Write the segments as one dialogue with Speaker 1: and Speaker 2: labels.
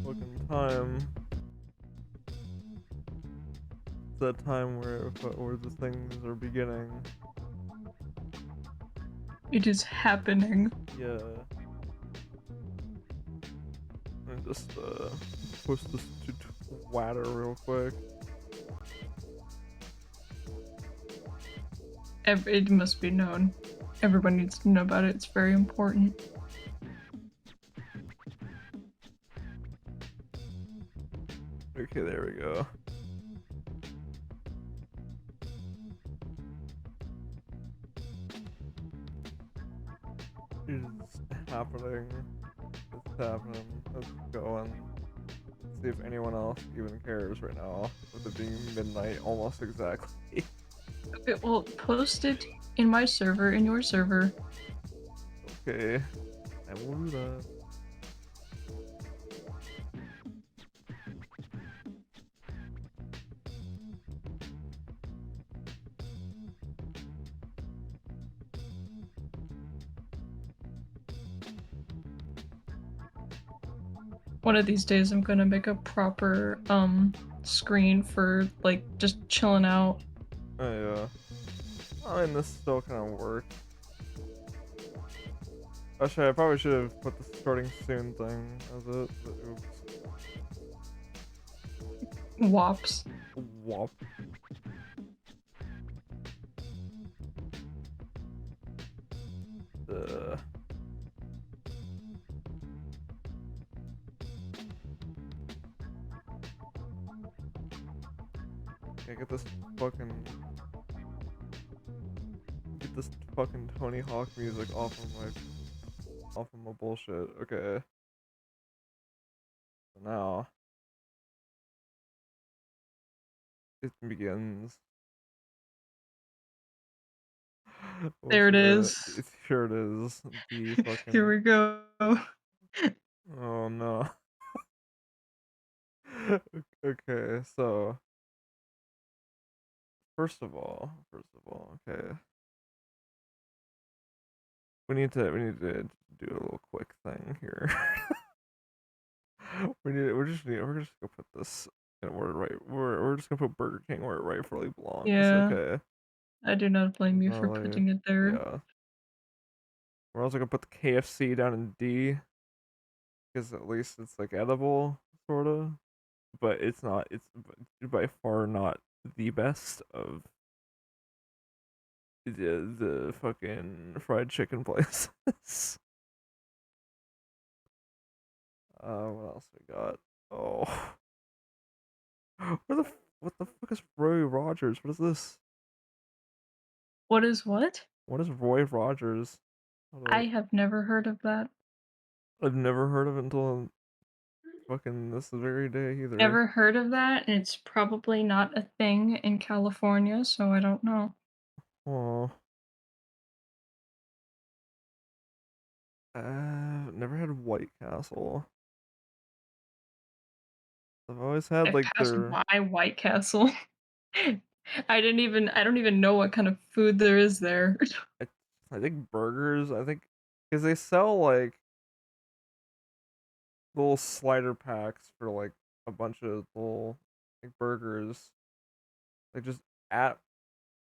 Speaker 1: Fucking time. It's that time where the things are beginning.
Speaker 2: It is happening.
Speaker 1: Yeah. And just push this to Twitter real quick.
Speaker 2: It must be known. Everyone needs to know about it. It's very important.
Speaker 1: Okay, there we go. It's happening. It's happening. Let's go and see if anyone else even cares right now. With it being midnight almost exactly.
Speaker 2: Okay, well, post it in my server, in your server.
Speaker 1: Okay. I will do that.
Speaker 2: One of these days, I'm gonna make a proper screen for like just chilling out.
Speaker 1: Oh yeah. I mean, this still kind of works. Actually, I probably should have put the starting soon thing as it, but oops.
Speaker 2: Wops.
Speaker 1: Wop. Uh, yeah, get this fucking Tony Hawk music off of my bullshit. Okay. So now it begins. What's
Speaker 2: There it
Speaker 1: the?
Speaker 2: is.
Speaker 1: It's here. It is the
Speaker 2: Here
Speaker 1: fucking.
Speaker 2: we go.
Speaker 1: Oh no. Okay, so okay. We need to do a little quick thing here. We're just gonna put this and we're just gonna put Burger King where it rightfully belongs.
Speaker 2: Yeah,
Speaker 1: Okay.
Speaker 2: I do not blame you for
Speaker 1: Really,
Speaker 2: putting it there.
Speaker 1: yeah. We're also gonna put the KFC down in D because at least it's like edible, sorta. But it's not. It's by far not the best of the fucking fried chicken places. What else we got? Oh, what the fuck is Roy Rogers? What is this?
Speaker 2: What is what?
Speaker 1: What is Roy Rogers?
Speaker 2: I have never heard of that.
Speaker 1: I've never heard of it until fucking this very day either.
Speaker 2: Never heard of that, and it's probably not a thing in California, so I don't know.
Speaker 1: Oh, never had White Castle. I've always had
Speaker 2: I've
Speaker 1: like
Speaker 2: passed
Speaker 1: their.
Speaker 2: by White Castle. I don't even know what kind of food there is there.
Speaker 1: I, I think burgers. I think because they sell like little slider packs for like a bunch of little like burgers, like just at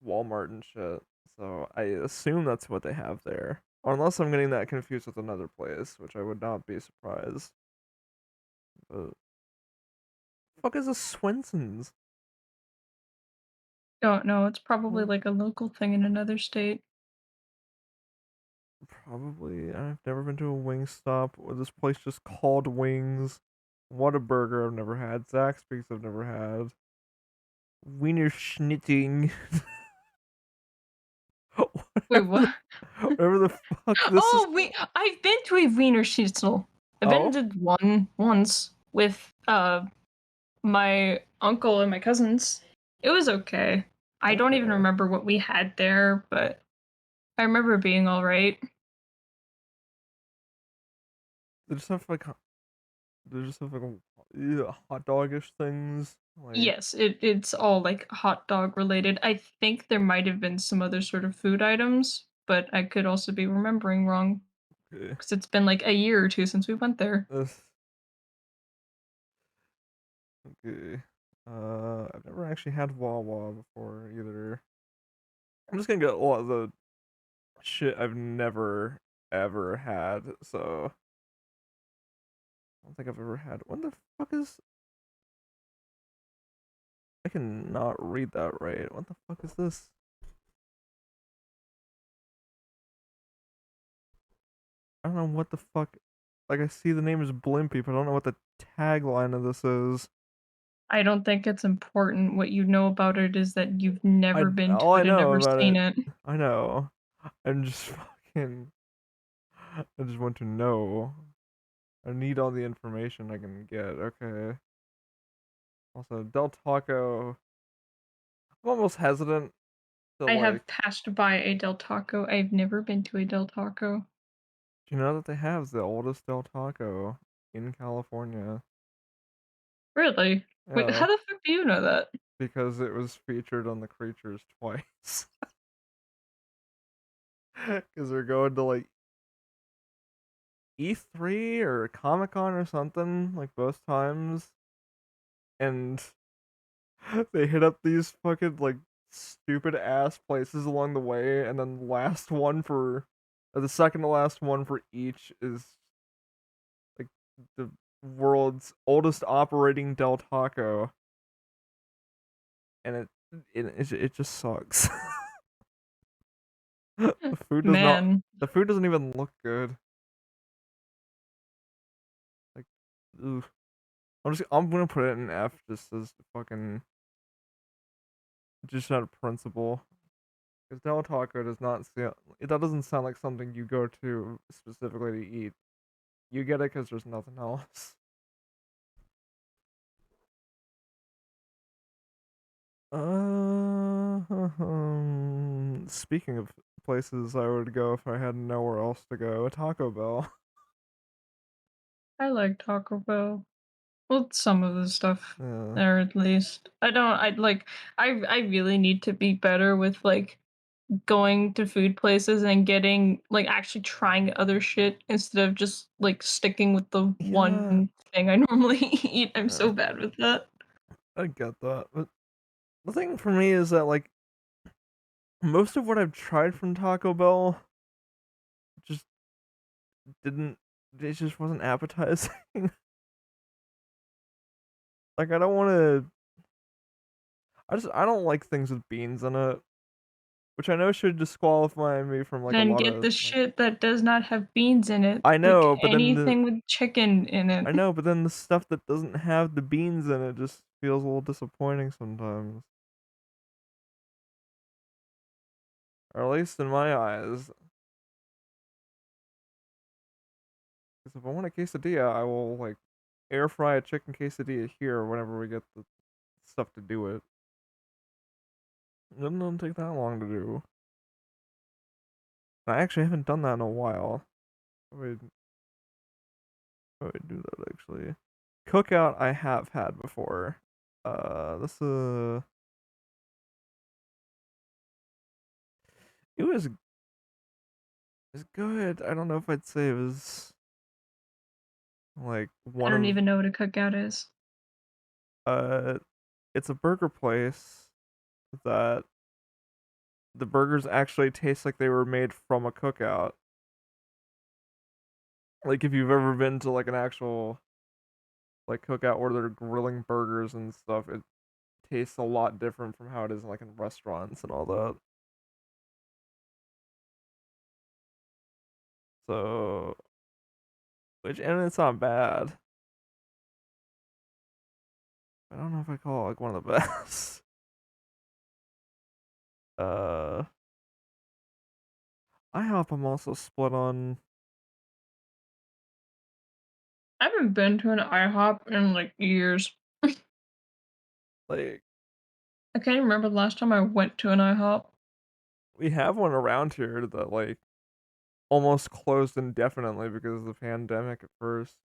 Speaker 1: Walmart and shit. So I assume that's what they have there. Or unless I'm getting that confused with another place, which I would not be surprised. But fuck is a Swenson's?
Speaker 2: Don't know, it's probably
Speaker 1: What?
Speaker 2: like a local thing in another state.
Speaker 1: Probably. I've never been to a Wingstop. Or this place just called Wings. Whataburger I've never had. Zaxby's I've never had. Wiener Schnitting.
Speaker 2: Wait, what?
Speaker 1: Whatever the fuck this is.
Speaker 2: Oh, I've been to a Wiener Schnitzel. I've been
Speaker 1: Oh,
Speaker 2: to one once with my uncle and my cousins. It was okay. I don't even
Speaker 1: okay.
Speaker 2: remember what we had there, but I remember it being all right.
Speaker 1: They just have like they just have like hot dogish things. Like
Speaker 2: Yes, it's all like hot dog related. I think there might have been some other sort of food items, but I could also be remembering wrong.
Speaker 1: Okay.
Speaker 2: because it's been like a year or two since we went there.
Speaker 1: This okay. I've never actually had Wawa before either. I'm just gonna get a lot of the shit I've never ever had. So I don't think I've ever had. What the fuck is? I cannot read that right. What the fuck is this? I don't know what the fuck. Like I see the name is Blimpy, but I don't know what the tagline of this is.
Speaker 2: I don't think it's important. What you know about it is that you've never been
Speaker 1: All
Speaker 2: to
Speaker 1: I
Speaker 2: it and
Speaker 1: know
Speaker 2: never
Speaker 1: about
Speaker 2: seen
Speaker 1: it.
Speaker 2: it.
Speaker 1: I know. I'm just fucking. I just want to know. I need all the information I can get. Okay. Also, Del Taco. I'm almost hesitant to
Speaker 2: I
Speaker 1: like.
Speaker 2: have passed by a Del Taco. I've never been to a Del Taco.
Speaker 1: Do you know that they have the oldest Del Taco in California?
Speaker 2: Really? Wait,
Speaker 1: Yeah,
Speaker 2: how the fuck do you know that?
Speaker 1: because it was featured on the Creatures twice. Because they're going to like E3 or Comic Con or something, like both times, and they hit up these fucking like stupid ass places along the way, and then the last one for, or the second to last one for each is like the world's oldest operating Del Taco, and it just sucks. the food does not.
Speaker 2: Man,
Speaker 1: The food doesn't even look good. Like, ooh. I'm gonna put it in F just as fucking just out of principle. Because Del Taco does not sound. That doesn't sound like something you go to specifically to eat. You get it because there's nothing else. Speaking of places I would go if I had nowhere else to go, Taco Bell.
Speaker 2: I like Taco Bell. Well, some of the stuff
Speaker 1: Yeah.
Speaker 2: there at least. I don't. I like. I really need to be better with like going to food places and getting like actually trying other shit instead of just like sticking with the
Speaker 1: Yeah.
Speaker 2: one thing I normally eat. I'm
Speaker 1: Yeah.
Speaker 2: so bad with that.
Speaker 1: I get that. But the thing for me is that like most of what I've tried from Taco Bell just didn't it just wasn't appetizing. Like I don't want to I don't like things with beans in it, which I know should disqualify me from like a
Speaker 2: Then
Speaker 1: lot
Speaker 2: get
Speaker 1: of
Speaker 2: the
Speaker 1: like
Speaker 2: shit that does not have beans in it,
Speaker 1: I
Speaker 2: like
Speaker 1: know, but then
Speaker 2: anything with chicken in it.
Speaker 1: I know, but then the stuff that doesn't have the beans in it just feels a little disappointing sometimes. Or at least in my eyes. Because if I want a quesadilla, I will like air fry a chicken quesadilla here whenever we get the stuff to do it. It doesn't take that long to do. I actually haven't done that in a while. Wait, do that actually. Cookout I have had before. This it was good. I don't know if I'd say it was like
Speaker 2: I
Speaker 1: one
Speaker 2: don't
Speaker 1: of
Speaker 2: even know what a cookout is.
Speaker 1: uh it's a burger place that the burgers actually taste like they were made from a cookout. Like if you've ever been to like an actual like cookout where they're grilling burgers and stuff, it tastes a lot different from how it is like in restaurants and all that. So, which and it's not bad. I don't know if I call it like one of the best. Uh, IHOP I'm also split on.
Speaker 2: I haven't been to an IHOP in like years.
Speaker 1: Like
Speaker 2: I can't remember the last time I went to an IHOP.
Speaker 1: we have one around here that like almost closed indefinitely because of the pandemic at first.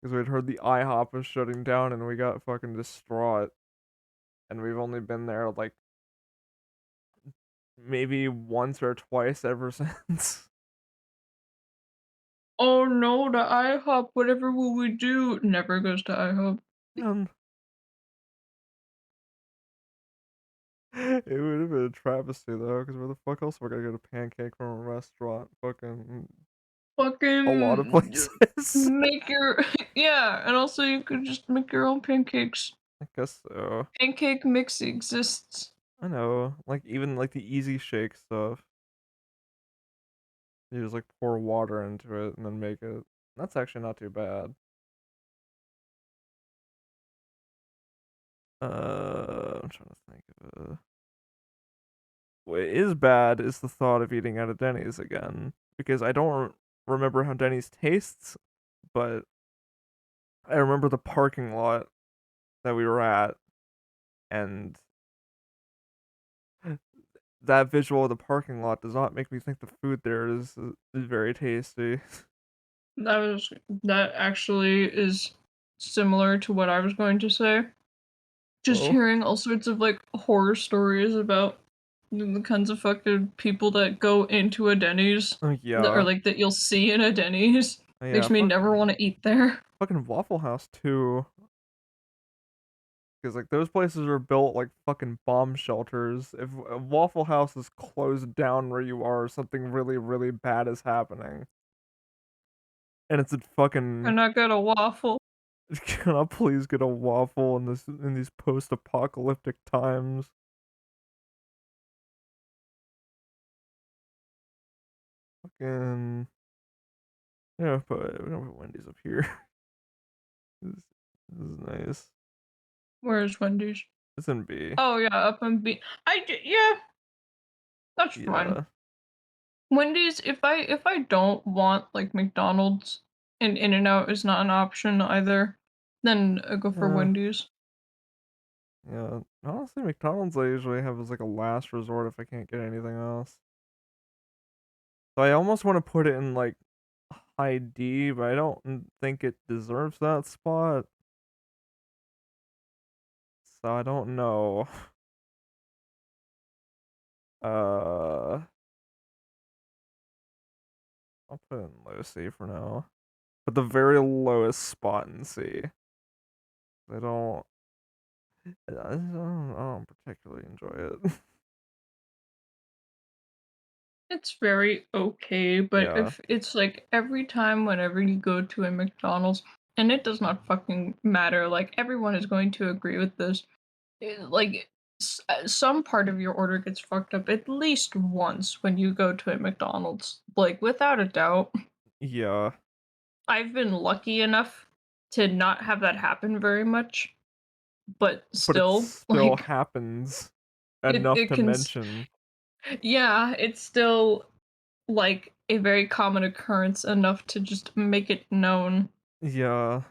Speaker 1: Because we'd heard the IHOP was shutting down and we got fucking distraught. And we've only been there like maybe once or twice ever since.
Speaker 2: "Oh no, the IHOP, whatever will we do?" Never goes to IHOP.
Speaker 1: Man, it would have been a travesty though, because where the fuck else am I gonna get a pancake from a restaurant? Fucking a lot of
Speaker 2: Fucking j
Speaker 1: places.
Speaker 2: make your yeah, and also you could just make your own pancakes.
Speaker 1: I guess so.
Speaker 2: Pancake mix exists.
Speaker 1: I know, like even like the easy shake stuff. You just like pour water into it and then make it. That's actually not too bad. I'm trying to think of what is bad is the thought of eating at a Denny's again because I don't remember how Denny's tastes, but I remember the parking lot that we were at and that visual of the parking lot does not make me think the food there is very tasty.
Speaker 2: That actually is similar to what I was going to say. Just
Speaker 1: Oh,
Speaker 2: hearing all sorts of, like, horror stories about the kinds of fucking people that go into a Denny's
Speaker 1: oh
Speaker 2: that or,
Speaker 1: yeah,
Speaker 2: like, that you'll see in a Denny's
Speaker 1: oh, yeah,
Speaker 2: makes me never wanna eat there.
Speaker 1: fucking Waffle House too. Because like those places are built like fucking bomb shelters. If a Waffle House is closed down where you are, something really, really bad is happening. And it's a fucking.
Speaker 2: And I got a waffle.
Speaker 1: Can I please get a waffle in these post-apocalyptic times? Fucking yeah, but we don't have Wendy's up here. This is nice.
Speaker 2: Where's Wendy's?
Speaker 1: It's in B.
Speaker 2: Oh, yeah, up in B yeah, that's fine.
Speaker 1: Yeah.
Speaker 2: Wendy's, if I don't want, like, McDonald's and In-N-Out is not an option either, then I go for
Speaker 1: Yeah.
Speaker 2: Wendy's.
Speaker 1: Yeah. Honestly, McDonald's I usually have as like a last resort if I can't get anything else. So I almost want to put it in like high D, but I don't think it deserves that spot. So I don't know. Uh, I'll put it in low C for now. But the very lowest spot in C. I don't. I don't particularly enjoy it.
Speaker 2: It's very okay, but
Speaker 1: Yeah.
Speaker 2: if it's like every time whenever you go to a McDonald's, and it does not fucking matter, like everyone is going to agree with this. Like some part of your order gets fucked up at least once when you go to a McDonald's. Like without a doubt.
Speaker 1: Yeah.
Speaker 2: I've been lucky enough to not have that happen very much, but
Speaker 1: But it
Speaker 2: still,
Speaker 1: still
Speaker 2: like
Speaker 1: happens
Speaker 2: it
Speaker 1: enough
Speaker 2: it
Speaker 1: to
Speaker 2: can
Speaker 1: mention.
Speaker 2: yeah, it's still like a very common occurrence enough to just make it known.
Speaker 1: Yeah.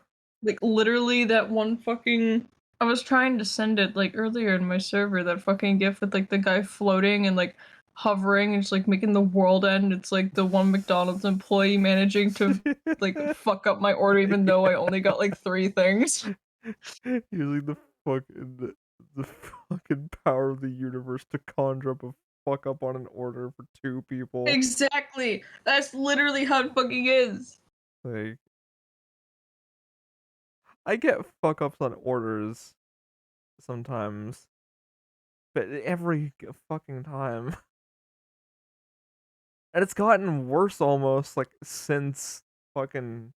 Speaker 2: Like literally that one fucking I was trying to send it like earlier in my server, that fucking gif with like the guy floating and like hovering and just like making the world end. It's like the one McDonald's employee managing to like fuck up my order even though I only got like 3 things.
Speaker 1: Using the fucking power of the universe to conjure up a fuck up on an order for two people.
Speaker 2: Exactly. That's literally how it fucking is.
Speaker 1: Like I get fuck ups on orders sometimes, but every fucking time. And it's gotten worse almost like since fucking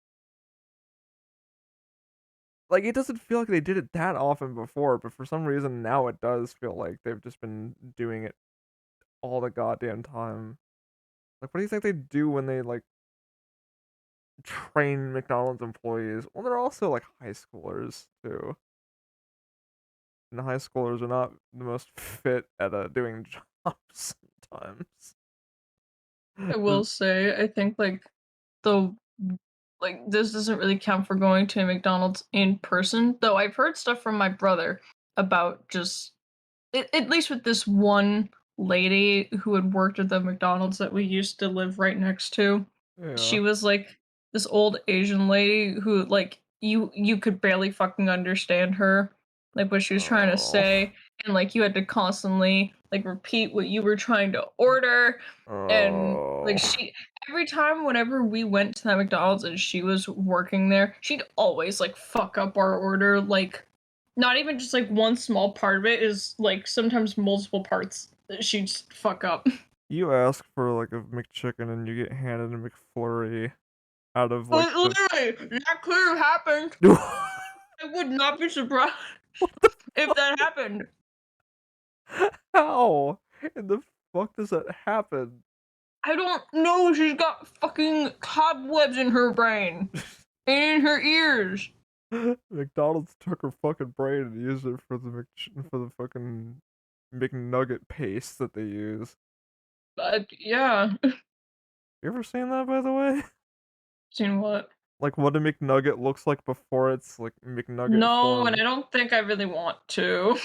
Speaker 1: like it doesn't feel like they did it that often before, but for some reason now it does feel like they've just been doing it all the goddamn time. Like what do you think they do when they like train McDonald's employees? Well, they're also like high schoolers too. And high schoolers are not the most fit at doing jobs sometimes.
Speaker 2: I will say, I think the like this doesn't really count for going to a McDonald's in person, though I've heard stuff from my brother about just at least with this one lady who had worked at the McDonald's that we used to live right next to.
Speaker 1: Yeah.
Speaker 2: She was like this old Asian lady who like you could barely fucking understand her, like what she was trying to
Speaker 1: Oh.
Speaker 2: say, and like you had to constantly like repeat what you were trying to order, and like
Speaker 1: Oh.
Speaker 2: she every time whenever we went to that McDonald's and she was working there, she'd always like fuck up our order, like not even just like one small part of it is like sometimes multiple parts that she'd just fuck up.
Speaker 1: You ask for like a McChicken and you get handed a McFlurry out of like the
Speaker 2: Literally, that could have happened. I would not be surprised if that happened.
Speaker 1: How in the fuck does that happen?
Speaker 2: I don't know. She's got fucking cobwebs in her brain and in her ears.
Speaker 1: McDonald's took her fucking brain and used it for for the fucking McNugget paste that they use.
Speaker 2: But yeah,
Speaker 1: You ever seen that, by the way?
Speaker 2: seen what?
Speaker 1: Like what a McNugget looks like before it's like McNugget
Speaker 2: No, and
Speaker 1: form.
Speaker 2: I don't think I really want to.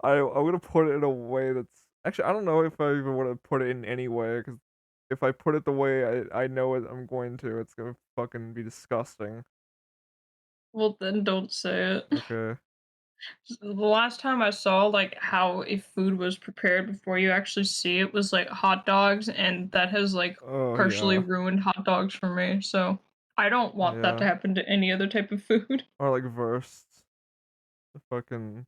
Speaker 1: I'm gonna put it in a way that's actually I don't know if I even want to put it in any way because if I put it the way I know it, I'm going to, it's gonna fucking be disgusting.
Speaker 2: Well, then don't say it.
Speaker 1: Okay.
Speaker 2: The last time I saw like how a food was prepared before you actually see it was like hot dogs, and that has like
Speaker 1: Oh
Speaker 2: partially
Speaker 1: yeah,
Speaker 2: ruined hot dogs for me. So I don't want that to
Speaker 1: yeah.
Speaker 2: happen to any other type of food.
Speaker 1: Or like Wursts, the fucking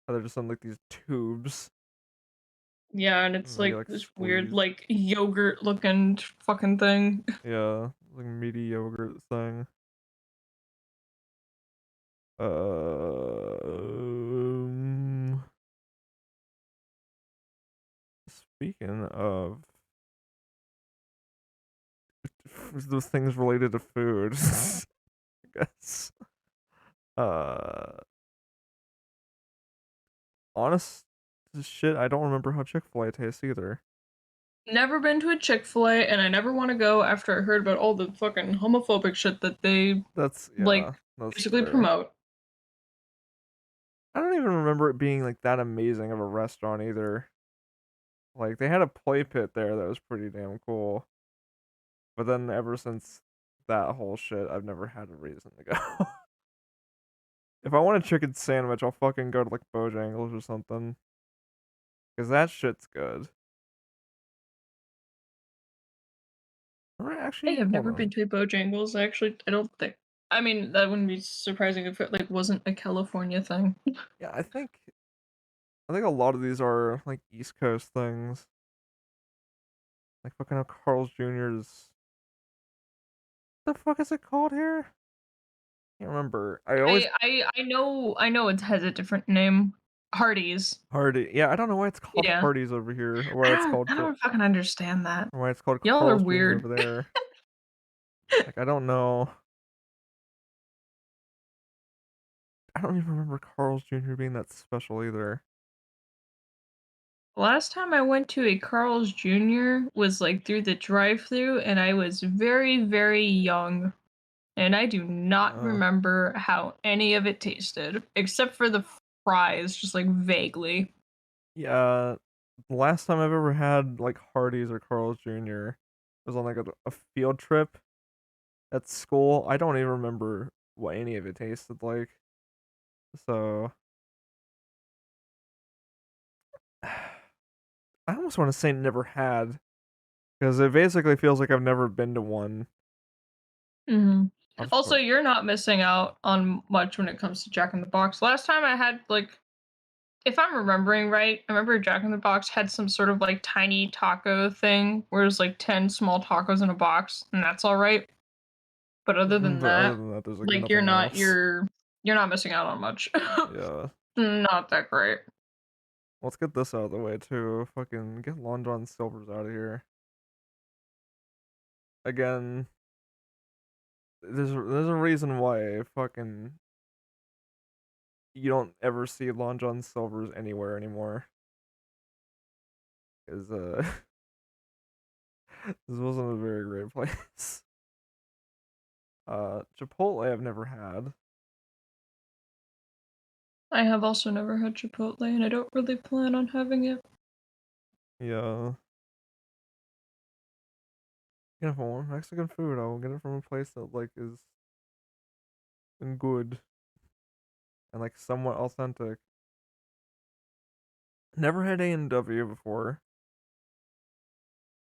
Speaker 1: how they're just on like these tubes
Speaker 2: Yeah, and it's
Speaker 1: and they get
Speaker 2: like
Speaker 1: like
Speaker 2: this weird
Speaker 1: squeezed.
Speaker 2: like yogurt looking fucking thing.
Speaker 1: Yeah, like meaty yogurt thing. Um, Speaking of those things related to food, I guess. Uh, honest as shit, I don't remember how Chick-fil-A tastes either.
Speaker 2: Never been to a Chick-fil-A, and I never want to go after I heard about all the fucking homophobic shit that they
Speaker 1: That's
Speaker 2: like
Speaker 1: yeah, that's
Speaker 2: basically
Speaker 1: fair.
Speaker 2: promote.
Speaker 1: I don't even remember it being like that amazing of a restaurant either. Like they had a play pit there that was pretty damn cool. But then ever since that whole shit, I've never had a reason to go. If I want a chicken sandwich, I'll fucking go to like Bojangles or something. Cause that shit's good. Alright,
Speaker 2: I
Speaker 1: actually,
Speaker 2: have
Speaker 1: hold
Speaker 2: never
Speaker 1: on.
Speaker 2: been to a Bojangles. Actually, I don't think. I mean, that wouldn't be surprising if it like wasn't a California thing.
Speaker 1: Yeah, I think a lot of these are like East Coast things. Like fucking Carl's Jr.'s. What the fuck is it called here? Can't remember. I always
Speaker 2: I know it has a different name. Hardee's.
Speaker 1: Hardy. Yeah, I don't know why it's called
Speaker 2: Yeah.
Speaker 1: Hardee's over here, or
Speaker 2: I
Speaker 1: why it's
Speaker 2: don't
Speaker 1: called
Speaker 2: I don't fucking understand that.
Speaker 1: or why it's called
Speaker 2: Y'all are
Speaker 1: Carl's Jr.
Speaker 2: weird.
Speaker 1: over there. Like I don't know. I don't even remember Carl's Jr. being that special either.
Speaker 2: Last time I went to a Carl's Jr. was like through the drive-through, and I was very, very young. And I do not
Speaker 1: Uh,
Speaker 2: remember how any of it tasted, except for the fries, just like vaguely.
Speaker 1: yeah, the last time I've ever had like Hardee's or Carl's Jr. was on like a field trip at school. I don't even remember what any of it tasted like. So I almost want to say never had because it basically feels like I've never been to one.
Speaker 2: Mhm.
Speaker 1: I've just
Speaker 2: Also, you're not missing out on much when it comes to Jack in the Box. Last time I had like if I'm remembering right, I remember Jack in the Box had some sort of like tiny taco thing where it's like 10 small tacos in a box, and that's all right. But other than
Speaker 1: but other
Speaker 2: that,
Speaker 1: than that, there's like
Speaker 2: like
Speaker 1: nothing else.
Speaker 2: you're not missing out on much.
Speaker 1: Yeah.
Speaker 2: Not that great.
Speaker 1: Let's get this out of the way too. Fucking get Long John Silver's out of here. Again, there's a reason why fucking you don't ever see Long John Silver's anywhere anymore. Cause this wasn't a very great place. Chipotle I've never had.
Speaker 2: I have also never had Chipotle, and I don't really plan on having it.
Speaker 1: Yeah. If I want Mexican food, I will get it from a place that like is good and like somewhat authentic. Never had A&W before.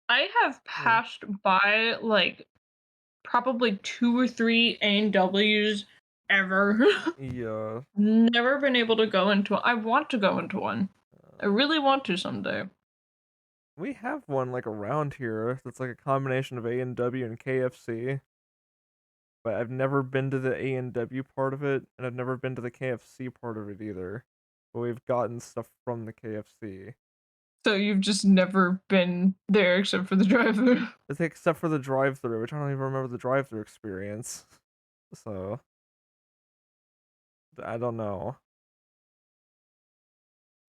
Speaker 2: I have
Speaker 1: Yeah.
Speaker 2: passed by like probably 2 or 3 A&Ws ever.
Speaker 1: Yeah.
Speaker 2: Never been able to go into I want to go into one. I
Speaker 1: Uh,
Speaker 2: really want to someday.
Speaker 1: we have one like around here that's like a combination of A&W and KFC, but I've never been to the A&W part of it, and I've never been to the KFC part of it either. But we've gotten stuff from the KFC.
Speaker 2: So you've just never been there except for the drive-thru.
Speaker 1: Except for the drive-through, which I don't even remember the drive-through experience. So I don't know.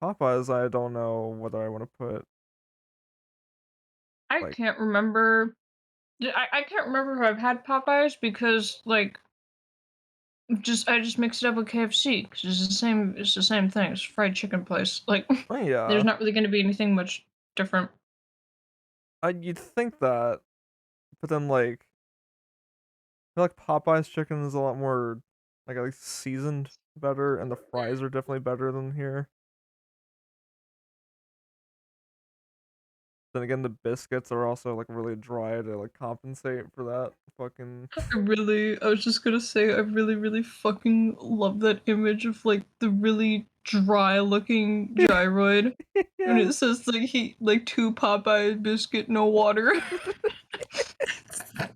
Speaker 1: Popeyes, I don't know whether I want to put
Speaker 2: I
Speaker 1: like.
Speaker 2: can't remember. I can't remember if I've had Popeyes because like just I just mix it up with KFC because it's the same thing. It's a fried chicken place. Like
Speaker 1: Oh
Speaker 2: there's
Speaker 1: yeah,
Speaker 2: not really going to be anything much different.
Speaker 1: you'd think that, but then like I feel like Popeyes chicken is a lot more like at least seasoned better, and the fries are definitely better than here. Then again, the biscuits are also like really dry to like compensate for that fucking.
Speaker 2: I was just gonna say, I really, really fucking love that image of like the really dry looking gyroid. And
Speaker 1: Yeah.
Speaker 2: it says like like 2 Popeye biscuit, no water.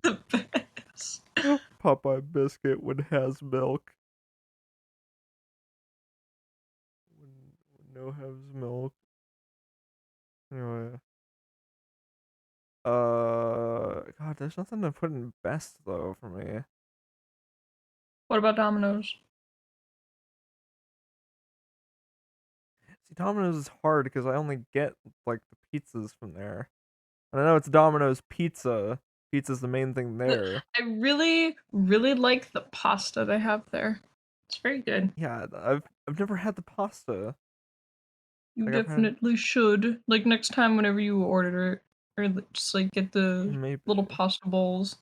Speaker 2: The best.
Speaker 1: Popeye biscuit when has milk. When no has milk. Anyway. God, there's nothing to put in best though for me.
Speaker 2: What about Domino's?
Speaker 1: See, Domino's is hard because I only get like the pizzas from there. And I know it's Domino's pizza. Pizza's the main thing there.
Speaker 2: I really, really like the pasta they have there. It's very good.
Speaker 1: Yeah, I've never had the pasta.
Speaker 2: You
Speaker 1: Like I've had
Speaker 2: definitely should. Like next time whenever you order it, or just like get the
Speaker 1: maybe.
Speaker 2: little pasta bowls.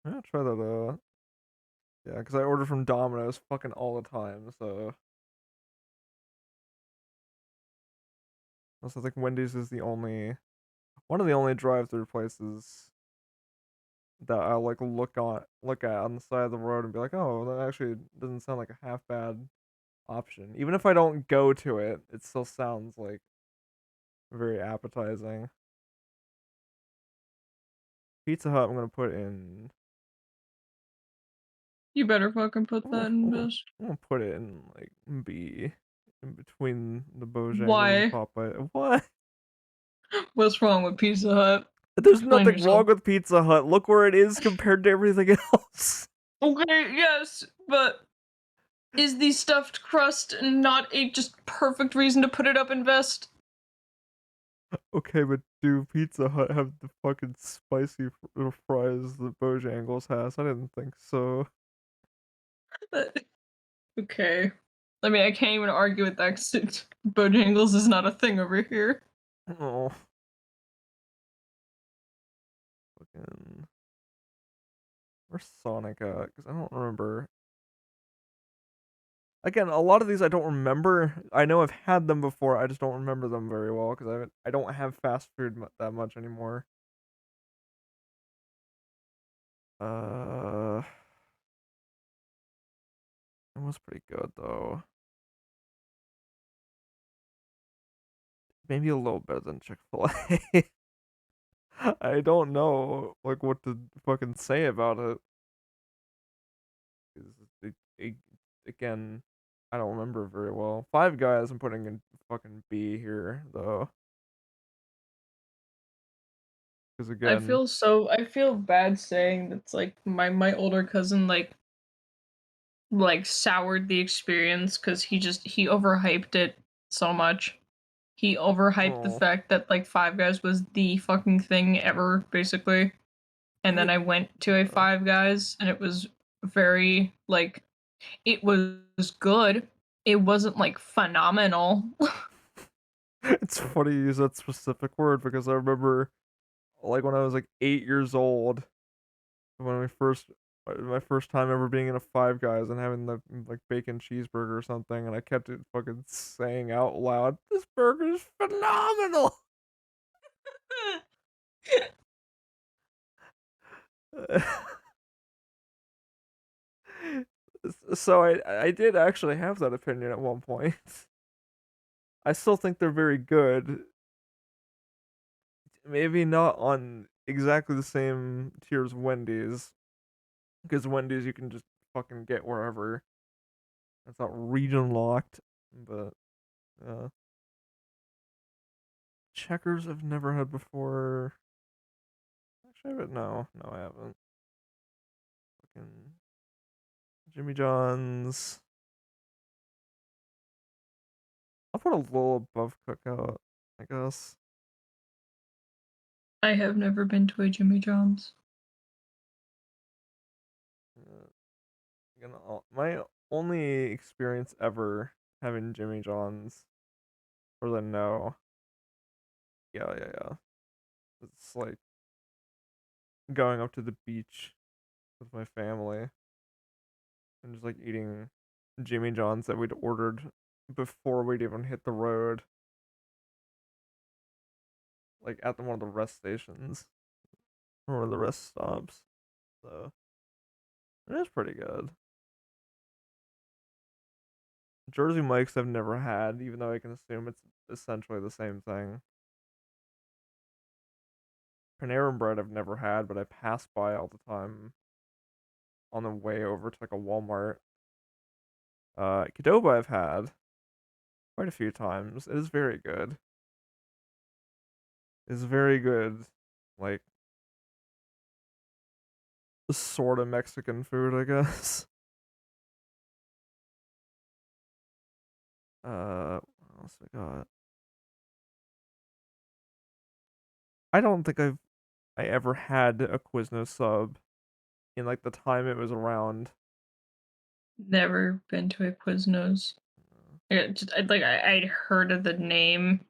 Speaker 1: Yeah, try that yeah, because I order from Domino's fucking all the time, so also I think Wendy's is the only one of the only drive-through places that I like look at on the side of the road and be like, oh, that actually doesn't sound like a half bad option. Even if I don't go to it, it still sounds like very appetizing. Pizza Hut, I'm gonna put in.
Speaker 2: You better fucking put
Speaker 1: I'm gonna,
Speaker 2: that in
Speaker 1: I'm gonna,
Speaker 2: best.
Speaker 1: I'm gonna put it in like B, in between the Bojangles and
Speaker 2: Why?
Speaker 1: Popeye. What?
Speaker 2: What's wrong with Pizza Hut?
Speaker 1: There's
Speaker 2: Explain
Speaker 1: nothing
Speaker 2: yourself.
Speaker 1: wrong with Pizza Hut. Look where it is compared to everything else.
Speaker 2: Okay, yes, but is the stuffed crust not a just perfect reason to put it up in best?
Speaker 1: Okay, but do Pizza Hut have the fucking spicy fries that Bojangles has? I didn't think so.
Speaker 2: Okay. I mean, I can't even argue with that 'cause Bojangles is not a thing over here.
Speaker 1: Oh, fucking. Where's Sonic at? Because I don't remember. Again, a lot of these I don't remember. I know I've had them before. I just don't remember them very well because I don't have fast food that much anymore. Uh, it was pretty good though. Maybe a little better than Chick-fil-A. I don't know like what to fucking say about it. 'Cause again, I don't remember very well. Five Guys, I'm putting in fucking B here though, because again,
Speaker 2: I feel bad saying that's like my older cousin like soured the experience because he overhyped it so much. He overhyped the
Speaker 1: oh,
Speaker 2: fact that like Five Guys was the fucking thing ever, basically. And then
Speaker 1: I
Speaker 2: I went to a
Speaker 1: yeah.
Speaker 2: Five Guys and it was very like it was good. It wasn't like phenomenal.
Speaker 1: It's funny you use that specific word because I remember like when I was like 8 years old when we first my first time ever being in a Five Guys and having the like bacon cheeseburger or something, and I kept it fucking saying out loud, "This burger is phenomenal." So I did actually have that opinion at one point. I still think they're very good. Maybe not on exactly the same tier as Wendy's, because Wendy's you can just fucking get wherever. It's not region locked, but uh, Checkers I've never had before. Actually, but no, I haven't. Fucking Jimmy John's. I'll put a little above Cookout, I guess.
Speaker 2: I have never been to a Jimmy John's.
Speaker 1: Uh, my only experience ever having Jimmy John's, or the no, yeah. It's like going up to the beach with my family and just like eating Jimmy John's that we'd ordered before we'd even hit the road, like at one of the rest stations or one of the rest stops. So it is pretty good. Jersey Mike's I've never had, even though I can assume it's essentially the same thing. Panera Bread I've never had, but I pass by all the time on the way over to like a Walmart. Qdoba I've had quite a few times. It is very good. It's very good. Like sort of Mexican food, I guess. What else we got? I don't think I ever had a Quiznos sub in like the time it was around.
Speaker 2: Never been to a Quiznos. I'd heard of the name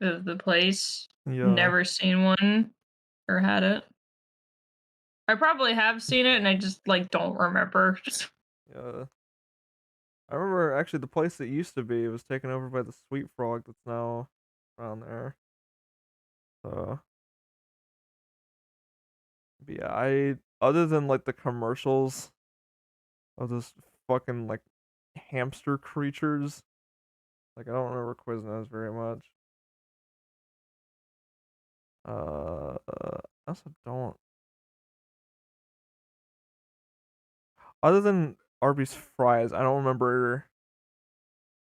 Speaker 2: of the place,
Speaker 1: Yeah,
Speaker 2: never seen one or had it. I probably have seen it and I just like don't remember. Just
Speaker 1: yeah. I remember actually the place that used to be was taken over by the Sweet Frog that's now around there. So, but yeah, I other than like the commercials of those fucking like hamster creatures, like I don't remember Quiznos very much. I also don't. Other than Arby's fries, I don't remember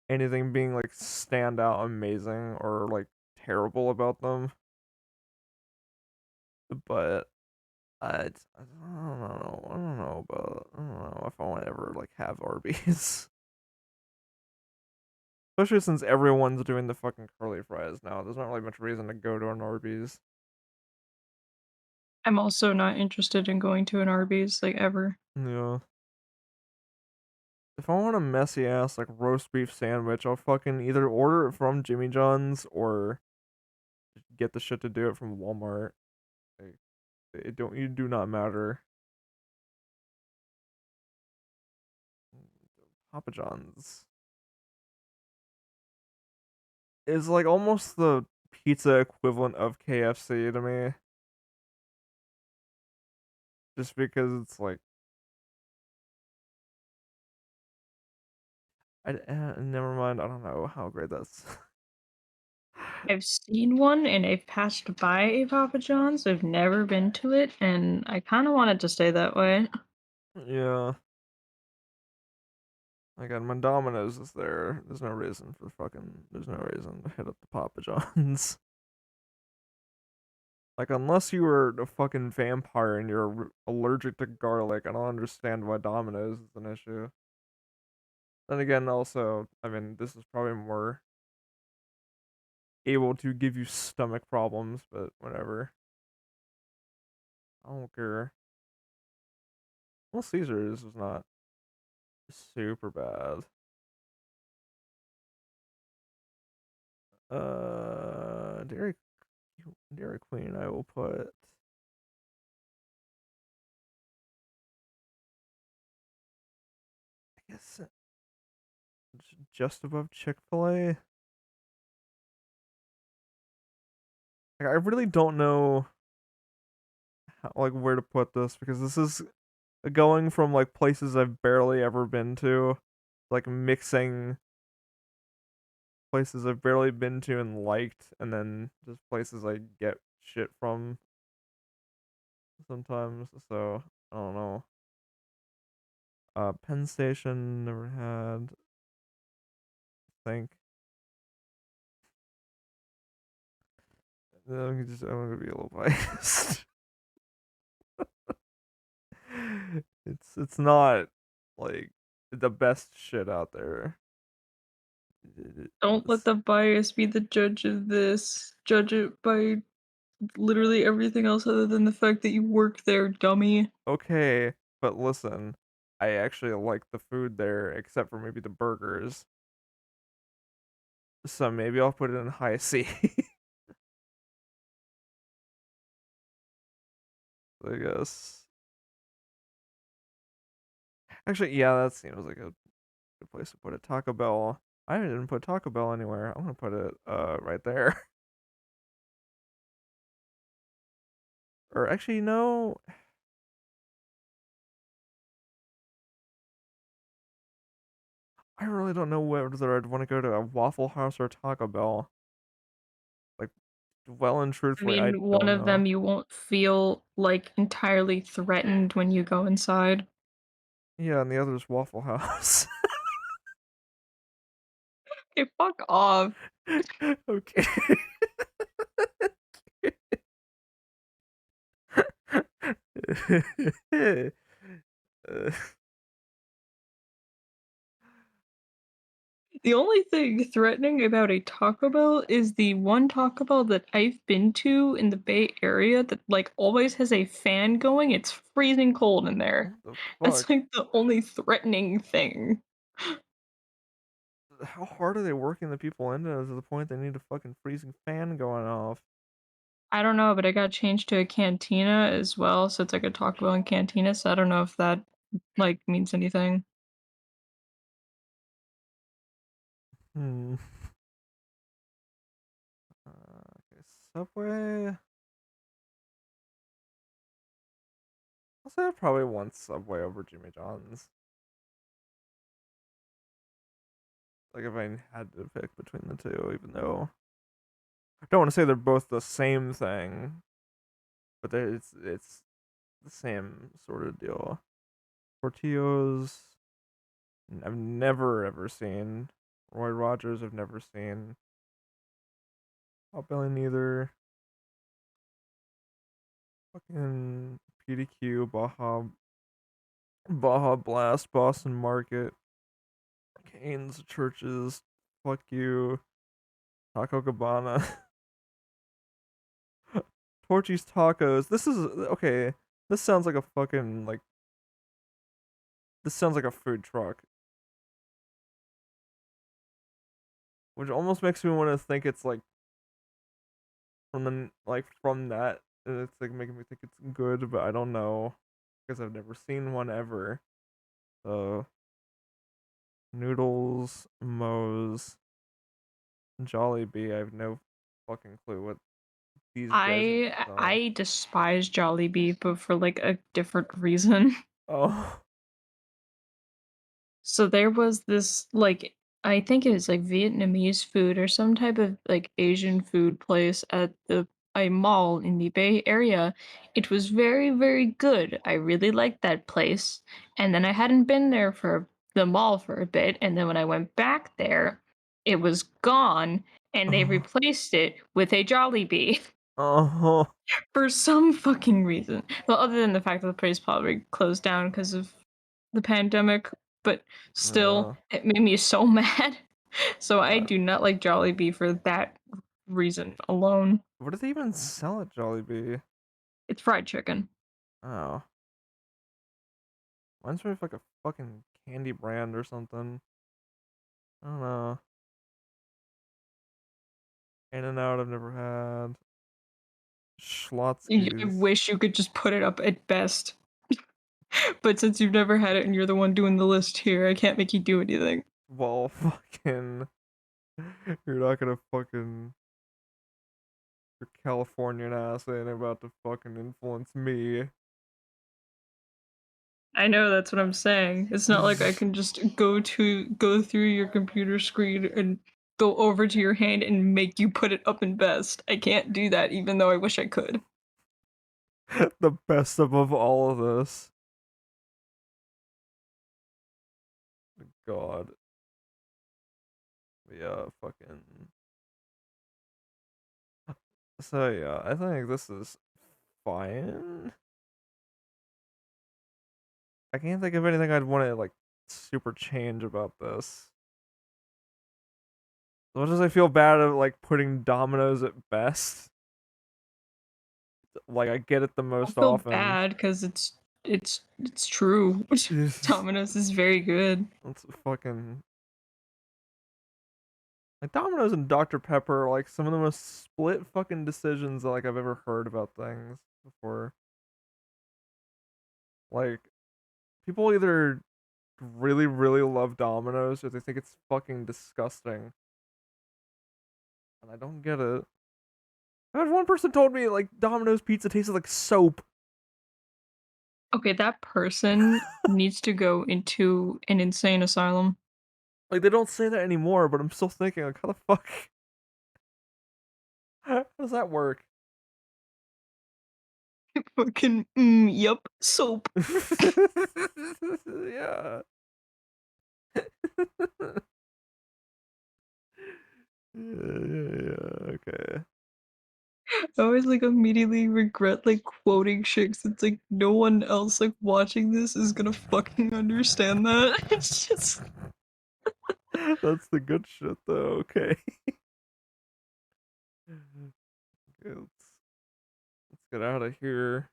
Speaker 1: anything being like stand out amazing or like terrible about them. But I don't know. I don't know if I want to ever like have Arby's. Especially since everyone's doing the fucking curly fries now. There's not really much reason to go to an Arby's.
Speaker 2: I'm also not interested in going to an Arby's like ever.
Speaker 1: Yeah. If I want a messy ass like roast beef sandwich, I'll fucking either order it from Jimmy John's or get the shit to do it from Walmart. Like, you do not matter. Papa John's is like almost the pizza equivalent of KFC to me, just because it's like never mind. I don't know how great that's.
Speaker 2: I've seen one and I've passed by a Papa John's. I've never been to it and I kind of want it to stay that way.
Speaker 1: Yeah, again, when Domino's is there, there's no reason for fucking. There's no reason to hit up the Papa John's. Like unless you were a fucking vampire and you're allergic to garlic, I don't understand why Domino's is an issue. Then again, also, I mean, this is probably more able to give you stomach problems, but whatever. I don't care. Well, Caesar's was not super bad. Dairy Dairy Queen, I will put just above Chick-fil-A. Like, I really don't know like where to put this because this is going from like places I've barely ever been to, like mixing places I've barely been to and liked, and then just places I get shit from sometimes. So I don't know. Penn Station never had. I think I'm gonna be a little biased. It's not like the best shit out there.
Speaker 2: Don't let
Speaker 1: It's
Speaker 2: the bias be the judge of this. Judge it by literally everything else other than the fact that you work there, dummy.
Speaker 1: okay, but listen, I actually like the food there, except for maybe the burgers. So maybe I'll put it in high C. I guess. Actually, yeah, that seems like a good place to put it. Taco Bell. I didn't put Taco Bell anywhere. I'm gonna put it right there. Or actually, no. I really don't know whether I'd want to go to a Waffle House or Taco Bell. Like, well and
Speaker 2: I
Speaker 1: truthfully, I
Speaker 2: mean, one
Speaker 1: don't
Speaker 2: of
Speaker 1: know.
Speaker 2: them you won't feel, like, entirely threatened when you go inside.
Speaker 1: Yeah, and the other is Waffle House.
Speaker 2: Okay, fuck off.
Speaker 1: Okay. Uh,
Speaker 2: The only thing threatening about a Taco Bell is the one Taco Bell that I've been to in the Bay Area that, like, always has a fan going, it's freezing cold in there.
Speaker 1: what the
Speaker 2: That's,
Speaker 1: fuck?
Speaker 2: like, the only threatening thing.
Speaker 1: How hard are they working the people into to the point they need a fucking freezing fan going off?
Speaker 2: I don't know, but I got changed to a cantina as well, so it's like a Taco Bell and cantina, so I don't know if that, like, means anything.
Speaker 1: Hmm. Okay, Subway. I'll say I probably want Subway over Jimmy John's. Like if I had to pick between the two, even though I don't want to say they're both the same thing, but it's the same sort of deal. Portillo's, I've never ever seen. Roy Rogers, I've never seen. Potbelly neither. Fucking PDQ, Baja Blast, Boston Market, Canes, Churches, fuck you, Taco Cabana, Torchy's Tacos. This is okay. This sounds like a fucking like. This sounds like a food truck, which almost makes me want to think it's like from the like from that. And it's like making me think it's good, but I don't know because I've never seen one ever. So Noodles, Moe's, Jollibee. I have no fucking clue what these guys even sell.
Speaker 2: I despise Jollibee, but for, like, a different reason.
Speaker 1: Oh,
Speaker 2: So there was this, like, I think it was like Vietnamese food or some type of like Asian food place at a mall in the Bay Area. It was very, very good. I really liked that place. And then I hadn't been there for the mall for a bit. And then when I went back there, it was gone and they
Speaker 1: oh,
Speaker 2: replaced it with a Jollibee
Speaker 1: oh,
Speaker 2: for some fucking reason. Well, other than the fact that the place probably closed down because of the pandemic, but still,
Speaker 1: uh,
Speaker 2: it made me so mad. So I
Speaker 1: what?
Speaker 2: do not like Jollibee for that reason alone.
Speaker 1: What do they even sell at Jollibee?
Speaker 2: It's fried chicken.
Speaker 1: Oh, mine's with like a fucking candy brand or something. I don't know. In and Out, I've never had.
Speaker 2: I
Speaker 1: Schlotzsky's.
Speaker 2: wish you could just put it up at best. But since you've never had it and you're the one doing the list here, I can't make you do anything.
Speaker 1: Well, fucking, you're not gonna fucking your Californian ass ain't about to fucking influence me.
Speaker 2: I know, that's what I'm saying. It's not like I can just go through your computer screen and go over to your hand and make you put it up in best. I can't do that even though I wish I could.
Speaker 1: The best above all of this. God. Yeah, fucking. So yeah, I think this is fine. I can't think of anything I'd want to like super change about this. As much as I feel bad at like putting Domino's at best, like I get it the
Speaker 2: I
Speaker 1: most
Speaker 2: feel
Speaker 1: often.
Speaker 2: bad because it's true. Domino's is very good.
Speaker 1: It's fucking like Domino's and Dr. Pepper are like some of the most split fucking decisions that like I've ever heard about things before. Like people either really really love Domino's or they think it's fucking disgusting, and I don't get it. I had one person told me like Domino's pizza tasted like soap.
Speaker 2: Okay, that person needs to go into an insane asylum.
Speaker 1: Like they don't say that anymore, but I'm still thinking like how the fuck how does that work?
Speaker 2: Fucking yup, soap.
Speaker 1: Yeah. Yeah, okay.
Speaker 2: I always like immediately regret like quoting shit 'cause it's like no one else like watching this is gonna fucking understand that. It's just
Speaker 1: That's the good shit though, okay. Okay, let's get out of here.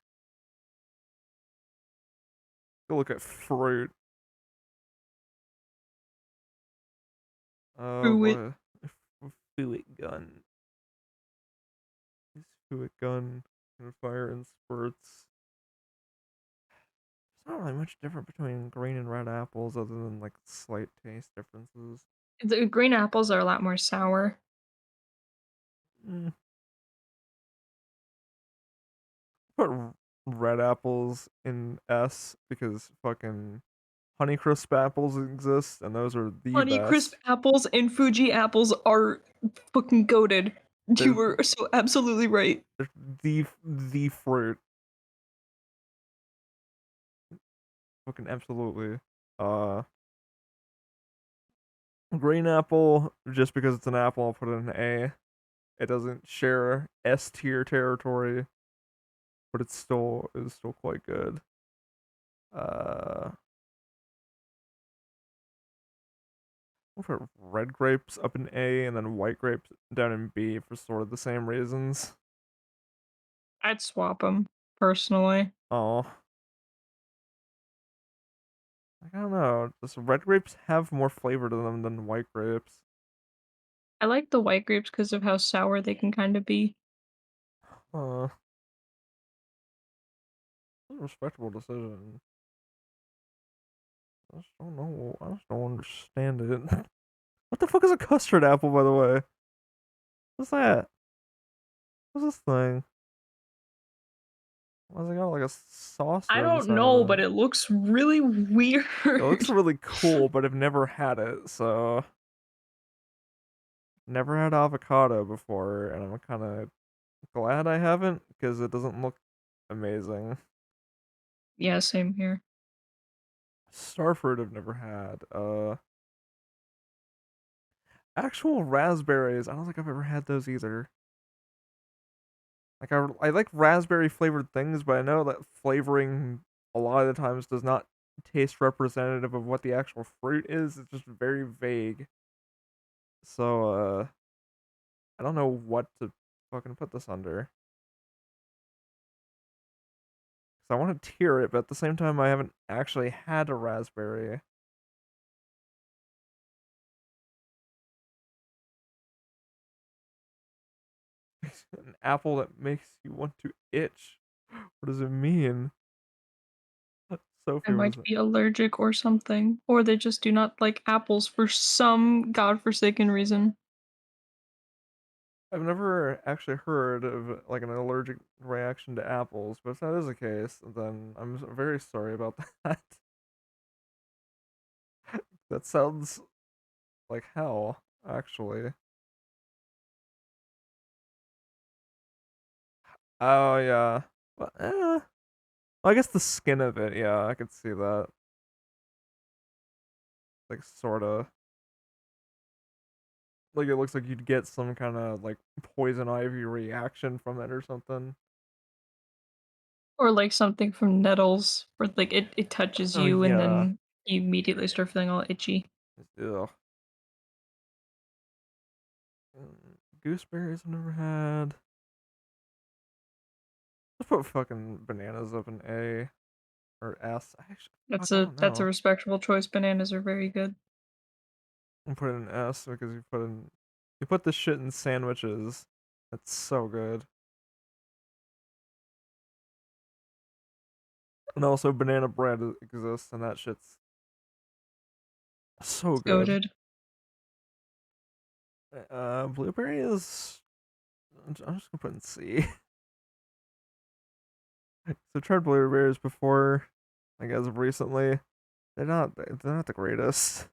Speaker 1: Go look at fruit. Oh
Speaker 2: screw it.
Speaker 1: boy. Fluid gun. This fluid gun can fire in spurts. There's not really much different between green and red apples other than like slight taste differences.
Speaker 2: The green apples are a lot more sour.
Speaker 1: Mm. Put red apples in S because fucking Honeycrisp apples exist and those are the
Speaker 2: Honeycrisp
Speaker 1: best.
Speaker 2: apples and Fuji apples are fucking goated. You
Speaker 1: They're
Speaker 2: were so absolutely right.
Speaker 1: they're the fruit. Fucking absolutely. Uh Green apple, just because it's an apple, I'll put it in A. It doesn't share S tier territory, but it's still quite good. Uh, we'll put red grapes up in A and then white grapes down in B for sort of the same reasons.
Speaker 2: I'd swap them personally.
Speaker 1: Oh, like, I don't know. Does red grapes have more flavor to them than white grapes?
Speaker 2: I like the white grapes because of how sour they can kind of be.
Speaker 1: Uh, a respectable decision. I just don't know. I just don't understand it. What the fuck is a custard apple, by the way? What's that? What's this thing? Why's it got like a sauce
Speaker 2: I
Speaker 1: right
Speaker 2: don't
Speaker 1: inside of
Speaker 2: know, but
Speaker 1: it?
Speaker 2: it looks really
Speaker 1: It looks
Speaker 2: weird.
Speaker 1: really cool, but I've never had it, so never had avocado before, and I'm kind of glad I haven't because it doesn't look amazing.
Speaker 2: Yeah, same here.
Speaker 1: Starfruit I've never had. Actual raspberries, I don't think I've ever had those either. Like I like raspberry flavored things, but I know that flavoring a lot of the times does not taste representative of what the actual fruit is. It's just very vague. So I don't know what to fucking put this under. Cause I want to tier it, but at the same time I haven't actually had a raspberry. An apple that makes you want to itch. What does it mean?
Speaker 2: I
Speaker 1: Sophie was
Speaker 2: might be allergic or something, or they just do not like apples for some godforsaken reason.
Speaker 1: I've never actually heard of like an allergic reaction to apples, but if that is the case, then I'm very sorry about that. That sounds like hell, actually. Oh yeah. Well, I guess the skin of it, yeah, I could see that. Like sorta. Like it looks like you'd get some kind of like poison ivy reaction from it or something.
Speaker 2: Or like something from nettles, where like it touches
Speaker 1: Oh
Speaker 2: you and
Speaker 1: yeah.
Speaker 2: then you immediately start feeling all itchy.
Speaker 1: Ugh. Gooseberries I've never had. Let's put fucking bananas up in A or S. Actually, fuck, I don't
Speaker 2: That's a
Speaker 1: know.
Speaker 2: respectable choice. Bananas are very good.
Speaker 1: I'll put it in S because you put this shit in sandwiches. That's so good. And also banana bread exists and that shit's so
Speaker 2: It's
Speaker 1: good.
Speaker 2: goated.
Speaker 1: Blueberry is I'm just gonna put in C. So I tried blueberries before, like as of recently. They're not the greatest.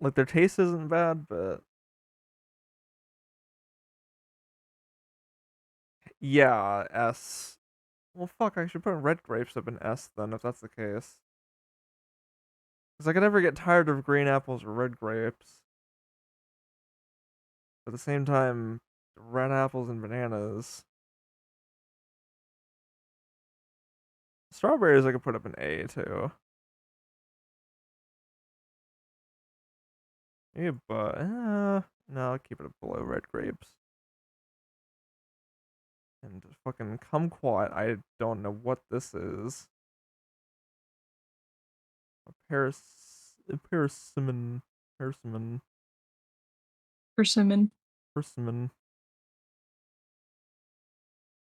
Speaker 1: Like their taste isn't bad, but yeah, S. Well, fuck, I should put red grapes up in S then if that's the case. Because I could never get tired of green apples or red grapes. But at the same time, red apples and bananas. Strawberries I could put up in A too. Yeah, but no, I'll keep it below red grapes. And fucking kumquat, I don't know what this is. A persimmon, persimmon,
Speaker 2: Persimmon.
Speaker 1: persimmon.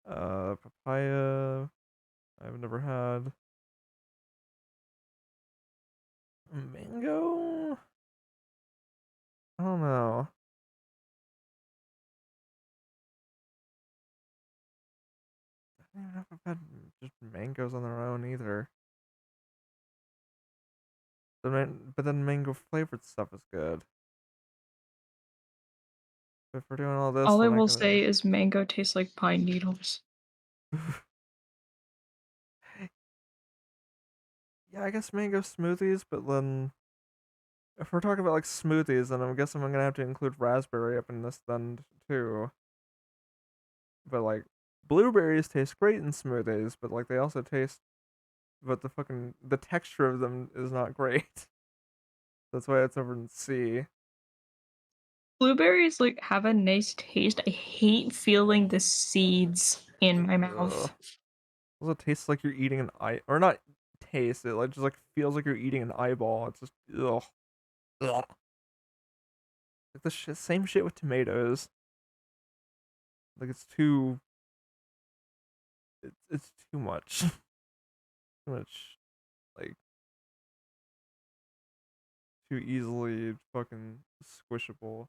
Speaker 1: Papaya. I've never had. Mango. I don't know. I don't even know if I've had just mangoes on their own either. But then mango flavored stuff is good. If we're doing all this,
Speaker 2: All I
Speaker 1: then I
Speaker 2: will
Speaker 1: gotta.
Speaker 2: say is mango tastes like pine needles.
Speaker 1: Yeah, I guess mango smoothies, but then if we're talking about like smoothies, then I guess I'm gonna have to include raspberry up in this then too. But like blueberries taste great in smoothies, but like they also taste, but the texture of them is not great. That's why it's over in C.
Speaker 2: Blueberries like have a nice taste. I hate feeling the seeds in my
Speaker 1: Ugh.
Speaker 2: mouth.
Speaker 1: Also tastes like you're eating an eye, or not taste it, like just like feels like you're eating an eyeball. It's just ugh. Ugh. Like the same shit with tomatoes. Like it's too much. Too much, like too easily fucking squishable.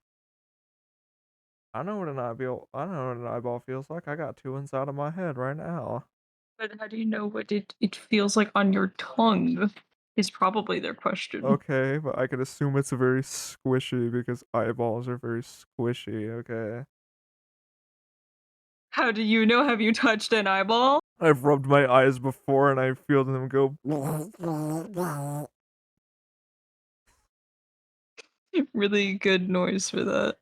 Speaker 1: I know what an eyeball feels like. I got two inside of my head right now.
Speaker 2: But how do you know what it feels like on your tongue? Is probably their question.
Speaker 1: Okay, but I could assume it's very squishy because eyeballs are very squishy, okay?
Speaker 2: How do you know? Have you touched an eyeball?
Speaker 1: I've rubbed my eyes before and I feel them go.
Speaker 2: Really good noise for that.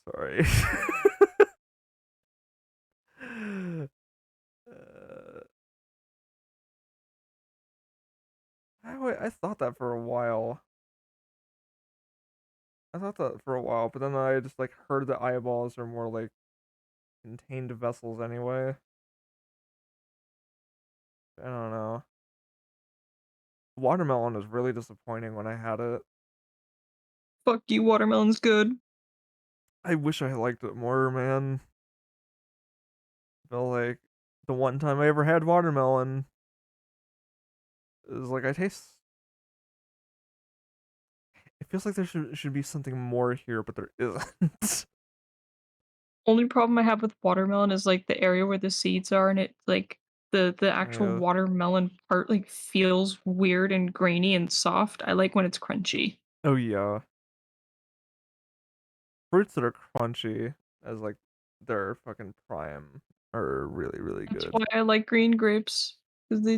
Speaker 1: Sorry. uh, I thought that for a while. I thought that for a while, but then I just like heard that eyeballs are more like contained vessels anyway. I don't know. Watermelon was really disappointing when I had it.
Speaker 2: Fuck you, watermelon's good.
Speaker 1: I wish I liked it more, man. But like the one time I ever had watermelon, is like I taste. It feels like there should be something more here, but there isn't.
Speaker 2: Only problem I have with watermelon is, like, the area where the seeds are and it like, the actual
Speaker 1: Yeah.
Speaker 2: watermelon part, like, feels weird and grainy and soft. I like when it's crunchy.
Speaker 1: Oh yeah. Fruits that are crunchy as like their fucking prime are really really
Speaker 2: That's
Speaker 1: good.
Speaker 2: why I like green grapes, 'cause they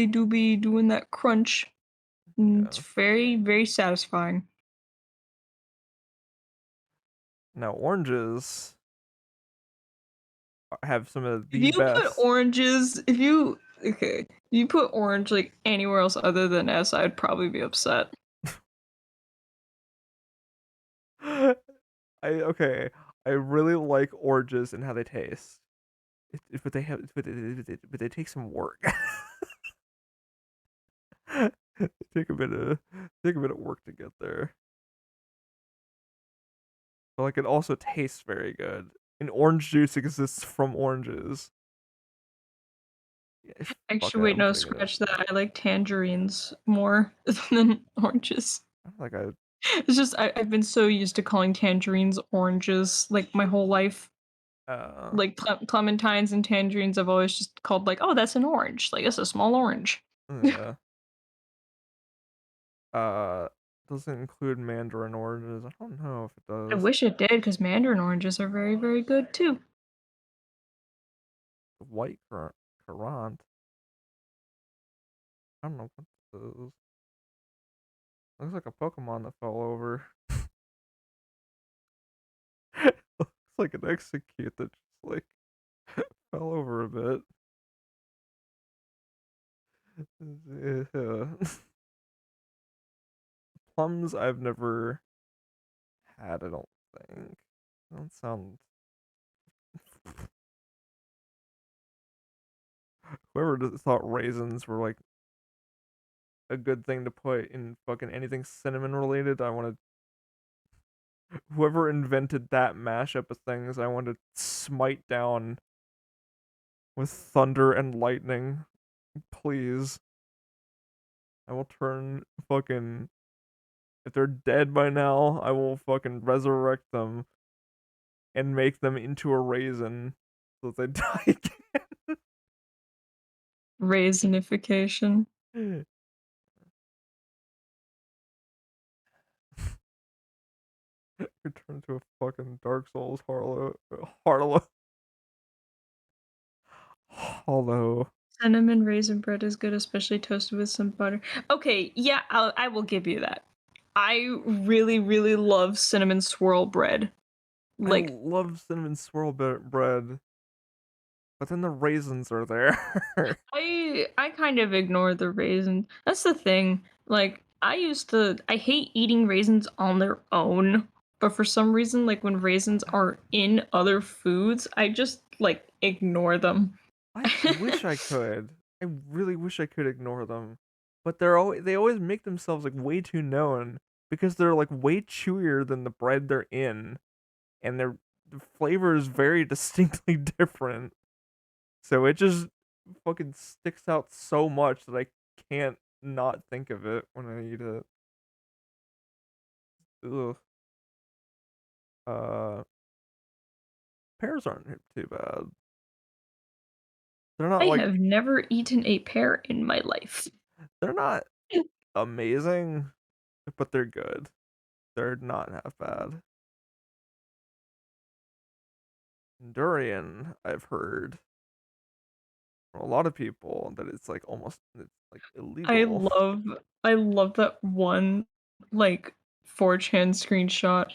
Speaker 2: do be doing that crunch, and it's
Speaker 1: Yeah.
Speaker 2: very, very satisfying.
Speaker 1: Now oranges have some of
Speaker 2: If
Speaker 1: the
Speaker 2: you put
Speaker 1: best.
Speaker 2: oranges if you okay, if you put orange, like, anywhere else other than S, I'd probably be upset.
Speaker 1: I okay. I really like oranges and how they taste. But they have but they take some work. take a bit of take a bit of work to get there. But like it also tastes very good. And orange juice exists from oranges. Yeah, fuck
Speaker 2: Actually,
Speaker 1: it,
Speaker 2: wait,
Speaker 1: I'm
Speaker 2: no,
Speaker 1: putting it in.
Speaker 2: scratch that. I like tangerines more than oranges.
Speaker 1: Like I
Speaker 2: It's just I've been so used to calling tangerines oranges, like, my whole life.
Speaker 1: uh
Speaker 2: Like, clementines and tangerines I've always just called, like, "Oh, that's an orange." Like, "That's a small orange."
Speaker 1: yeah. Uh doesn't include mandarin oranges. I don't know if it
Speaker 2: I
Speaker 1: does.
Speaker 2: wish it did, because mandarin oranges are very, very good too.
Speaker 1: White currant. I don't know what this is. Looks like a Pokemon that fell over. Looks like an execute that just like fell over a bit. Yeah. Plums I've never had, I don't think. Don't sound whoever thought raisins were like a good thing to put in fucking anything cinnamon related. I want to whoever invented that mashup of things, I want to smite down with thunder and lightning. Please. I will turn fucking if they're dead by now, I will fucking resurrect them and make them into a raisin so that they die
Speaker 2: Raisinification.
Speaker 1: again. You turn into a fucking Dark Souls Harlow. Hollow.
Speaker 2: Cinnamon raisin bread is good, especially toasted with some butter. Okay, yeah, I will give you that. I really, really love cinnamon swirl bread.
Speaker 1: I
Speaker 2: Like,
Speaker 1: love cinnamon swirl bread, but then the raisins are there.
Speaker 2: I kind of ignore the raisin. That's the thing. Like, I hate eating raisins on their own, but for some reason, like when raisins are in other foods, I just like ignore them.
Speaker 1: I wish I could. I really wish I could ignore them, but they always make themselves like way too known because they're like way chewier than the bread they're in, and the flavor is very distinctly different. So it just fucking sticks out so much that I can't not think of it when I eat it. Ugh. Uh, pears aren't too bad. They're not
Speaker 2: I
Speaker 1: like
Speaker 2: have never eaten a pear in my life.
Speaker 1: they're not amazing, but they're good. They're not half bad. Durian, I've heard from a lot of people that it's like
Speaker 2: I
Speaker 1: illegal.
Speaker 2: love I love that one, like, 4chan screenshot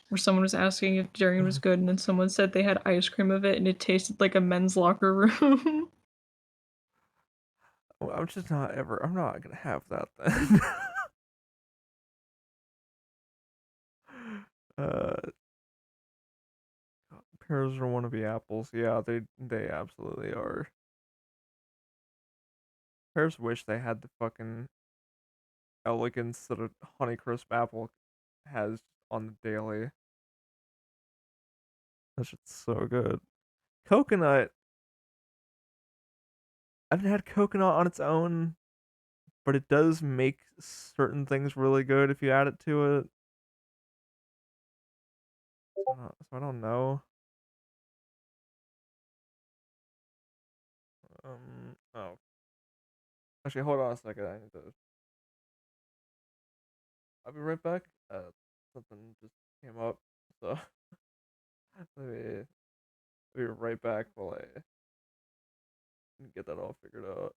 Speaker 2: where someone was asking if durian was good, and then someone said they had ice cream of it, and it tasted like a men's locker room.
Speaker 1: I'm not gonna have that then. uh, pears are wannabe apples. Yeah, they absolutely are. Pears wish they had the fucking elegance that a Honeycrisp apple has on the daily. That shit's so good. Coconut. I've had coconut on its own, but it does make certain things really good if you add it to it. So I don't know. Oh, actually, hold on a second. I need to. I'll be right back. Something just came up, so let me be right back while I get that all figured out.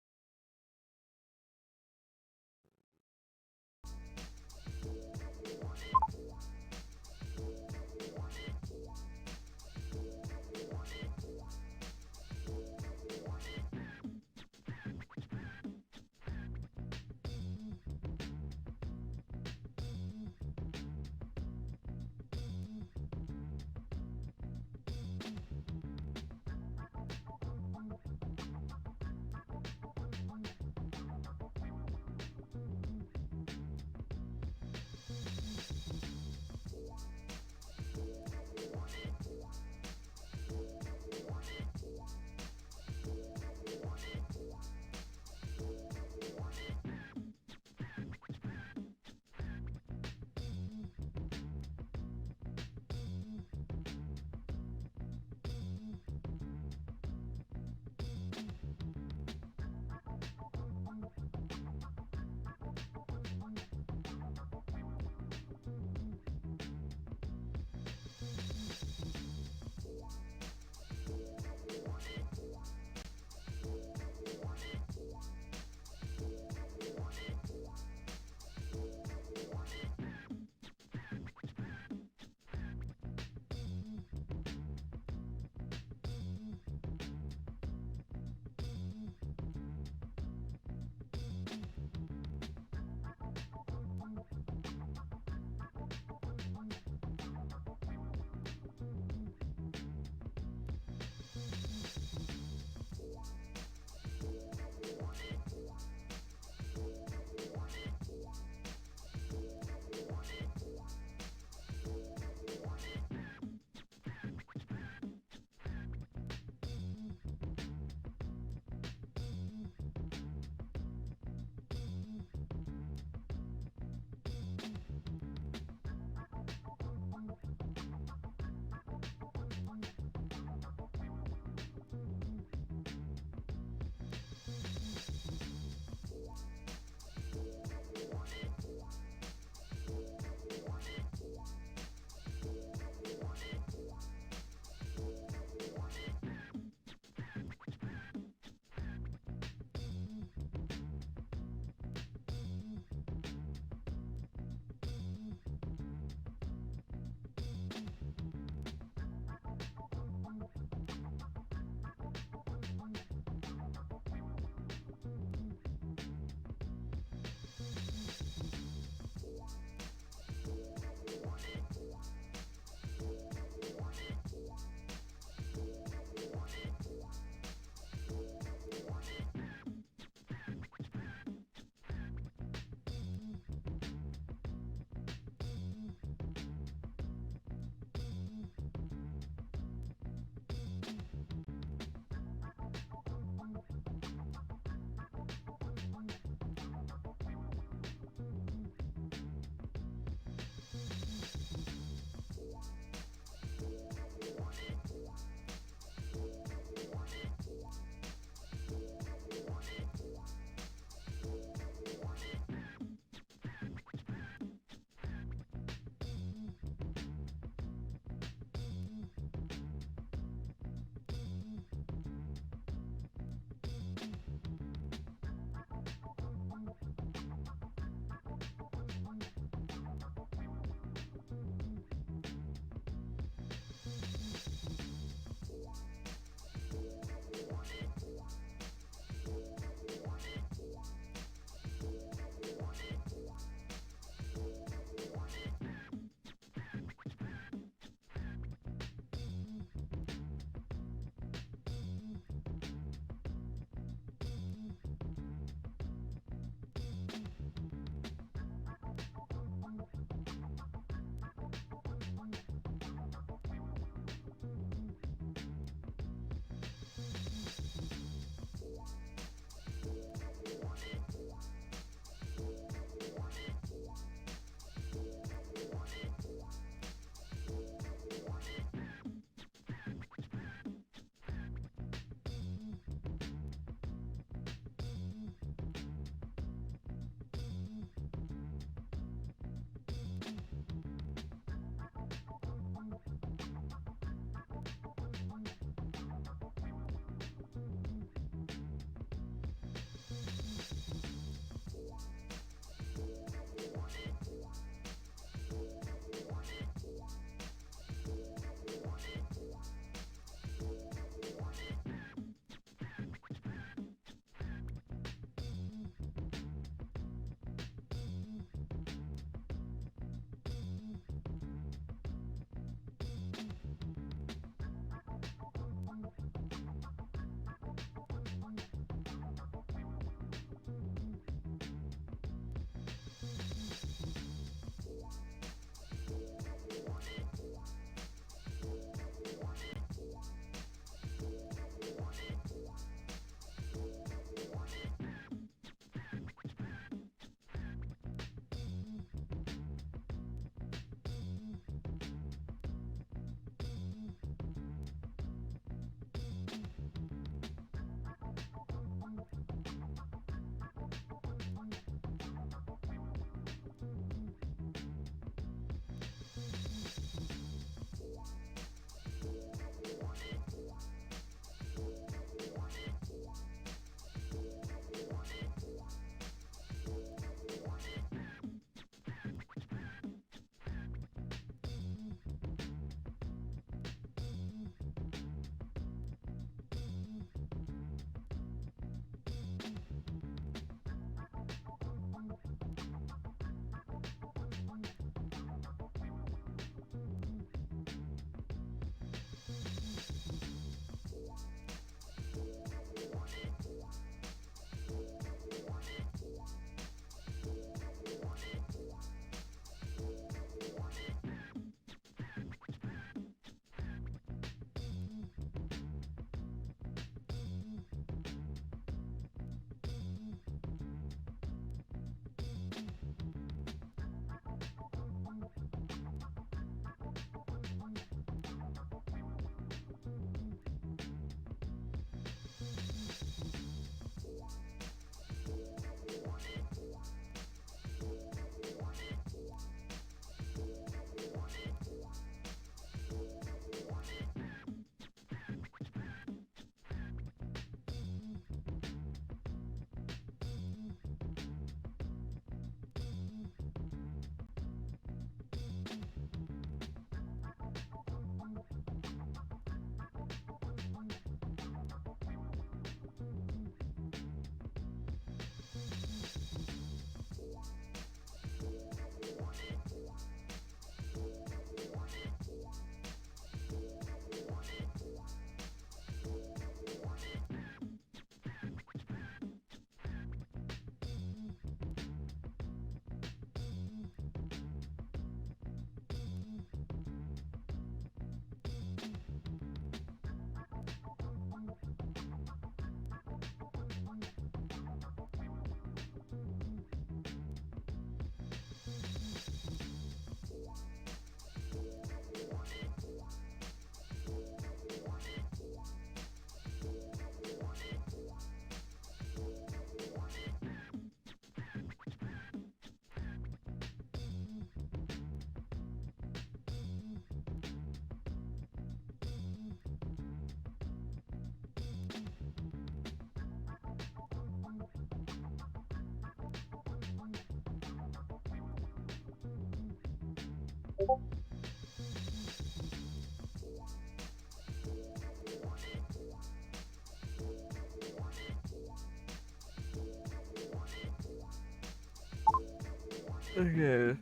Speaker 1: Okay,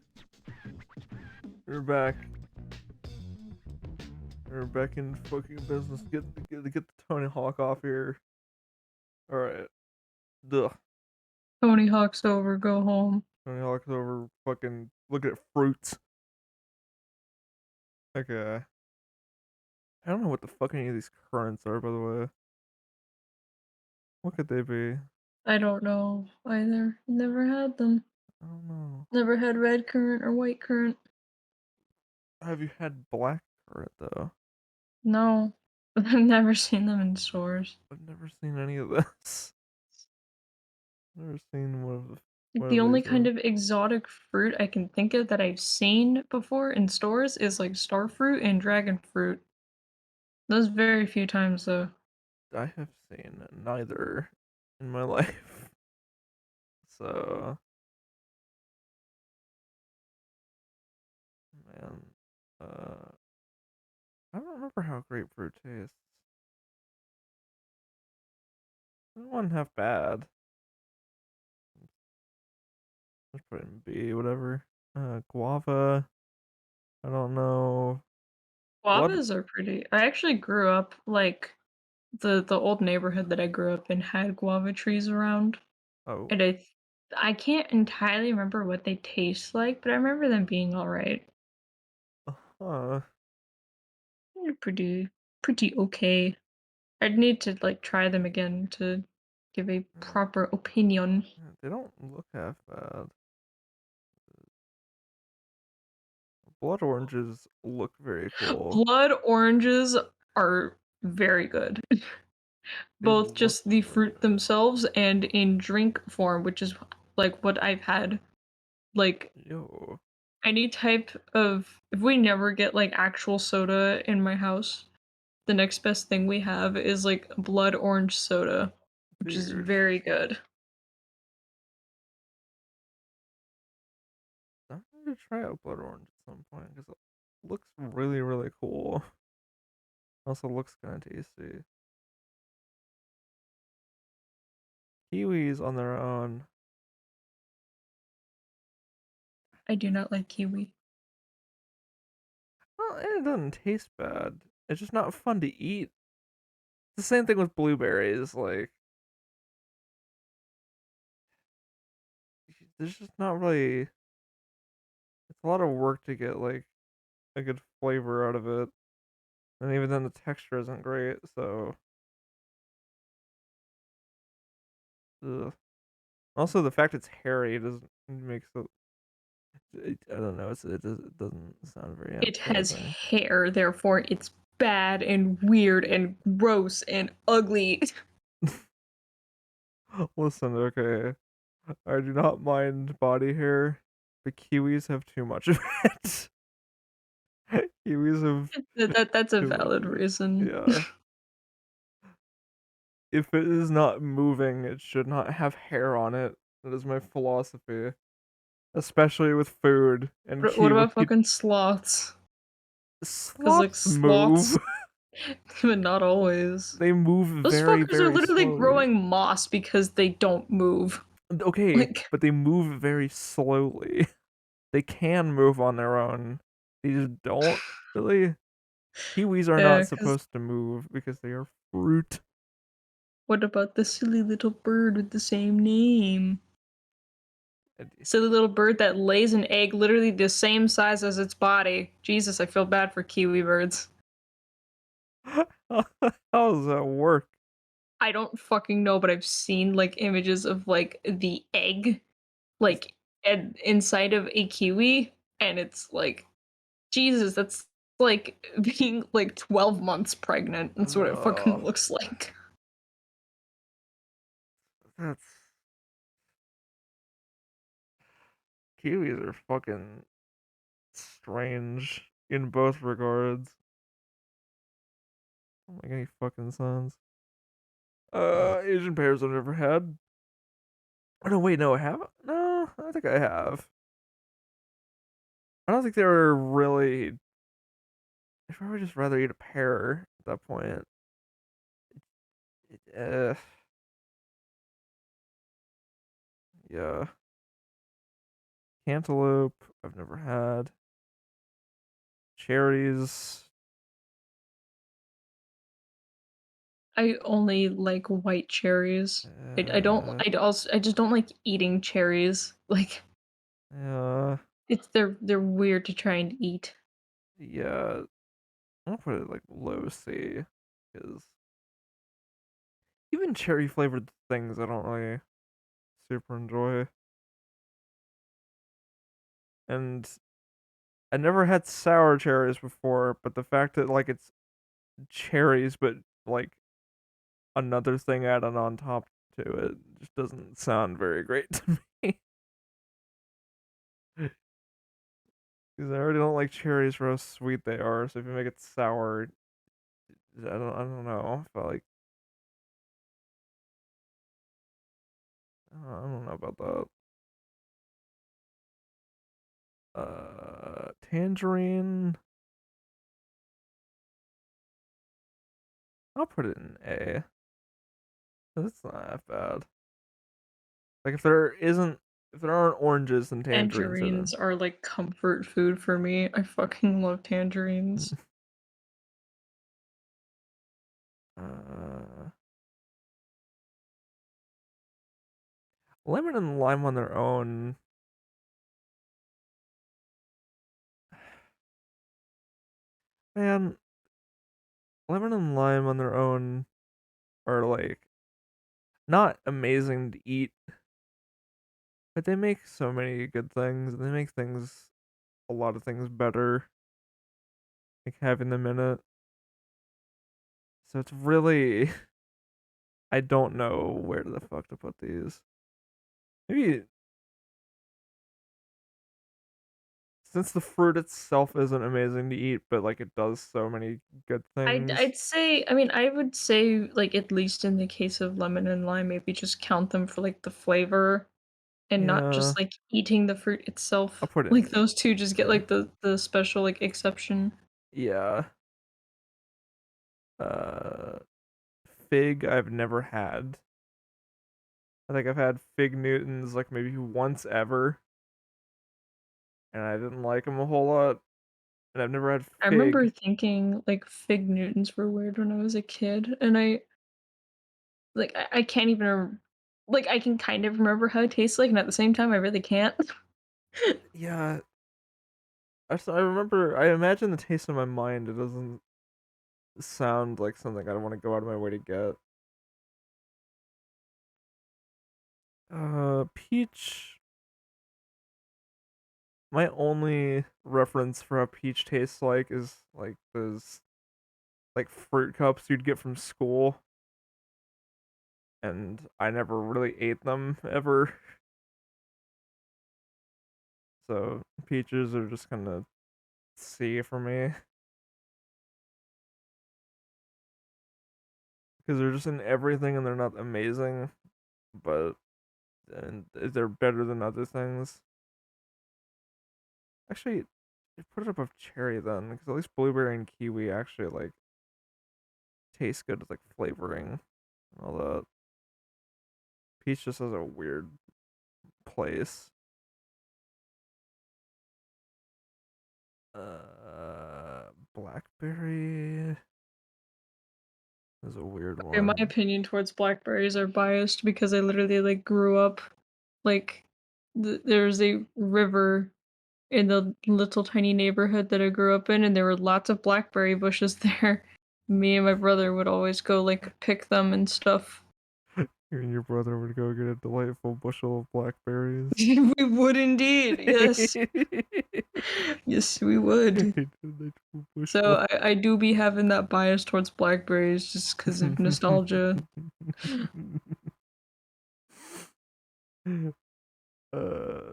Speaker 1: we're back. We're back in fucking business. Get the Tony Hawk off here. All right. Duh.
Speaker 2: Tony Hawk's over, go home.
Speaker 1: Tony Hawk's over. Fucking look at fruits. Okay. I don't know what the fuck any of these currents are, by the way. What could they be?
Speaker 2: I don't know either. Never had them.
Speaker 1: I don't know.
Speaker 2: Never had red currant or white currant.
Speaker 1: Have you had black currant though?
Speaker 2: No. I've never seen them in stores.
Speaker 1: I've never seen any of this. Never seen
Speaker 2: Like,
Speaker 1: one
Speaker 2: the
Speaker 1: of
Speaker 2: only
Speaker 1: these.
Speaker 2: kind of exotic fruit I can think of that I've seen before in stores is like star fruit and dragon fruit. Those very few times though.
Speaker 1: I have seen neither in my life. So, man, uh, I don't remember how grapefruit tastes. It wasn't half bad. Let's put it in B, whatever. Guava. I don't know. Blood.
Speaker 2: Guavas are pretty. I actually grew up like the old neighborhood that I grew up in had guava trees around,
Speaker 1: Oh,
Speaker 2: and I can't entirely remember what they taste like, but I remember them being all right.
Speaker 1: huh.
Speaker 2: They're pretty okay. I'd need to like try them again to give a proper opinion.
Speaker 1: They don't look half bad. Blood oranges look very cool.
Speaker 2: Blood oranges are very good,
Speaker 1: They
Speaker 2: both
Speaker 1: look
Speaker 2: just the
Speaker 1: very
Speaker 2: fruit themselves and in drink form, which is like what I've had. Like
Speaker 1: good. Yo.
Speaker 2: any type of if we never get like actual soda in my house, the next best thing we have is like blood orange soda, which is
Speaker 1: Weird.
Speaker 2: very good.
Speaker 1: I'm gonna try out blood orange at some point because it looks really, really cool. Also looks kind of tasty. Kiwis on their own.
Speaker 2: I do not like kiwi.
Speaker 1: Well, it doesn't taste bad. It's just not fun to eat. It's the same thing with blueberries. Like, there's just not really. It's a lot of work to get like a good flavor out of it, and even then the texture isn't great. So, ugh. Also the fact it's hairy doesn't makes I don't know. It doesn't sound very
Speaker 2: It has
Speaker 1: appetizing.
Speaker 2: hair, therefore it's bad and weird and gross and ugly.
Speaker 1: Listen, okay. I do not mind body hair, but kiwis have too much of it. Kiwis have
Speaker 2: That's a
Speaker 1: too much
Speaker 2: valid
Speaker 1: of it.
Speaker 2: reason.
Speaker 1: Yeah. If it is not moving, it should not have hair on it. That is my philosophy. Especially with food and
Speaker 2: What
Speaker 1: kiwi.
Speaker 2: about fucking sloths? Because like
Speaker 1: Sloths
Speaker 2: sloths,
Speaker 1: move.
Speaker 2: but not always.
Speaker 1: They move
Speaker 2: Those
Speaker 1: very,
Speaker 2: fuckers are
Speaker 1: very
Speaker 2: literally
Speaker 1: slowly.
Speaker 2: growing moss because they don't move.
Speaker 1: Okay,
Speaker 2: Like,
Speaker 1: but they move very slowly. They can move on their own. They just don't really. Kiwis are
Speaker 2: yeah,
Speaker 1: not
Speaker 2: because
Speaker 1: supposed to move because they are fruit.
Speaker 2: what about the silly little bird with the same name?
Speaker 1: And
Speaker 2: Silly little bird that lays an egg literally the same size as its body. Jesus, I feel bad for kiwi birds.
Speaker 1: how does that work?
Speaker 2: I don't fucking know, but I've seen like images of like the egg,
Speaker 1: Just
Speaker 2: like inside of a kiwi, and it's like, Jesus, that's like being like 12 months pregnant. That's what it fucking
Speaker 1: uh,
Speaker 2: looks like.
Speaker 1: that's kiwis are fucking strange in both regards. Don't make any fucking sense. Asian pears I've never had. Oh no, wait, no, I have. No, I think I have. I don't think they were really. I'd probably just rather eat a pear at that point. Uh, yeah, cantaloupe. I've never had cherries.
Speaker 2: I only like white cherries. I don't
Speaker 1: Uh,
Speaker 2: I just don't like eating cherries. Like
Speaker 1: yeah,
Speaker 2: they're weird to try and eat.
Speaker 1: yeah. I'm gonna put it like low C, because even cherry flavored things I don't really super enjoy. And I never had sour cherries before, but the fact that like it's cherries, but like another thing added on top to it just doesn't sound very great to me. Because I already don't like cherries for how sweet they are. So if you make it sour, I don't know. If I like, I don't know about that. Tangerine. I'll put it in A. That's not that bad. Like if there aren't oranges, then tangerines are
Speaker 2: Tangerines are like comfort food for me. I fucking love tangerines.
Speaker 1: there. uh, lemon and lime on their own. Man, lemon and lime on their own are like not amazing to eat, but they make so many good things. They make things a lot of things better, like having them in it. So it's really I don't know where the fuck to put these. Maybe since the fruit itself isn't amazing to eat, but like it does so many good things.
Speaker 2: I'd say, I mean, I would say, like, at least in the case of lemon and lime, maybe just count them for like the flavor and not
Speaker 1: Yeah,
Speaker 2: just like eating the fruit
Speaker 1: I'll
Speaker 2: itself.
Speaker 1: put it in
Speaker 2: Like those two just get
Speaker 1: A.
Speaker 2: like the special like exception.
Speaker 1: Yeah. Uh, fig I've never had. I think I've had fig Newtons like maybe once ever, and I didn't like them a whole lot. And I've never had
Speaker 2: I remember
Speaker 1: fig.
Speaker 2: thinking like fig Newtons were weird when I was a kid, and I can't even like I can kind of remember how it tastes like, and at the same time I really can't.
Speaker 1: Yeah, I remember. I imagine the taste in my mind. It doesn't sound like something I want to go out of my way to get. Peach. My only reference for how peach tastes like is like those like fruit cups you'd get from school, and I never really ate them ever. So peaches are just kind of C for me because they're just in everything and they're not amazing, but and they're better than other things. Actually, put it above cherry then, because at least blueberry and kiwi actually like taste good with like flavoring and all that. Peach just has a weird place. Blackberry is a weird
Speaker 2: Okay, my
Speaker 1: one.
Speaker 2: opinion towards blackberries are biased because I literally like grew up like there's a river in the little tiny neighborhood that I grew up in, and there were lots of blackberry bushes there. Me and my brother would always go like pick them and stuff.
Speaker 1: You and your brother would go get a delightful bushel of blackberries.
Speaker 2: We would indeed, yes. Yes, we would.
Speaker 1: A delightful bushel.
Speaker 2: So I do be having that bias towards blackberries just because of nostalgia.
Speaker 1: uh,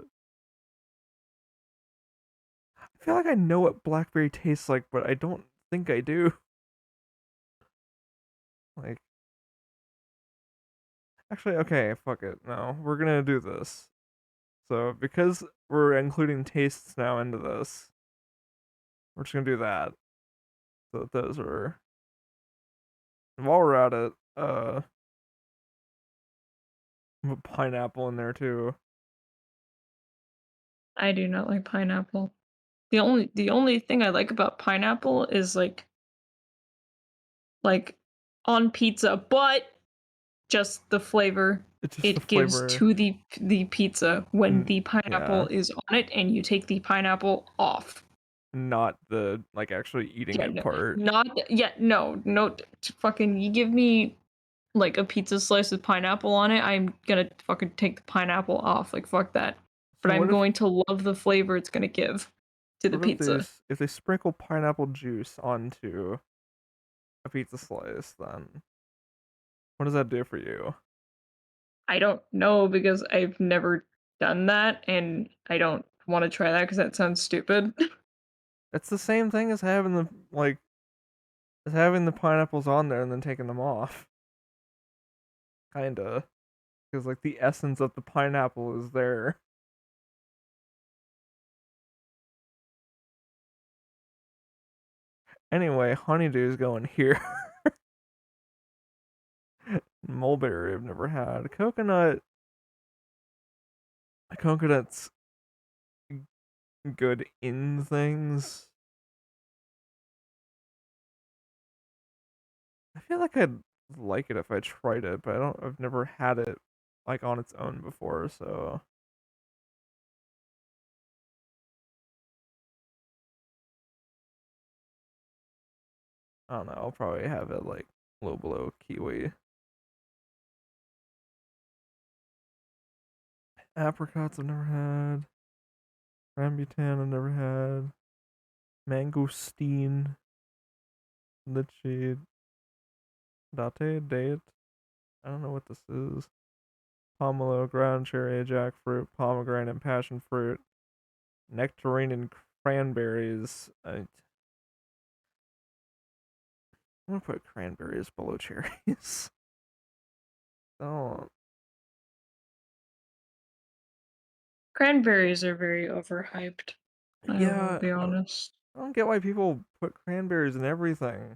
Speaker 1: I feel like I know what blackberry tastes like, but I don't think I do. Like, actually, okay, fuck it. No, we're gonna do this. So because we're including tastes now into this, we're just gonna do that. So those are. And while we're at it, put pineapple in there too.
Speaker 2: I do not like pineapple. The only thing I like about pineapple is like on pizza, but just the flavor
Speaker 1: It's just the
Speaker 2: it gives
Speaker 1: flavor.
Speaker 2: to the pizza when the pineapple
Speaker 1: Yeah,
Speaker 2: is on it and you take the pineapple off.
Speaker 1: not the like actually eating
Speaker 2: Yeah,
Speaker 1: it
Speaker 2: no,
Speaker 1: part.
Speaker 2: not yeah, no, no, fucking you give me like a pizza slice with pineapple on it, I'm gonna fucking take the pineapple off. Like fuck that.
Speaker 1: So
Speaker 2: But I'm going to love the flavor it's gonna give to the
Speaker 1: what if
Speaker 2: pizza.
Speaker 1: they sprinkle pineapple juice onto a pizza slice? Then what does that do for you?
Speaker 2: I don't know because I've never done that and I don't want to try that because that sounds stupid.
Speaker 1: It's the same thing as having the pineapples on there and then taking them off. Kinda, because like the essence of the pineapple is there. Anyway, honeydew's going here. Mulberry I've never had. Coconut's good in things. I feel like I'd like it if I tried it, but I've never had it like on its own before, so I don't know. I'll probably have it like low below kiwi. Apricots I've never had. Rambutan I've never had. Mangosteen. Lychee. Date. I don't know what this is. Pomelo, ground cherry, jackfruit, pomegranate, and passion fruit. Nectarine and cranberries. I'm gonna put cranberries below cherries. Oh,
Speaker 2: Cranberries are very overhyped. I will
Speaker 1: yeah.
Speaker 2: be honest.
Speaker 1: I don't get why people put cranberries in everything.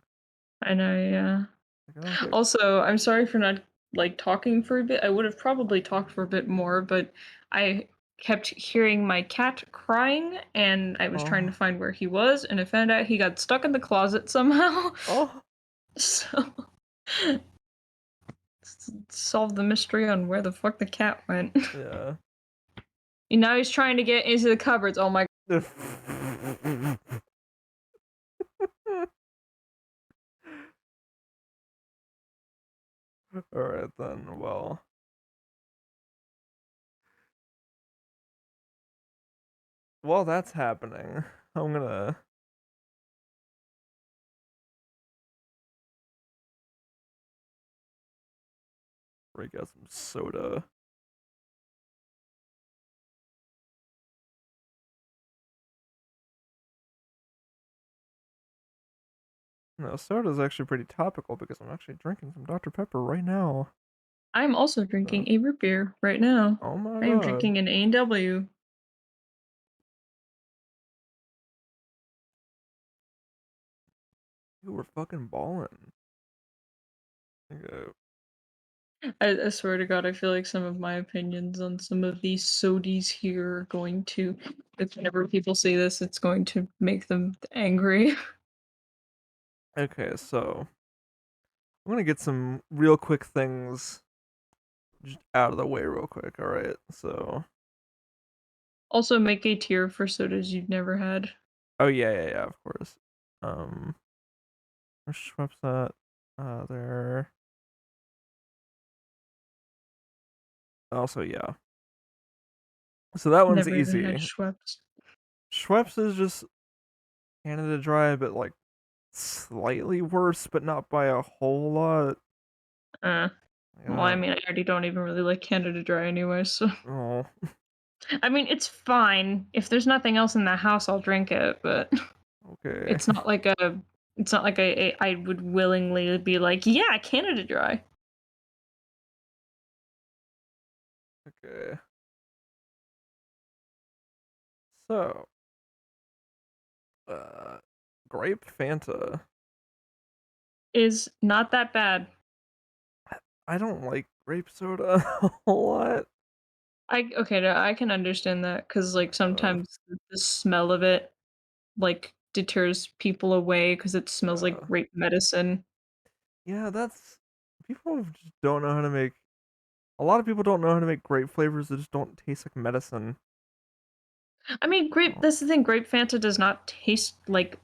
Speaker 2: I know, yeah.
Speaker 1: Like, I don't get.
Speaker 2: Also, I'm sorry for not like talking for a bit. I would have probably talked for a bit more, but I kept hearing my cat crying and I was trying to
Speaker 1: Oh,
Speaker 2: find where he was and I found out he got stuck in the closet somehow.
Speaker 1: oh,
Speaker 2: So solve the mystery on where the fuck the cat went.
Speaker 1: yeah.
Speaker 2: And now he's trying to get into the cupboards. Oh my
Speaker 1: All right then. While that's happening, I'm gonna break out some soda. No, soda is actually pretty topical because I'm actually drinking some Dr. Pepper right now.
Speaker 2: I'm also
Speaker 1: So,
Speaker 2: drinking a root beer right now.
Speaker 1: oh my
Speaker 2: I am
Speaker 1: god,
Speaker 2: drinking an A&W.
Speaker 1: you were fucking balling. Okay.
Speaker 2: I swear to God, I feel like some of my opinions on some of these sodies here are going to, if whenever people see this, it's going to make them angry.
Speaker 1: Okay, so I'm gonna get some real quick things just out of the way real quick. All right, so
Speaker 2: Also, make a tier for sodas you've never had.
Speaker 1: oh yeah, of course. Um, where's Schweppes at? There. Also, yeah. So that one's
Speaker 2: Never even had
Speaker 1: easy.
Speaker 2: Schweppes.
Speaker 1: Schweppes is just Canada Dry, but like slightly worse, but not by a whole lot.
Speaker 2: Uh,
Speaker 1: Like,
Speaker 2: well, I mean, I already don't even really like Canada Dry anyway, so.
Speaker 1: oh,
Speaker 2: I mean, it's fine. If there's nothing else in the house, I'll drink it, but
Speaker 1: okay,
Speaker 2: it's not like a. It's not like I would willingly be like, yeah, Canada Dry.
Speaker 1: okay. So, uh, grape Fanta.
Speaker 2: Is not that bad.
Speaker 1: I don't like grape soda a whole lot.
Speaker 2: I okay, no, I can understand that because like
Speaker 1: Uh,
Speaker 2: sometimes the smell of it like deters people away because it smells like
Speaker 1: uh,
Speaker 2: grape medicine.
Speaker 1: yeah, that's people just don't know how to make. A lot of people don't know how to make grape flavors that just don't taste like medicine.
Speaker 2: I mean, grape.
Speaker 1: Oh,
Speaker 2: That's the thing. Grape Fanta does not taste like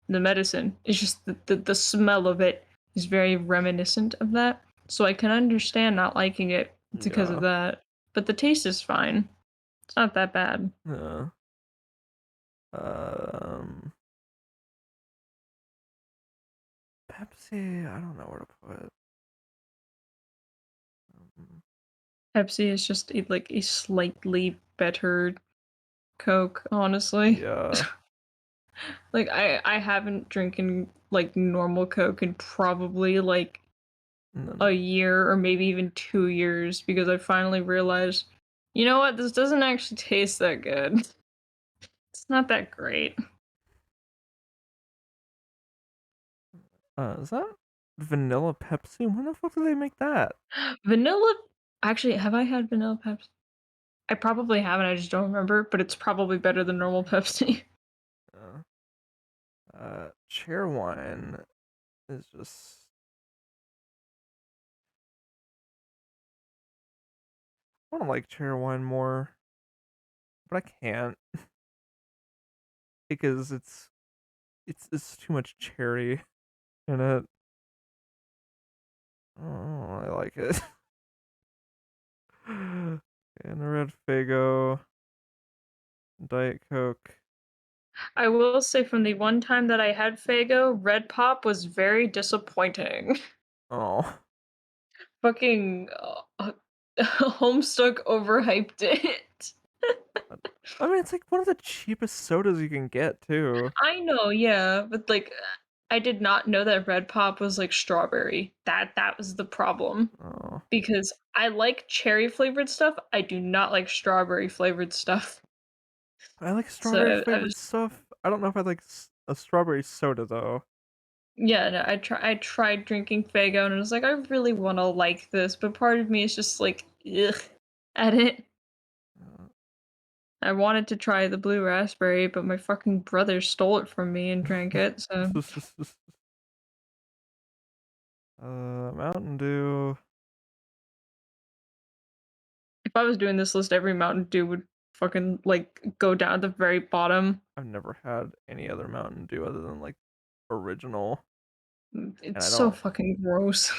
Speaker 2: the medicine. It's just the smell of it is very reminiscent of that. So I can understand not liking it because of
Speaker 1: yeah,
Speaker 2: that. But the taste is fine. It's not that bad.
Speaker 1: yeah. Um, Pepsi. I don't know where to put. Um,
Speaker 2: Pepsi is just like a slightly better Coke, honestly.
Speaker 1: yeah,
Speaker 2: Like I haven't drinking like normal Coke in probably like
Speaker 1: and
Speaker 2: a
Speaker 1: then
Speaker 2: year or maybe even 2 years because I finally realized, you know what, this doesn't actually taste that good. It's not that great.
Speaker 1: is that vanilla Pepsi? When the fuck did they make that?
Speaker 2: Vanilla actually, have I had vanilla Pepsi? I probably haven't, I just don't remember, but it's probably better than normal Pepsi.
Speaker 1: Uh, Chair wine is just. I want to like chair wine more, but I can't because it's too much cherry in it. Oh, I like it. And the red Fago, Diet Coke.
Speaker 2: I will say from the one time that I had Faygo, Red Pop was very disappointing.
Speaker 1: Oh,
Speaker 2: Fucking Homestuck overhyped it.
Speaker 1: I mean it's like one of the cheapest sodas you can get too.
Speaker 2: I know, yeah, but like I did not know that Red Pop was like strawberry. That was the problem
Speaker 1: Oh,
Speaker 2: because I like cherry flavored stuff. I do not like strawberry flavored stuff.
Speaker 1: I like
Speaker 2: So
Speaker 1: strawberry
Speaker 2: I
Speaker 1: flavored
Speaker 2: was
Speaker 1: stuff. I don't know if I like a strawberry soda though.
Speaker 2: yeah, no, I tried drinking Faygo and I was like I really want to like this, but part of me is just like ugh at it.
Speaker 1: Uh,
Speaker 2: I wanted to try the blue raspberry, but my fucking brother stole it from me and drank it, so
Speaker 1: Mountain Dew.
Speaker 2: if I was doing this list, every Mountain Dew would fucking like go down at the very bottom.
Speaker 1: I've never had any other Mountain Dew other than like original, and
Speaker 2: It's
Speaker 1: I
Speaker 2: so
Speaker 1: don't.
Speaker 2: fucking gross.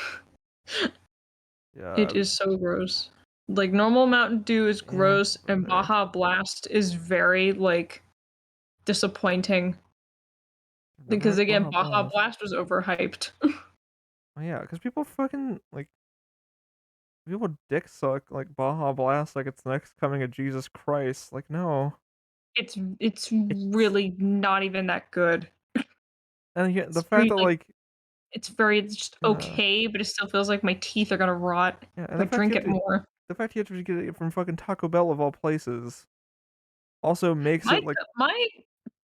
Speaker 1: Yeah,
Speaker 2: It is so gross. Like normal Mountain Dew is
Speaker 1: yeah,
Speaker 2: gross and
Speaker 1: okay.
Speaker 2: Baja Blast is very like disappointing
Speaker 1: I've never
Speaker 2: because
Speaker 1: had
Speaker 2: again
Speaker 1: Baja
Speaker 2: Baja
Speaker 1: Blast.
Speaker 2: Blast was overhyped.
Speaker 1: Oh, yeah, because people fucking like people dick suck like Baja Blast like it's the next coming of Jesus Christ. Like no,
Speaker 2: It's
Speaker 1: it's
Speaker 2: really not even that good.
Speaker 1: and yeah, the
Speaker 2: It's
Speaker 1: fact
Speaker 2: very
Speaker 1: that
Speaker 2: like
Speaker 1: like
Speaker 2: it's very just
Speaker 1: yeah,
Speaker 2: okay, but it still feels like my teeth are gonna rot
Speaker 1: yeah, and
Speaker 2: if I drink it more.
Speaker 1: the fact you have to get it from fucking Taco Bell of all places also makes it like
Speaker 2: My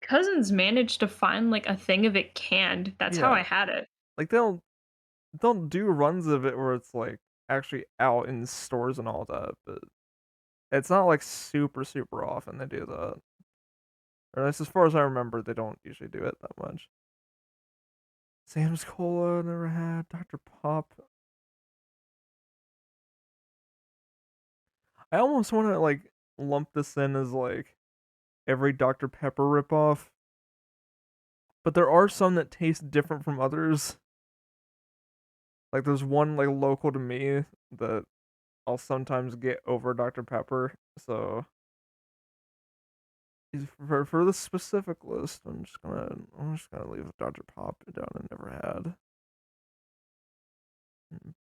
Speaker 2: cousins managed to find, like, a thing of it canned. That's how
Speaker 1: yeah,
Speaker 2: I had it.
Speaker 1: like they'll do runs of it where it's like actually out in stores and all that, but it's not like super often they do that. Or at least as far as I remember, they don't usually do it that much. Sam's Cola never had. Dr. Pop. I almost want to like lump this in as like every Dr. Pepper ripoff, but there are some that taste different from others. Like there's one like local to me that I'll sometimes get over Dr. Pepper. So for this specific list, I'm just gonna leave Dr. Pop down and never had.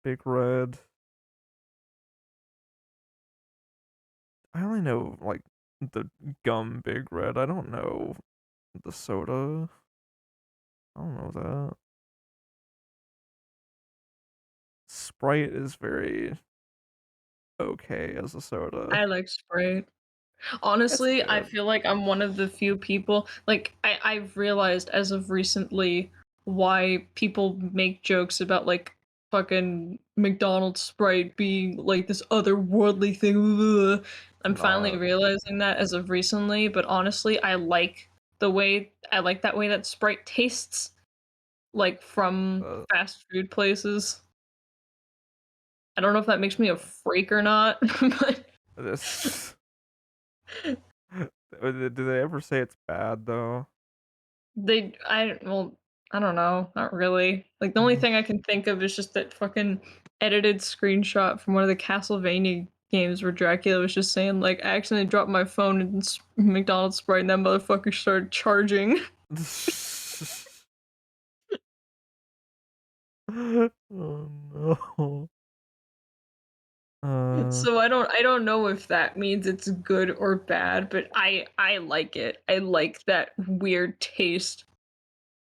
Speaker 1: Big Red. I only know like the gum Big Red. I don't know the soda. I don't know that. Sprite is very okay as a soda.
Speaker 2: I like Sprite.
Speaker 1: It's
Speaker 2: Honestly, I
Speaker 1: good.
Speaker 2: feel like I'm one of the few people like, I've realized as of recently why people make jokes about, like, fucking McDonald's Sprite being, like, this otherworldly thing.
Speaker 1: It's
Speaker 2: I'm finally
Speaker 1: not.
Speaker 2: realizing that as of recently, but honestly, I like that way that Sprite tastes, like, from
Speaker 1: Uh,
Speaker 2: fast food places. I don't know if that makes me a freak or not, but
Speaker 1: this. Do they ever say it's bad though?
Speaker 2: well, I don't know, not really. Like, the only
Speaker 1: Mhm.
Speaker 2: thing I can think of is just that fucking edited screenshot from one of the Castlevania games where Dracula was just saying, like, "I accidentally dropped my phone in McDonald's Sprite, and that motherfucker started charging."
Speaker 1: Oh no. Uh,
Speaker 2: So I don't know if that means it's good or bad, but I like it. I like that weird taste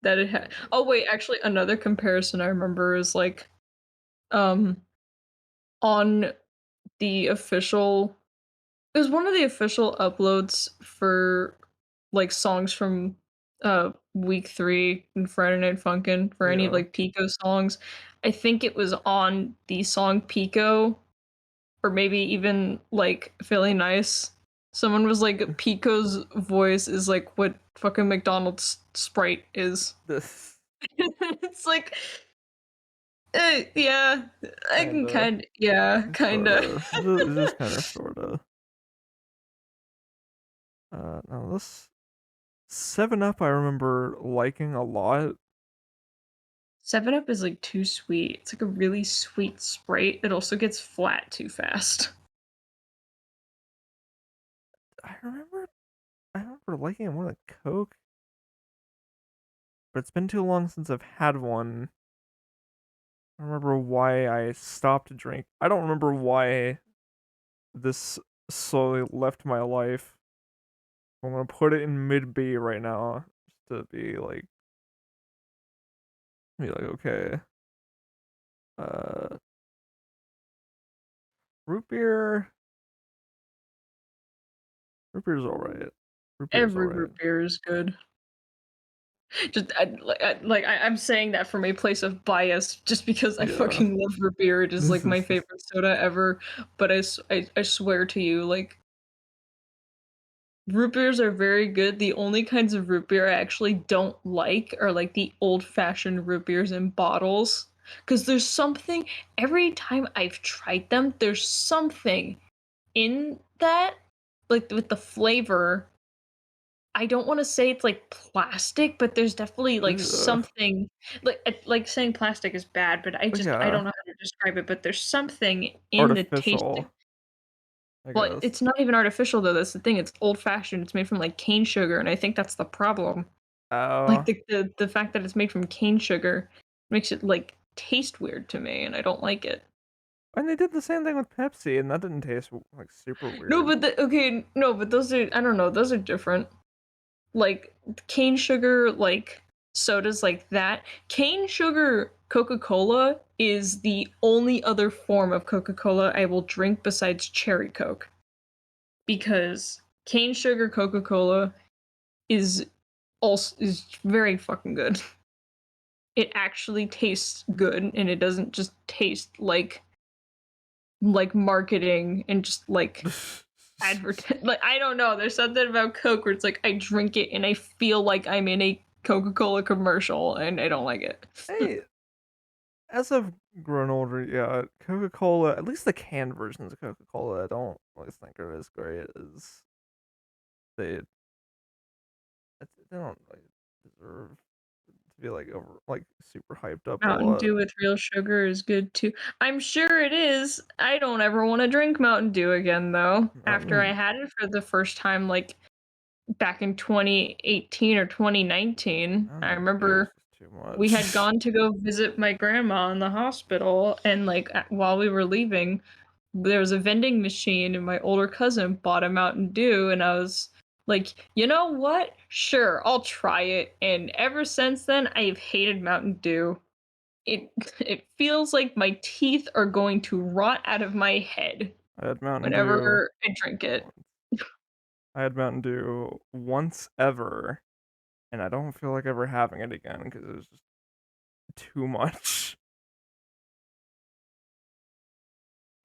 Speaker 2: that it had. Oh, wait, actually, another comparison I remember is, like, um, on the official it was one of the official uploads for, like, songs from, week 3 in Friday Night Funkin' for any of,
Speaker 1: yeah.
Speaker 2: like, Pico songs. I think it was on the song Pico, or maybe even, like, Philly Nice. Someone was like, "Pico's voice is like what fucking McDonald's Sprite is."
Speaker 1: This
Speaker 2: It's like, yeah, I can
Speaker 1: kinda,
Speaker 2: kinda.
Speaker 1: sorta. It's just kinda, sorta. Now this 7 Up I remember liking a lot.
Speaker 2: 7 Up is, like, too sweet. It's like a really sweet Sprite that also gets flat too fast.
Speaker 1: I remember I remember liking it more than Coke, but it's been too long since I've had one. I don't remember why I stopped drink. I don't remember why this slowly left my life. I'm gonna put it in mid B right now, just to be like okay. Uh, root beer. Root beer's alright. Root beer's
Speaker 2: Every
Speaker 1: alright.
Speaker 2: root beer is good. Just I'm saying that from a place of bias just because I
Speaker 1: Yeah.
Speaker 2: fucking love root beer. It is, like, my favorite soda ever, but I swear to you, like, root beers are very good. The only kinds of root beer I actually don't like are, like, the old-fashioned root beers in bottles. Because there's something every time I've tried them, there's something in that, like, with the flavor. I don't wanna say it's, like, plastic, but there's definitely, like,
Speaker 1: Ugh.
Speaker 2: something like, saying plastic is bad, but I
Speaker 1: Yeah.
Speaker 2: don't know how to describe it, but there's something in the taste.
Speaker 1: Artificial, I
Speaker 2: Well,
Speaker 1: guess.
Speaker 2: it's not even artificial though, that's the thing, it's old-fashioned, it's made from, like, cane sugar, and I think that's the problem. Like,
Speaker 1: Oh.
Speaker 2: the fact that it's made from cane sugar makes it, like, taste weird to me, and I don't like it.
Speaker 1: And they did the same thing with Pepsi, and that didn't taste like super
Speaker 2: No,
Speaker 1: weird.
Speaker 2: but no, but those are I don't know, those are different. Like, cane sugar, like, sodas like that. Cane sugar Coca-Cola is the only other form of Coca-Cola I will drink besides cherry Coke, because cane sugar Coca-Cola is is very fucking good. It actually tastes good, and it doesn't just taste like marketing and just, like, like, I don't know, there's something about Coke where it's like, I drink it and I feel like I'm in a Coca-Cola commercial, and I don't like it.
Speaker 1: Hey, as I've grown older, yeah, Coca-Cola, at least the canned versions of Coca-Cola, I don't always think are as great as they they don't like deserve to be like over like super hyped up a
Speaker 2: Mountain
Speaker 1: lot.
Speaker 2: Dew with real sugar is good too. I'm sure it is. I don't ever wanna drink Mountain Dew again, though. After I
Speaker 1: Mountain
Speaker 2: had it for the first time, like, back in 2018 or 2019, I
Speaker 1: Mountain Dew is
Speaker 2: remember
Speaker 1: just too
Speaker 2: we had
Speaker 1: much.
Speaker 2: gone to go visit my grandma in the hospital, and, like, while we were leaving, there was a vending machine, and my older cousin bought a Mountain Dew, and I was like, "You know what? Sure, I'll try it." And ever since then, I've hated Mountain Dew. It it feels like my teeth are going to rot out of my head
Speaker 1: I had Mountain Dew
Speaker 2: whenever I drink it.
Speaker 1: once. I had Mountain Dew once ever, and I don't feel like ever having it again because it was just too much.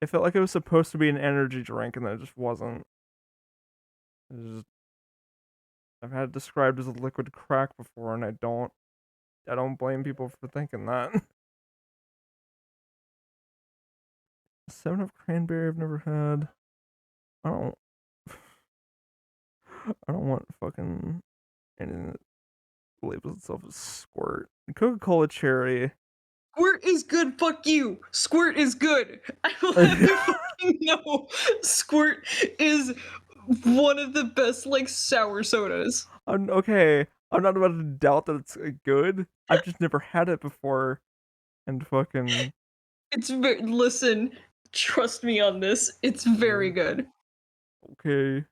Speaker 1: It felt like it was supposed to be an energy drink, and then it just wasn't. It was just, I've had it described as a liquid crack before, and I don't blame people for thinking that. 7 Up cranberry I've never had. I don't I don't want fucking anything that labels itself as squirt. Coca-Cola cherry.
Speaker 2: Squirt is good, fuck you. Squirt is good. I will have you fucking know. Squirt is one of the best like sour sodas.
Speaker 1: I'm okay. I'm not about to doubt that it's good. I've just never had it before, and fucking
Speaker 2: It's very listen, trust me on this. It's very good.
Speaker 1: okay.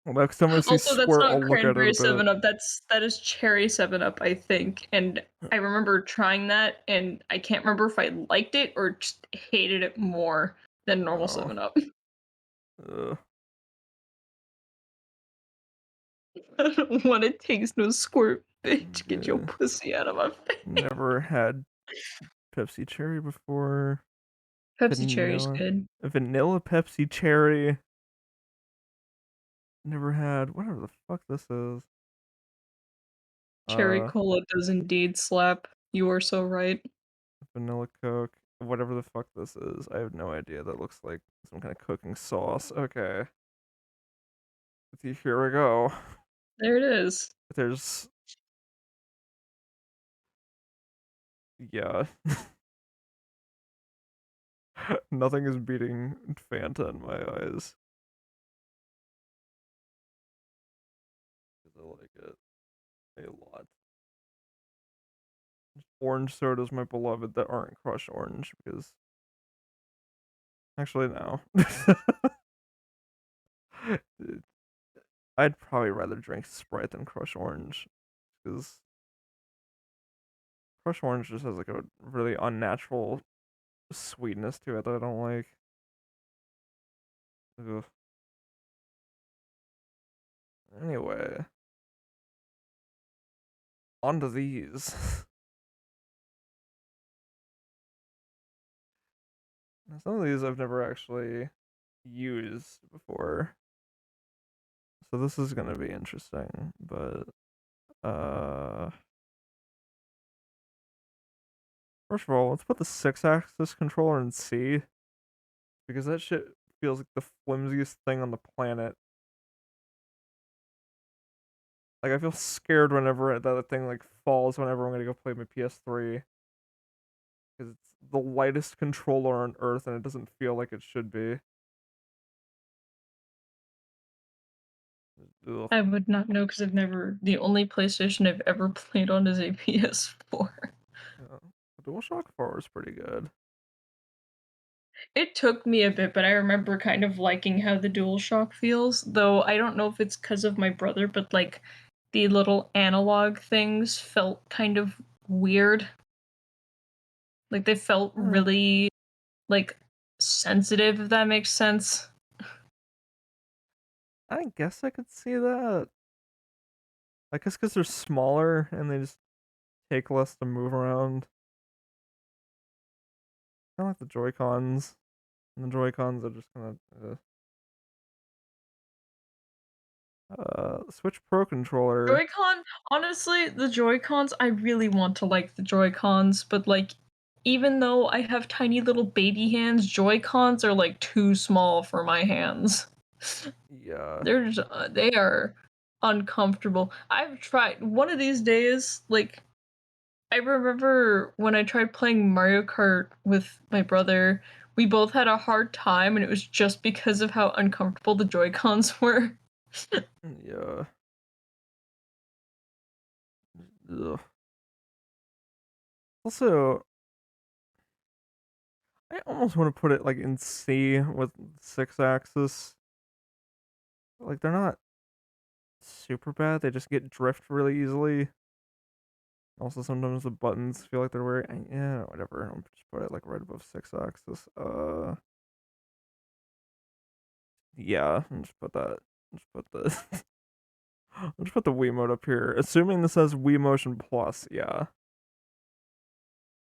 Speaker 1: Well, next time I see
Speaker 2: Also, that's
Speaker 1: squirt,
Speaker 2: not
Speaker 1: I'll look at it
Speaker 2: cranberry
Speaker 1: a bit.
Speaker 2: 7 Up, that is cherry 7 Up, I think, and I remember trying that, and I can't remember if I liked it or just hated it more than normal
Speaker 1: Oh,
Speaker 2: 7 Up.
Speaker 1: ugh,
Speaker 2: I don't wanna taste no squirt, bitch. Get your
Speaker 1: yeah.
Speaker 2: pussy out of my face.
Speaker 1: Never had Pepsi cherry before.
Speaker 2: Pepsi cherry's
Speaker 1: Vanilla,
Speaker 2: good.
Speaker 1: vanilla Pepsi cherry. Never had. Whatever the fuck this is.
Speaker 2: Cherry
Speaker 1: Uh,
Speaker 2: cola does indeed slap. You are so right.
Speaker 1: vanilla Coke. Whatever the fuck this is. I have no idea. That looks like some kind of cooking sauce. Okay. Here we go.
Speaker 2: There it is.
Speaker 1: There's yeah. Nothing is beating Fanta in my eyes. 'Cause I like it a lot. Orange sodas, my beloved, that aren't crushed orange because actually no. I'd probably rather drink Sprite than Crush Orange because Crush Orange just has like a really unnatural sweetness to it that I don't like. Ugh. Anyway, on to these. Some of these I've never actually used before, so this is gonna be interesting. But uh, first of all, let's put the 6-axis controller in C because that shit feels like the flimsiest thing on the planet. Like I feel scared whenever that thing like falls whenever I'm gonna go play my PS3 because it's the lightest controller on earth and it doesn't feel like it should be. Ugh.
Speaker 2: I would not know because I've never the only PlayStation I've ever played on is a PS4.
Speaker 1: Yeah. The DualShock 4 is pretty good.
Speaker 2: It took me a bit, but I remember kind of liking how the DualShock feels, though I don't know if it's because of my brother, but like the little analog things felt kind of weird. Like they felt
Speaker 1: Eh,
Speaker 2: really like sensitive, if that makes sense.
Speaker 1: I guess I could see that. I guess because they're smaller and they just take less to move around. Kind of like the Joy Cons. And the Joy Cons are just kind of. Switch Pro controller.
Speaker 2: Joy-Con, honestly, the Joy-Cons, I really want to like the Joy-Cons, but like even though I have tiny little baby hands, Joy-Cons are like too small for my hands.
Speaker 1: Yeah.
Speaker 2: They're just, they are uncomfortable. I've tried one of these days, like I remember when I tried playing Mario Kart with my brother, we both had a hard time and it was just because of how uncomfortable the Joy-Cons were.
Speaker 1: Yeah. Ugh. Also, I almost want to put it like in C with 6-axis. Like they're not super bad. They just get drift really easily. Also, sometimes the buttons feel like they're weird. Yeah, whatever. I'll just put it like right above 6-axis. Yeah, I'll just put that. Just put the. I'll just put the Wiimote up here. Assuming this says Wii Motion Plus. Yeah.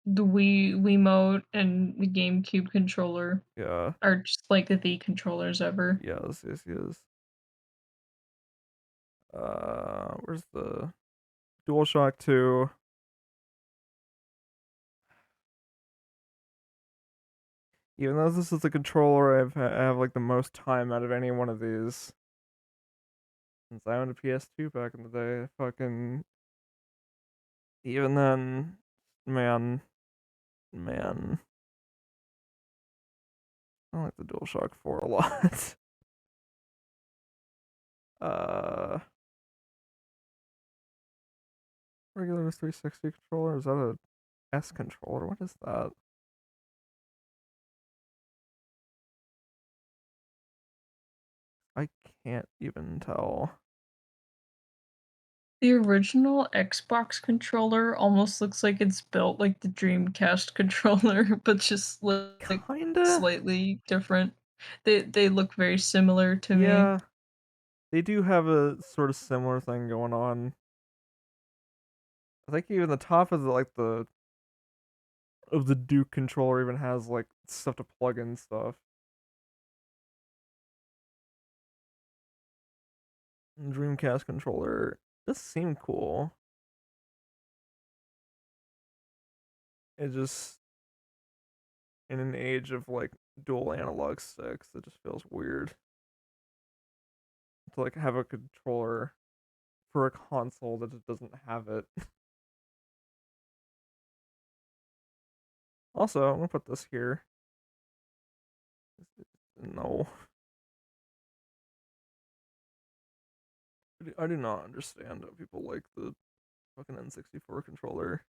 Speaker 2: The Wiimote and the GameCube controller
Speaker 1: Yeah.
Speaker 2: are just like the controllers ever.
Speaker 1: Yes. Yes. Yes. Where's the DualShock 2? Even though this is the controller I have like the most time out of any one of these since I owned a PS2 back in the day. Fucking even then, man, man, I like the DualShock 4 a lot. uh, regular 360 controller, is that a S controller? What is that? I can't even tell.
Speaker 2: The original Xbox controller almost looks like it's built like the Dreamcast controller, but just like
Speaker 1: Kinda.
Speaker 2: slightly different. They look very similar to me.
Speaker 1: Yeah, they do have a sort of similar thing going on. I think even the top of the Duke controller even has like stuff to plug in stuff. Dreamcast controller does seem cool. It just in an age of like dual analog sticks, it just feels weird to like have a controller for a console that just doesn't have it. Also, I'm gonna put this here. No, I do not understand how people like the fucking N64 controller.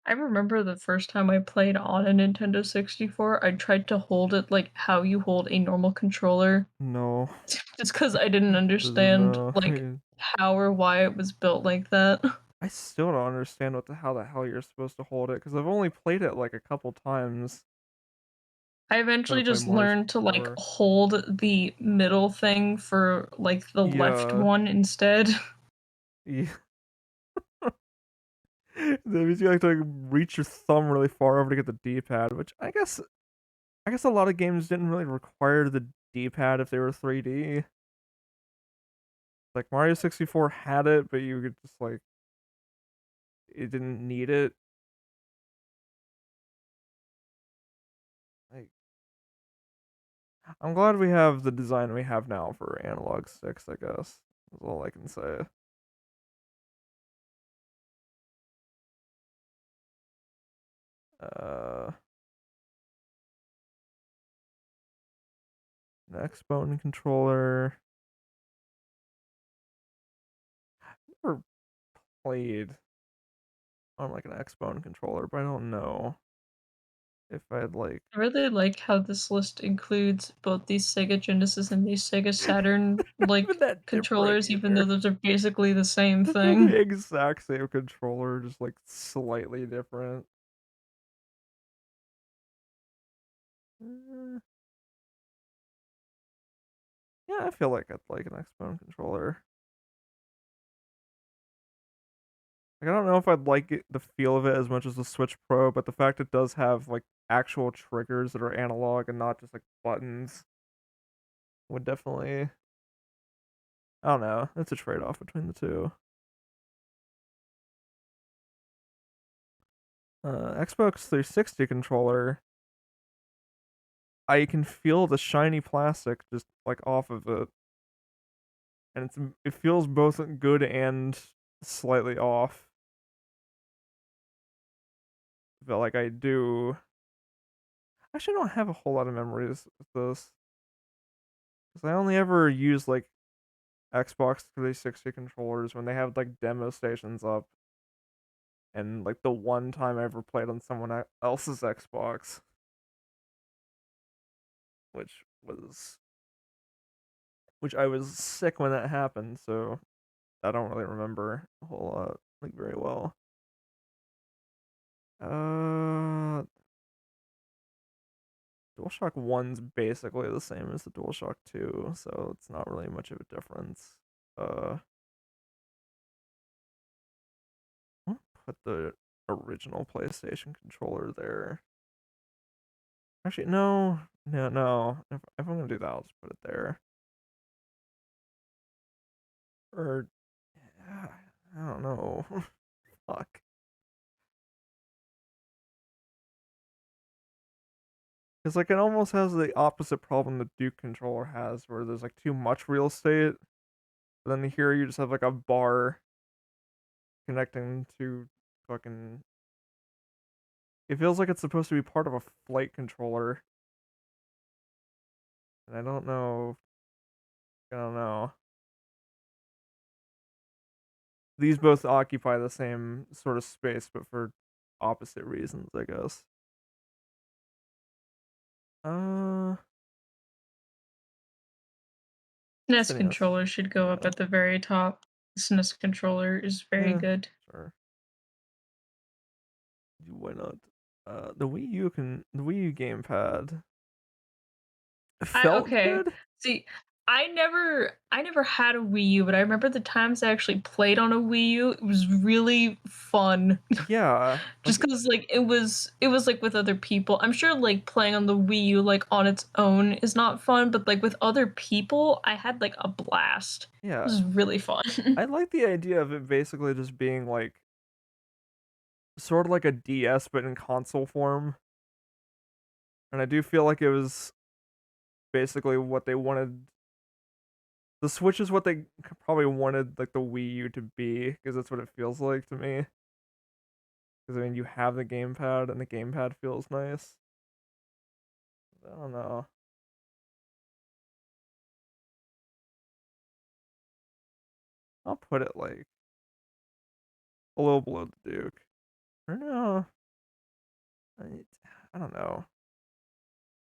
Speaker 2: I remember the first time I played on a Nintendo 64, I tried to hold it like how you hold a normal controller,
Speaker 1: No,
Speaker 2: just because I didn't understand
Speaker 1: no.
Speaker 2: like how or why it was built like that.
Speaker 1: I still don't understand how the hell you're supposed to hold it because I've only played it like a couple times.
Speaker 2: I
Speaker 1: Trying to
Speaker 2: eventually
Speaker 1: play
Speaker 2: just
Speaker 1: Mario
Speaker 2: learned to like
Speaker 1: 64.
Speaker 2: hold the middle thing for like the left
Speaker 1: Yeah,
Speaker 2: one instead.
Speaker 1: yeah. That means you have to like reach your thumb really far over to get the D-pad, which I guess a lot of games didn't really require the D-pad if they were 3D. Like Mario 64 had it, but you could just like it didn't need it. Like I'm glad we have the design we have now for analog sticks, I guess. That's all I can say. Uh an Xbone controller. Never played on like an Xbone controller, but I don't know if I'd like
Speaker 2: I really like how this list includes both the Sega Genesis and the Sega Saturn
Speaker 1: not
Speaker 2: like
Speaker 1: even that different
Speaker 2: controllers, even though
Speaker 1: either.
Speaker 2: those are basically the same
Speaker 1: They're the
Speaker 2: thing.
Speaker 1: exact same controller, just like slightly different. Uh, yeah, I feel like I'd like an Xbone controller. Like, I don't know if I'd like the feel of it as much as the Switch Pro, but the fact it does have like actual triggers that are analog and not just like buttons would definitely. I don't know. It's a trade off between the two. Xbox 360 controller. I can feel the shiny plastic just like off of it, and it feels both good and slightly off. But like I do, actually don't have a whole lot of memories with this because I only ever use like Xbox 360 controllers when they have like demo stations up, and like the one time I ever played on someone else's Xbox, which was which I was sick when that happened, so I don't really remember a whole lot like very well. Uh, DualShock 1's basically the same as the DualShock 2, so it's not really much of a difference. I'll put the original PlayStation controller there. Actually, no. If I'm gonna do that, I'll just put it there. Or, yeah, I don't know. Fuck. Because like it almost has the opposite problem the Duke controller has, where there's like too much real estate. But then here you just have like a bar connecting to fucking. It feels like it's supposed to be part of a flight controller, and I don't know. I don't know. These both occupy the same sort of space, but for opposite reasons, I guess. Uh,
Speaker 2: SNES
Speaker 1: SNES.
Speaker 2: controller should go up
Speaker 1: Yeah.
Speaker 2: at the very top. The SNES controller is very
Speaker 1: Yeah.
Speaker 2: good.
Speaker 1: Sure. Why not? The Wii U gamepad
Speaker 2: I
Speaker 1: felt
Speaker 2: okay.
Speaker 1: good.
Speaker 2: See, I never had a Wii U, but I remember the times I actually played on a Wii U. It was really fun.
Speaker 1: Yeah,
Speaker 2: Just
Speaker 1: like
Speaker 2: because like it was like with other people. I'm sure like playing on the Wii U like on its own is not fun, but like with other people, I had like a blast. It
Speaker 1: yeah.
Speaker 2: was really fun.
Speaker 1: I like the idea of it basically just being like sort of like a DS but in console form. And I do feel like it was basically what they wanted. The Switch is what they probably wanted like the Wii U to be because that's what it feels like to me. Because I mean, you have the gamepad and the gamepad feels nice. I don't know. I'll put it like a little below the Duke. Or no, I, I don't know.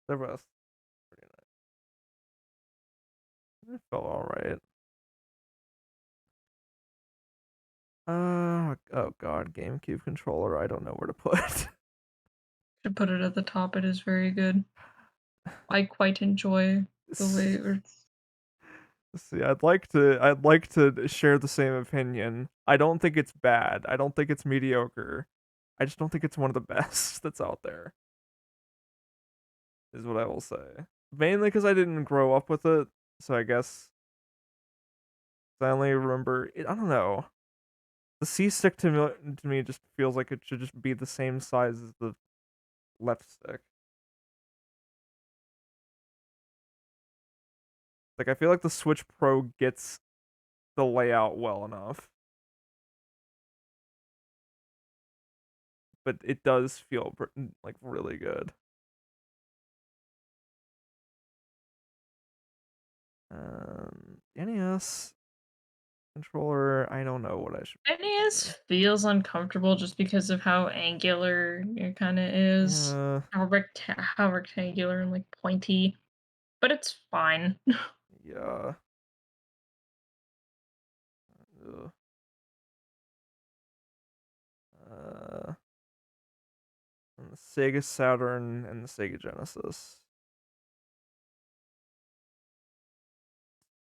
Speaker 1: They're both pretty nice. It felt alright. Oh god, GameCube controller. I don't know where to put.
Speaker 2: Should put it at the top. It is very good. I quite enjoy the way
Speaker 1: See, I'd like to share the same opinion. I don't think it's bad. I don't think it's mediocre. I just don't think it's one of the best that's out there. Is what I will say. Mainly because I didn't grow up with it, so I guess I only remember. I don't know. The C stick to me just feels like it should just be the same size as the left stick. Like I feel like the Switch Pro gets the layout well enough, but it does feel like really good. NES controller, I don't know what I should put there.
Speaker 2: NES feels uncomfortable just because of how angular it kind of is,
Speaker 1: Yeah,
Speaker 2: how rectangular and like pointy, but it's fine.
Speaker 1: yeah. Ugh. Uh, and the Sega Saturn and the Sega Genesis.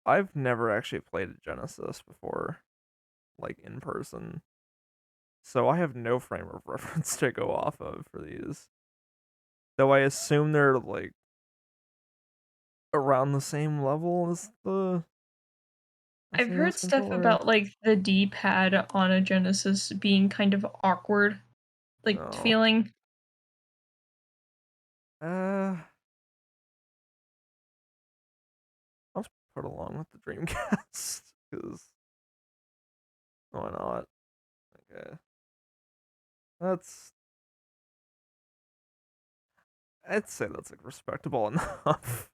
Speaker 1: I've never actually played a Genesis before, like in person, so I have no frame of reference to go off of for these. Though I assume they're like around the same level as the
Speaker 2: I've
Speaker 1: SNES
Speaker 2: heard stuff
Speaker 1: controller.
Speaker 2: about like the D-pad on a Genesis being kind of awkward, like
Speaker 1: No.
Speaker 2: feeling.
Speaker 1: Uh, I'll just put along with the Dreamcast because why not? Okay, that's I'd say that's like respectable enough.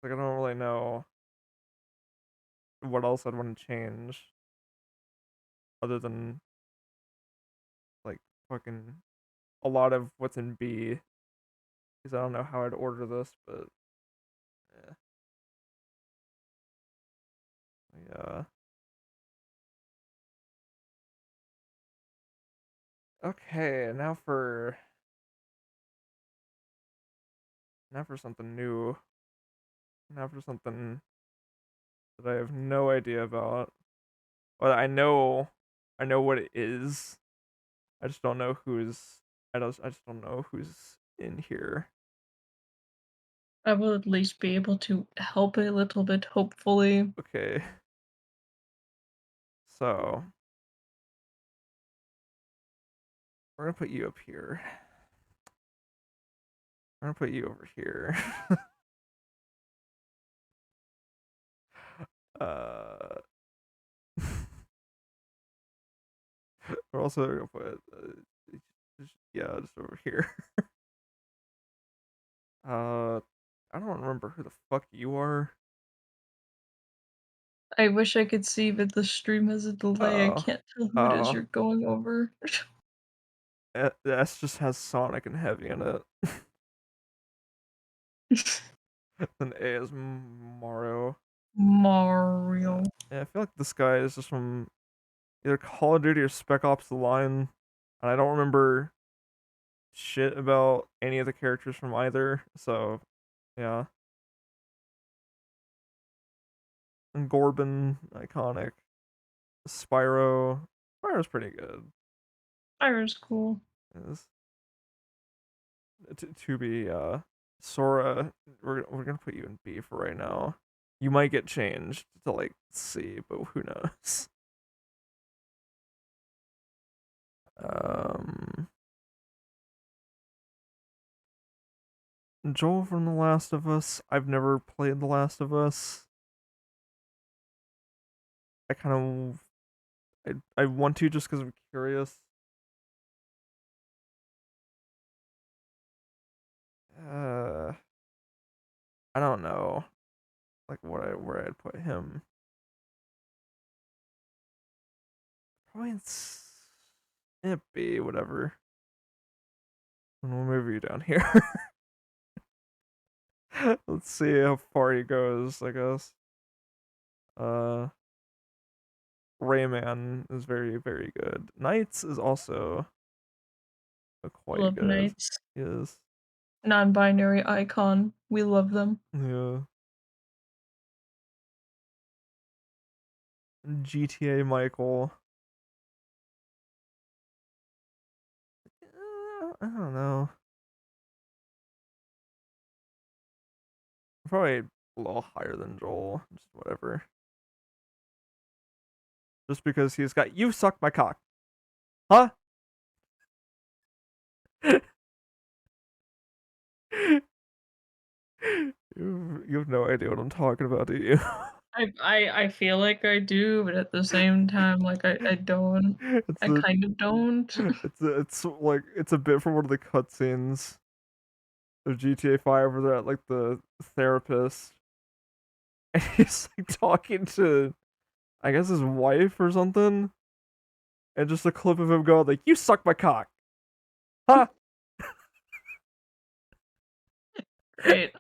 Speaker 1: Like I don't really know what else I'd want to change other than like fucking a lot of what's in B because I don't know how I'd order this, but yeah, yeah. Okay, now for Now for something new. Now for something that I have no idea about. Well, I know what it is. I just don't know who's. I just don't know who's in here.
Speaker 2: I will at least be able to help a little bit, hopefully.
Speaker 1: Okay, so we're gonna put you up here. We're gonna put you over here. uh, we're also gonna put yeah, just over here. Uh, I don't remember who the fuck you are.
Speaker 2: I wish I could see, but the stream has a delay. I
Speaker 1: Oh,
Speaker 2: can't tell who it is
Speaker 1: oh,
Speaker 2: you're going over.
Speaker 1: S just has Sonic and Heavy in it. Then A is Mario.
Speaker 2: Mario.
Speaker 1: Yeah, I feel like this guy is just from either Call of Duty or Spec Ops: The Line, and I don't remember shit about any of the characters from either. So, yeah. And Gorbin, iconic. Spyro, Spyro's pretty good.
Speaker 2: Iron's cool.
Speaker 1: Is to be Sora. We're gonna put you in B for right now. You might get changed to like C, but who knows? Um, Joel from The Last of Us. I've never played The Last of Us. I kind of I want to just because I'm curious. Uh, I don't know like where I'd put him. Probably in B, whatever. And we'll move you down here. Let's see how far he goes, I guess. Uh, Rayman is very, very good. Knights is also quite
Speaker 2: Love
Speaker 1: good.
Speaker 2: Knights.
Speaker 1: Yes.
Speaker 2: Non-binary icon. We love them.
Speaker 1: Yeah. GTA Michael. I don't know. Probably a little higher than Joel. Just whatever. Just because he's got you suck my cock. Huh? You have no idea what I'm talking about, do you?
Speaker 2: I feel like I do, but at the same time, like I don't.
Speaker 1: it's
Speaker 2: I
Speaker 1: a
Speaker 2: kind of don't.
Speaker 1: it's like it's a bit from one of the cutscenes of GTA 5 where they're at like the therapist and he's like talking to I guess his wife or something, and just a clip of him going like, "You suck my cock, huh?"
Speaker 2: Great.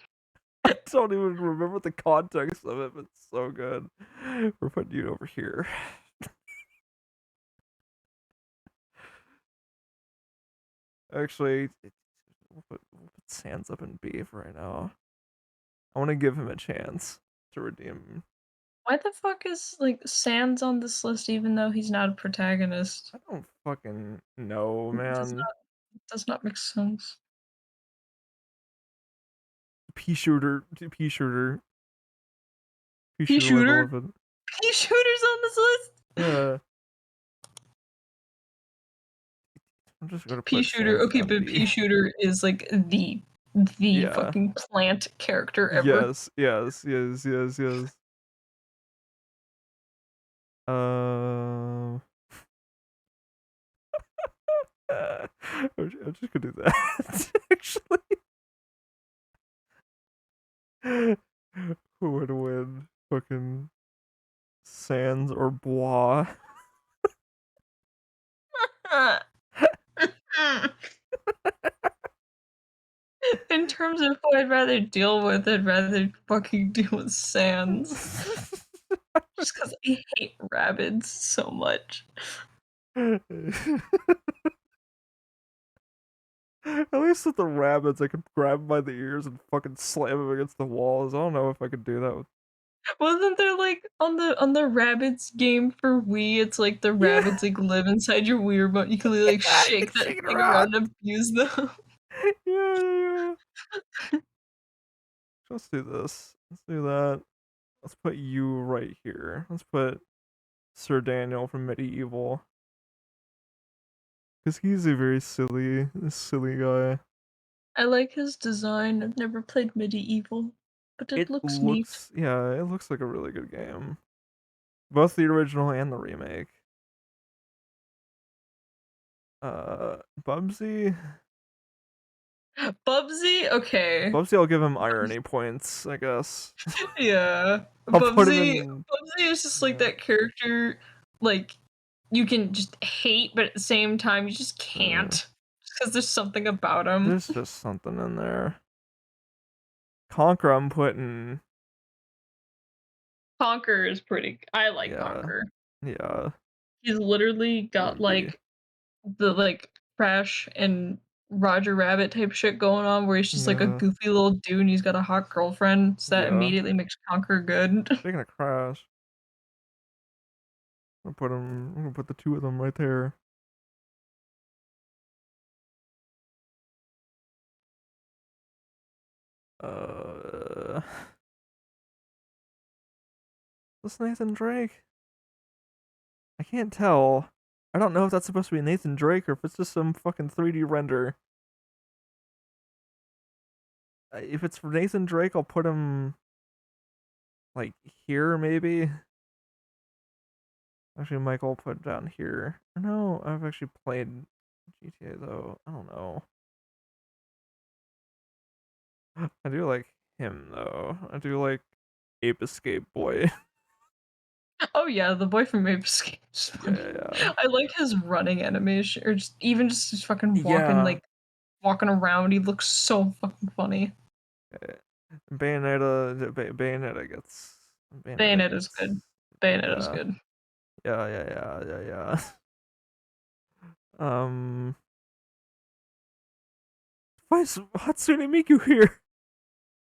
Speaker 1: I don't even remember the context of it, but it's so good. We're putting you over here. Actually, we'll put Sans up in B for right now. I want to give him a chance to redeem.
Speaker 2: Why the fuck is like Sans on this list even though he's not a protagonist?
Speaker 1: I don't fucking know,
Speaker 2: Does
Speaker 1: man.
Speaker 2: not does not make sense.
Speaker 1: Pea shooter, pea shooter, pea
Speaker 2: Pea
Speaker 1: shooter level
Speaker 2: shooter?
Speaker 1: 11.
Speaker 2: Pea shooters on this list?
Speaker 1: Yeah, I'm just gonna
Speaker 2: Pea
Speaker 1: put
Speaker 2: shooter.
Speaker 1: Sans
Speaker 2: Okay,
Speaker 1: down
Speaker 2: but
Speaker 1: B.
Speaker 2: pea shooter is like the
Speaker 1: Yeah.
Speaker 2: fucking plant character ever.
Speaker 1: Yes. Yes. Yes. Yes. Yes. Um. I'm just gonna do that. Actually, who would win? Fucking Sans or Bois?
Speaker 2: In terms of who I'd rather deal with, I'd rather fucking deal with Sans. Just because I hate rabbits so much.
Speaker 1: At least with the rabbits, I could grab him by the ears and fucking slam him against the walls. I don't know if I could do that with.
Speaker 2: Wasn't there like on the rabbits game for Wii, it's like the
Speaker 1: Yeah,
Speaker 2: rabbits like live inside your Wii remote. You can like
Speaker 1: yeah, you can
Speaker 2: shake that
Speaker 1: shake it
Speaker 2: thing
Speaker 1: around.
Speaker 2: around and abuse them.
Speaker 1: Yeah, yeah, yeah. Let's do this. Let's do that. Let's put you right here. Let's put Sir Daniel from Medieval. Because he's a very silly guy.
Speaker 2: I like his design. I've never played Medieval, but it
Speaker 1: It
Speaker 2: looks neat.
Speaker 1: looks, yeah, it looks like a really good game. Both the original and the remake. Bubsy.
Speaker 2: Bubsy? Okay.
Speaker 1: Bubsy, I'll give him irony points, I guess.
Speaker 2: Yeah.
Speaker 1: I'll put him
Speaker 2: Bubsy is just like
Speaker 1: yeah,
Speaker 2: that character, like, you can just hate, but at the same time, you just
Speaker 1: uh,
Speaker 2: can't. Because there's something about him.
Speaker 1: there's just something in there. Conquer, I'm putting,
Speaker 2: Conquer is pretty. I like
Speaker 1: yeah,
Speaker 2: Conquer.
Speaker 1: yeah,
Speaker 2: He's literally got
Speaker 1: Ruby.
Speaker 2: like the like Crash and Roger Rabbit type shit going on where he's just like a
Speaker 1: Yeah,
Speaker 2: goofy little dude and he's got a hot girlfriend, so that
Speaker 1: yeah.
Speaker 2: immediately makes Conquer good.
Speaker 1: Speaking of Crash, I'm gonna put the two of them right there. Uh, this Nathan Drake? I can't tell. I don't know if that's supposed to be Nathan Drake or if it's just some fucking 3D render. If it's for Nathan Drake, I'll put him like here maybe. Actually, Michael, I'll put down here. No, I've actually played GTA though. I don't know. I do like him though. I do like Ape Escape Boy.
Speaker 2: Oh yeah, the boy from Ape Escape's funny.
Speaker 1: Yeah,
Speaker 2: I like his running animation, or just even just his fucking walking,
Speaker 1: yeah.
Speaker 2: like walking around. He looks so fucking funny.
Speaker 1: Yeah. Bayonetta gets. Bayonetta
Speaker 2: Bayonetta's
Speaker 1: gets.
Speaker 2: good. Bayonetta's
Speaker 1: Yeah,
Speaker 2: good.
Speaker 1: yeah. Um, why is Hatsune Miku here?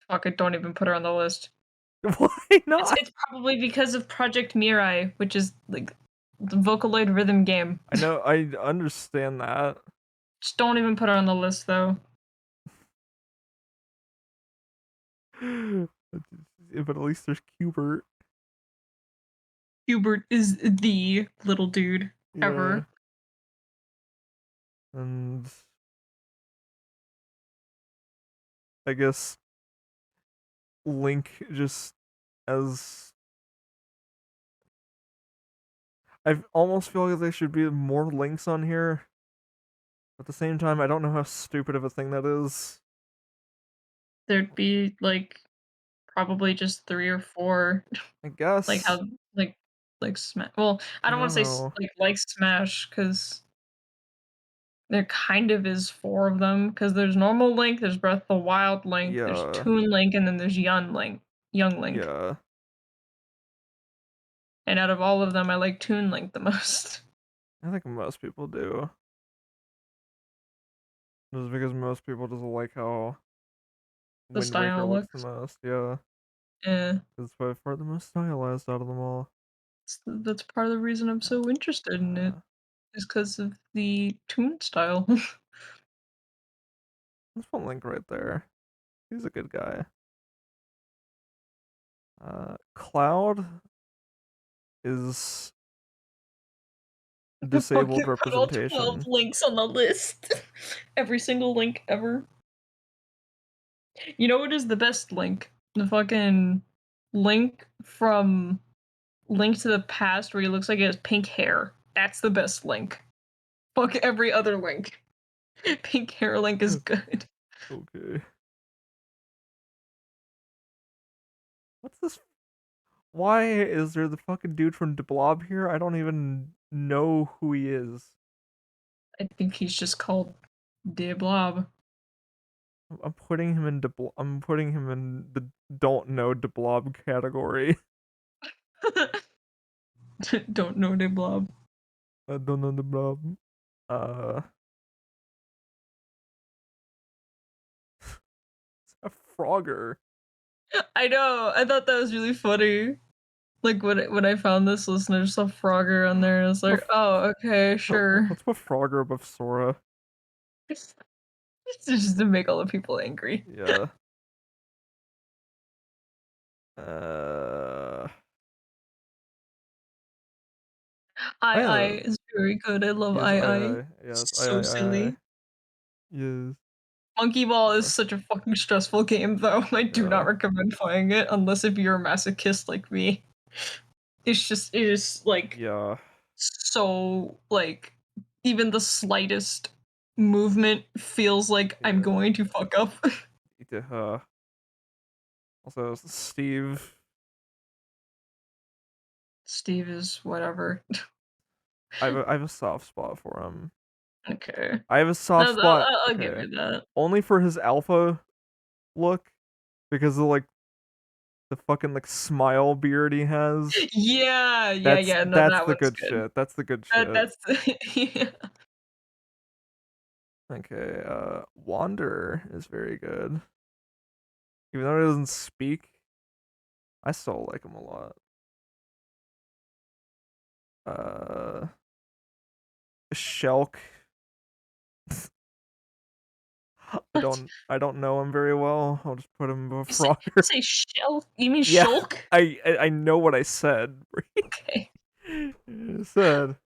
Speaker 2: Fuck it, don't even put her on the list.
Speaker 1: Why not?
Speaker 2: It's probably because of Project Mirai, which is like the Vocaloid rhythm game.
Speaker 1: I know, I understand that.
Speaker 2: Just don't even put her on the list though.
Speaker 1: But at least there's Cubert.
Speaker 2: Hubert is the little dude
Speaker 1: Yeah,
Speaker 2: ever.
Speaker 1: and I guess Link just as I almost feel like there should be more links on here. At the same time, I don't know how stupid of a thing that is.
Speaker 2: There'd be like probably just 3 or 4,
Speaker 1: I
Speaker 2: like
Speaker 1: guess.
Speaker 2: how like Smash. Well, I
Speaker 1: I
Speaker 2: don't wanna
Speaker 1: don't
Speaker 2: say
Speaker 1: know.
Speaker 2: like Smash, because there kind of is 4 of them. Because there's normal Link, there's Breath of the Wild Link, there's
Speaker 1: Yeah,
Speaker 2: Toon Link, and then there's Young Link.
Speaker 1: yeah.
Speaker 2: And out of all of them, I like Toon Link the most.
Speaker 1: I think most people do. Just because most people just like how
Speaker 2: The
Speaker 1: Wind Waker
Speaker 2: style
Speaker 1: looks the
Speaker 2: looks.
Speaker 1: most. Yeah,
Speaker 2: Yeah,
Speaker 1: it's by far the most stylized out of them all.
Speaker 2: that's part of the reason I'm so interested in it,
Speaker 1: Uh,
Speaker 2: is because of the Toon style.
Speaker 1: let's put Link right there. He's a good guy. Cloud is disabled
Speaker 2: Fucking put all 12
Speaker 1: representation.
Speaker 2: links on the list. Every single link ever. You know what is the best link? The fucking link from Link to the Past where he looks like he has pink hair. That's the best link. Fuck every other link. Pink hair link is good.
Speaker 1: Okay. What's this? Why is there the fucking dude from De Blob here? I don't even know who he is.
Speaker 2: I think he's just called De Blob.
Speaker 1: I'm putting him in I'm putting him in the don't know De Blob category.
Speaker 2: Don't know De Blob.
Speaker 1: I don't know De Blob. Uh, Frogger.
Speaker 2: I know. I thought that was really funny. Like when I found this list and I just saw Frogger on there, I was like, oh, okay, sure.
Speaker 1: Let's put Frogger above Sora.
Speaker 2: It's just to make all the people angry.
Speaker 1: Yeah. Uh.
Speaker 2: I
Speaker 1: Yeah.
Speaker 2: is very good. I love
Speaker 1: Yes.
Speaker 2: I.
Speaker 1: Yes.
Speaker 2: So silly.
Speaker 1: Yes.
Speaker 2: Monkey Ball is such a fucking stressful game, though. I do not
Speaker 1: Yeah.
Speaker 2: recommend playing it unless if you're a masochist like me. It is like
Speaker 1: Yeah.
Speaker 2: so like even the slightest movement feels like I'm
Speaker 1: Yeah.
Speaker 2: going to fuck up.
Speaker 1: Also, Steve.
Speaker 2: Steve is whatever.
Speaker 1: I have a soft spot for him.
Speaker 2: Okay.
Speaker 1: I have a soft
Speaker 2: No,
Speaker 1: spot.
Speaker 2: I'll give
Speaker 1: Okay.
Speaker 2: you that.
Speaker 1: Only for his alpha look, because of like the fucking like smile beard he has.
Speaker 2: Yeah, yeah. No,
Speaker 1: That's
Speaker 2: that
Speaker 1: the
Speaker 2: one's
Speaker 1: good
Speaker 2: good.
Speaker 1: shit. That's the good shit.
Speaker 2: That's yeah.
Speaker 1: Okay, Wander is very good. Even though he doesn't speak, I still like him a lot. Uh Shelk.
Speaker 2: What?
Speaker 1: I don't know him very well. I'll just put him above
Speaker 2: You
Speaker 1: Frogger.
Speaker 2: say shell? You mean
Speaker 1: Yeah,
Speaker 2: shulk?
Speaker 1: I know what I said.
Speaker 2: Okay.
Speaker 1: I said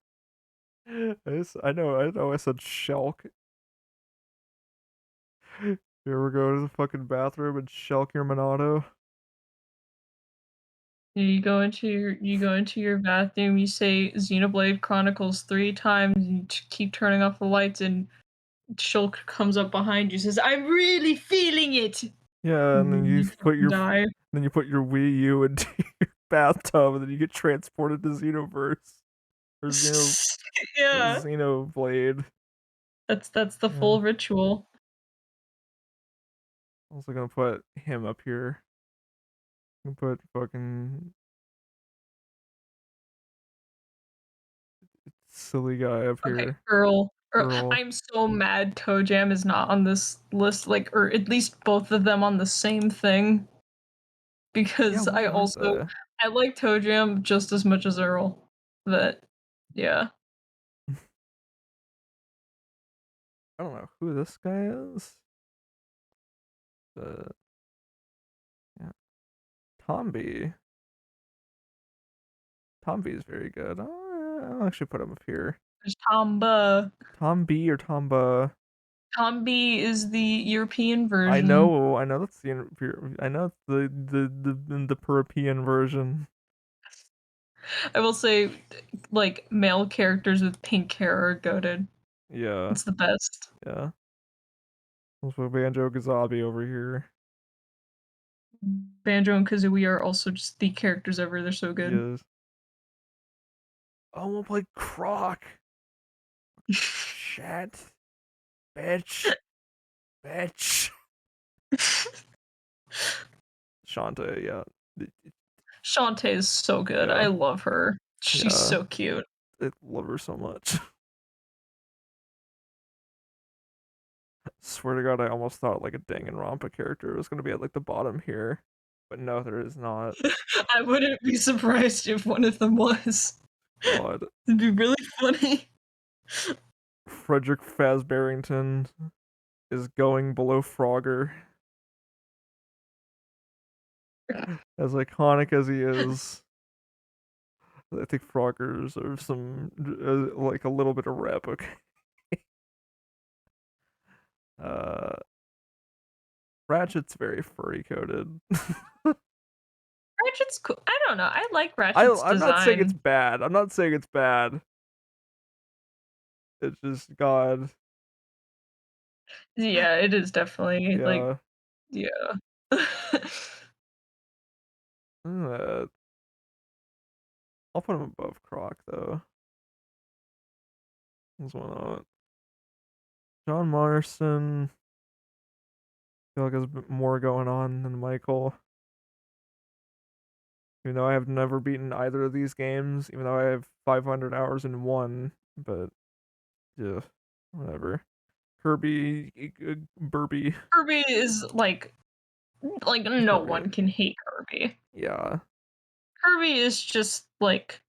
Speaker 1: I know I said Shelk. You ever go to the fucking bathroom and Shelk your Monado?
Speaker 2: You go into your bathroom, you say Xenoblade Chronicles 3 times, you keep turning off the lights, and Shulk comes up behind you, says, "I'm really feeling it."
Speaker 1: Yeah, and
Speaker 2: And
Speaker 1: then
Speaker 2: then
Speaker 1: you
Speaker 2: you
Speaker 1: put
Speaker 2: fucking
Speaker 1: your
Speaker 2: die.
Speaker 1: then you put your Wii U into your bathtub, and then you get transported to Xenoverse or
Speaker 2: Yeah,
Speaker 1: Xenoblade.
Speaker 2: that's the
Speaker 1: Yeah,
Speaker 2: full ritual.
Speaker 1: also gonna put him up here. I'm gonna put fucking silly guy up
Speaker 2: Okay,
Speaker 1: here.
Speaker 2: Earl.
Speaker 1: Earl.
Speaker 2: I'm so mad Toe Jam is not on this list, like, or at least both of them on the same thing,
Speaker 1: Yeah,
Speaker 2: because
Speaker 1: why aren't they?
Speaker 2: I like Toe Jam just as much as Earl. But yeah.
Speaker 1: I don't know who this guy is. Uh, yeah, Tombi. Tombi is very good. I'll actually put him up here.
Speaker 2: There's Tamba.
Speaker 1: Tom B or Tomba.
Speaker 2: Tombi is the European version.
Speaker 1: I know that's I know it's the European version.
Speaker 2: I will say, like, male characters with pink hair are goated.
Speaker 1: Yeah,
Speaker 2: It's the best.
Speaker 1: yeah. Let's put Banjo Kazooie over here.
Speaker 2: Banjo and Kazooie are also just the characters ever. They're so good.
Speaker 1: Yes. Oh, we'll play Croc. Shit. Bitch. Bitch. Shantae, yeah.
Speaker 2: Shantae is so good. I
Speaker 1: Yeah.
Speaker 2: love her. She's
Speaker 1: Yeah.
Speaker 2: so cute.
Speaker 1: I love her so much. Swear to God, I almost thought like a Danganronpa character was gonna be at like the bottom here, but no, there is not.
Speaker 2: I wouldn't be surprised if one of them was.
Speaker 1: God,
Speaker 2: It'd be really funny.
Speaker 1: Frederick Fazbarrington is going below Frogger. As iconic as he is, I think Froggers are some like a little bit of rep. Okay. Uh, Ratchet's very furry coated.
Speaker 2: Ratchet's cool. I don't know. I like Ratchet's
Speaker 1: I'm not saying it's
Speaker 2: design.
Speaker 1: bad. I'm not saying it's bad. It's just God.
Speaker 2: Yeah, it is definitely like
Speaker 1: Yeah.
Speaker 2: yeah.
Speaker 1: Uh, I'll put him above Croc though. What's one not? John Marston. I feel like there's a bit more going on than Michael. Even though I have never beaten either of these games, even though I have 500 hours in one, but yeah, whatever. Kirby, Burby.
Speaker 2: Kirby is like Like, no
Speaker 1: Kirby.
Speaker 2: one can hate Kirby.
Speaker 1: Yeah.
Speaker 2: Kirby is just, like,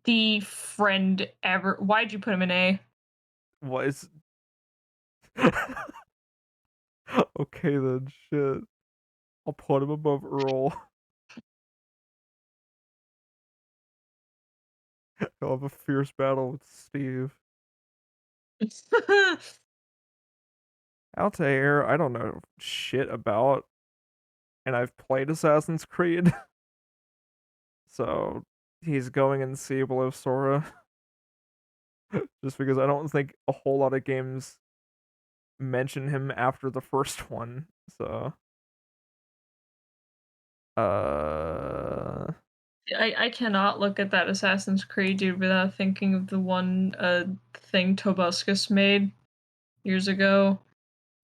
Speaker 2: the friend ever. Why'd you put him in A?
Speaker 1: What is okay then, shit. I'll put him above Earl. He'll have a fierce battle with Steve. Altair, I don't know shit about, and I've played Assassin's Creed, so he's going in C below Sora, just because I don't think a whole lot of games mention him after the first one. So, uh,
Speaker 2: I cannot look at that Assassin's Creed dude without thinking of the one thing Tobuscus made years ago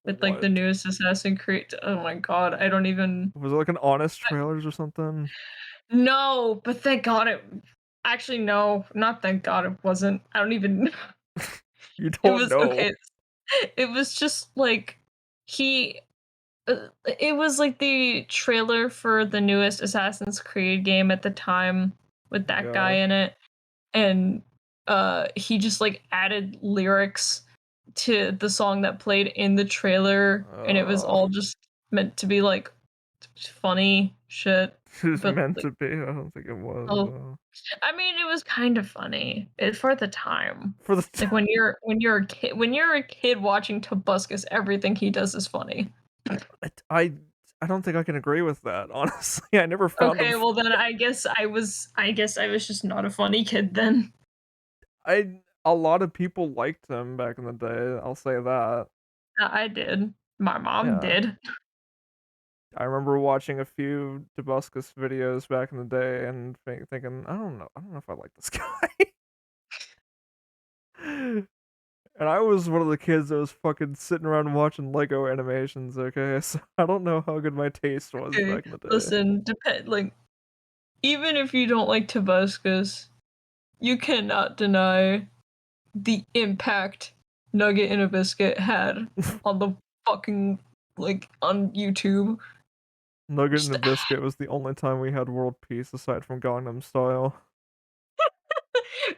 Speaker 2: with like the
Speaker 1: what
Speaker 2: newest Assassin's Creed. Oh my god, I don't even.
Speaker 1: was it like an honest trailers or something?
Speaker 2: No, but thank God it. Actually, no, not thank God it wasn't. I don't even.
Speaker 1: You
Speaker 2: It
Speaker 1: don't
Speaker 2: was
Speaker 1: know.
Speaker 2: okay. It was just like he. It was like the trailer for the newest Assassin's Creed game at the time with that guy
Speaker 1: Yeah.
Speaker 2: in it, and he just like added lyrics to the song that played in the trailer, and it was
Speaker 1: Uh,
Speaker 2: all just meant to be like funny shit,
Speaker 1: it's
Speaker 2: but
Speaker 1: meant
Speaker 2: like
Speaker 1: to be. I don't think it was.
Speaker 2: oh, I mean, it was kind of funny for the time.
Speaker 1: For the
Speaker 2: Like when you're a kid watching Tobuscus, everything he does is funny.
Speaker 1: I I don't think I can agree with that. Honestly, I never found him.
Speaker 2: Okay, well then I guess I was just not a funny kid then.
Speaker 1: I a lot of people liked him back in the day. I'll say that.
Speaker 2: I did. My mom
Speaker 1: Yeah,
Speaker 2: did.
Speaker 1: I remember watching a few Tobuscus videos back in the day and thinking, I don't know if I like this guy. And I was one of the kids that was fucking sitting around watching Lego animations. Okay, so I don't know how good my taste was
Speaker 2: Okay,
Speaker 1: back in the day.
Speaker 2: listen, depend like even if you don't like Tobuscus, you cannot deny the impact Nugget in a Biscuit had on the fucking like on YouTube.
Speaker 1: Nugget and
Speaker 2: Just
Speaker 1: a Biscuit was the only time we had world peace aside from Gangnam Style.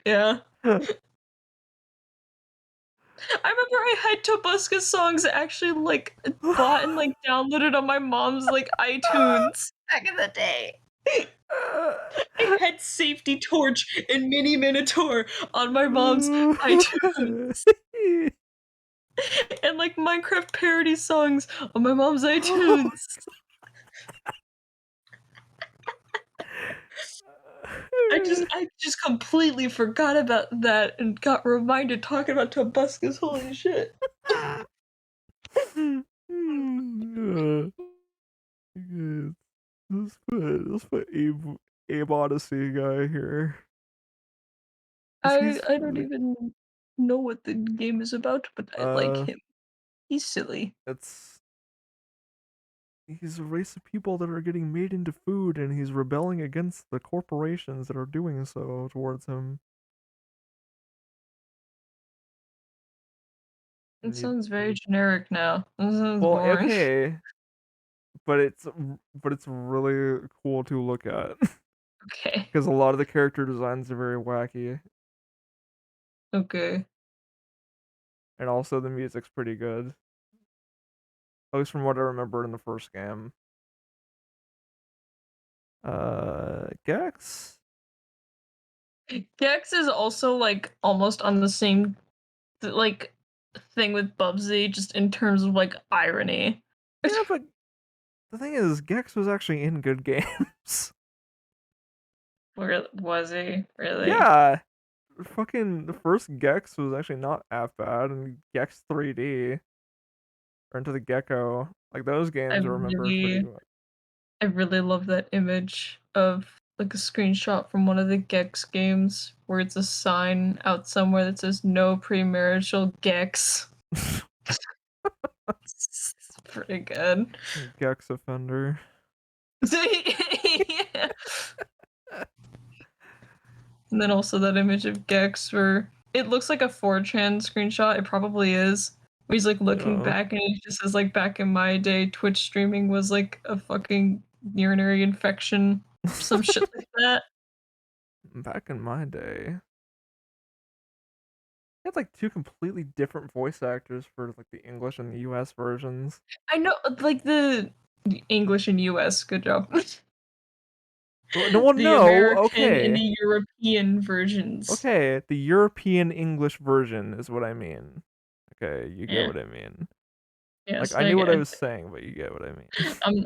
Speaker 2: yeah. I remember I had Tobuscus songs actually like bought and like downloaded on my mom's like iTunes back in the day. I had Safety Torch and Mini Minotaur on my mom's iTunes and like Minecraft parody songs on my mom's
Speaker 1: Oh my
Speaker 2: iTunes. I just completely forgot about that and got reminded talking about Tobuscus. Holy shit.
Speaker 1: God. Good. Let's put Abe Odyssey guy here. He's
Speaker 2: I don't
Speaker 1: funny.
Speaker 2: even know what the game is about, but I like
Speaker 1: Uh,
Speaker 2: him. He's silly.
Speaker 1: it's he's a race of people that are getting made into food, and he's rebelling against the corporations that are doing so towards him.
Speaker 2: It
Speaker 1: And you,
Speaker 2: sounds very generic now. This sounds
Speaker 1: well,
Speaker 2: boring.
Speaker 1: okay, but it's really cool to look at
Speaker 2: Okay.
Speaker 1: because a lot of the character designs are very wacky,
Speaker 2: Okay.
Speaker 1: and also the music's pretty good. At least from what I remember in the first game. Gex?
Speaker 2: Gex is also like almost on the same like thing with Bubsy, just in terms of like irony.
Speaker 1: Yeah, but the thing is, Gex was actually in good games.
Speaker 2: Where was he? Really?
Speaker 1: Yeah, fucking the first Gex was actually not half bad, and Gex 3D or Into the Gecko, like those
Speaker 2: I
Speaker 1: games I remember pretty
Speaker 2: really
Speaker 1: good.
Speaker 2: I really love that image of like a screenshot from one of the Gex games where it's a sign out somewhere that says no premarital Gex. It's pretty good.
Speaker 1: Gex offender.
Speaker 2: Yeah. And then also that image of Gex where it looks like a 4chan screenshot. It probably is. where he's, like, looking
Speaker 1: Yeah.
Speaker 2: back and he just says, like, "Back in my day, Twitch streaming was, like, a fucking urinary infection," some shit like that.
Speaker 1: Back in my day, they had like two completely different voice actors for like the English and the US versions.
Speaker 2: I know, like, the English and US, good job.
Speaker 1: No one
Speaker 2: The
Speaker 1: no,
Speaker 2: American and
Speaker 1: okay.
Speaker 2: the European versions.
Speaker 1: Okay, the European English version is what I mean. Okay, you get
Speaker 2: Yeah.
Speaker 1: what I mean. Like
Speaker 2: Yes,
Speaker 1: I knew what I was saying, but you get what I mean.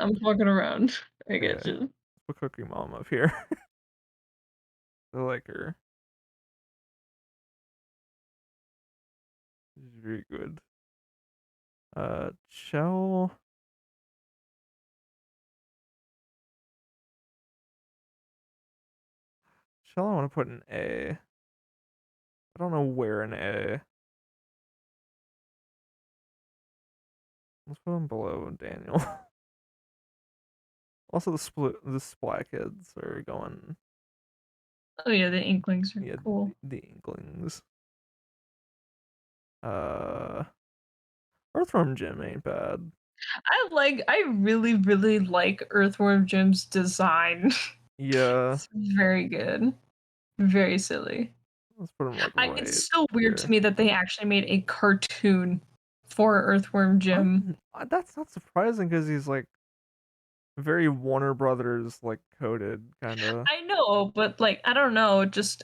Speaker 2: I'm fucking around. I get
Speaker 1: Okay,
Speaker 2: you.
Speaker 1: put Cookie Mom up here. I like her. She's very good. Shell. Shell I want to put an A. I don't know where an A. Let's put him below Daniel. Also, the Splat Kids are going.
Speaker 2: Oh yeah, the Inklings are
Speaker 1: Yeah,
Speaker 2: cool.
Speaker 1: the Inklings. Uh, Earthworm Jim ain't bad.
Speaker 2: I really, really like Earthworm Jim's design.
Speaker 1: Yeah,
Speaker 2: It's very good. Very silly.
Speaker 1: let's put him like
Speaker 2: It's
Speaker 1: right
Speaker 2: still weird to
Speaker 1: here.
Speaker 2: me that they actually made a cartoon for Earthworm Jim.
Speaker 1: That's not surprising because he's like very Warner Brothers like coded kind of.
Speaker 2: I know, but like I don't know, just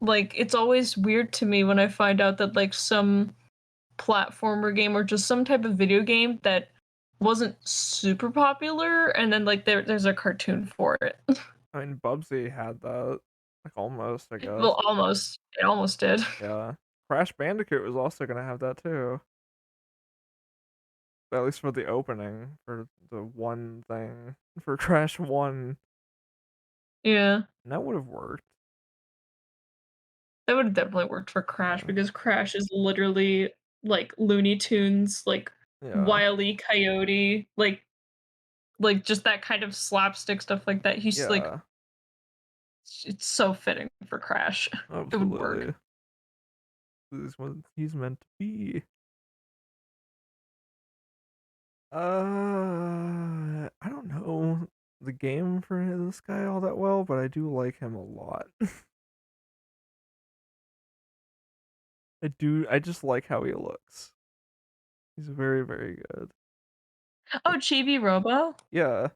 Speaker 2: like it's always weird to me when I find out that like some platformer game or just some type of video game that wasn't super popular and then like there's a cartoon for it.
Speaker 1: I mean, Bubsy had that like almost, I guess.
Speaker 2: Well, almost. It almost did.
Speaker 1: Yeah, Crash Bandicoot was also gonna have that too. At least for the opening, for the one thing for Crash One,
Speaker 2: Yeah.
Speaker 1: and that would have worked.
Speaker 2: That would have definitely worked for Crash
Speaker 1: Yeah,
Speaker 2: because Crash is literally like Looney Tunes, like
Speaker 1: yeah,
Speaker 2: Wile E. Coyote, like just that kind of slapstick stuff like that. He's like
Speaker 1: yeah,
Speaker 2: it's so fitting for Crash. It would work.
Speaker 1: absolutely. This is what he's meant to be. I don't know the game for this guy all that well, but I do like him a lot. I do. I just like how he looks. He's very, very good.
Speaker 2: Oh, Chibi Robo.
Speaker 1: Yeah,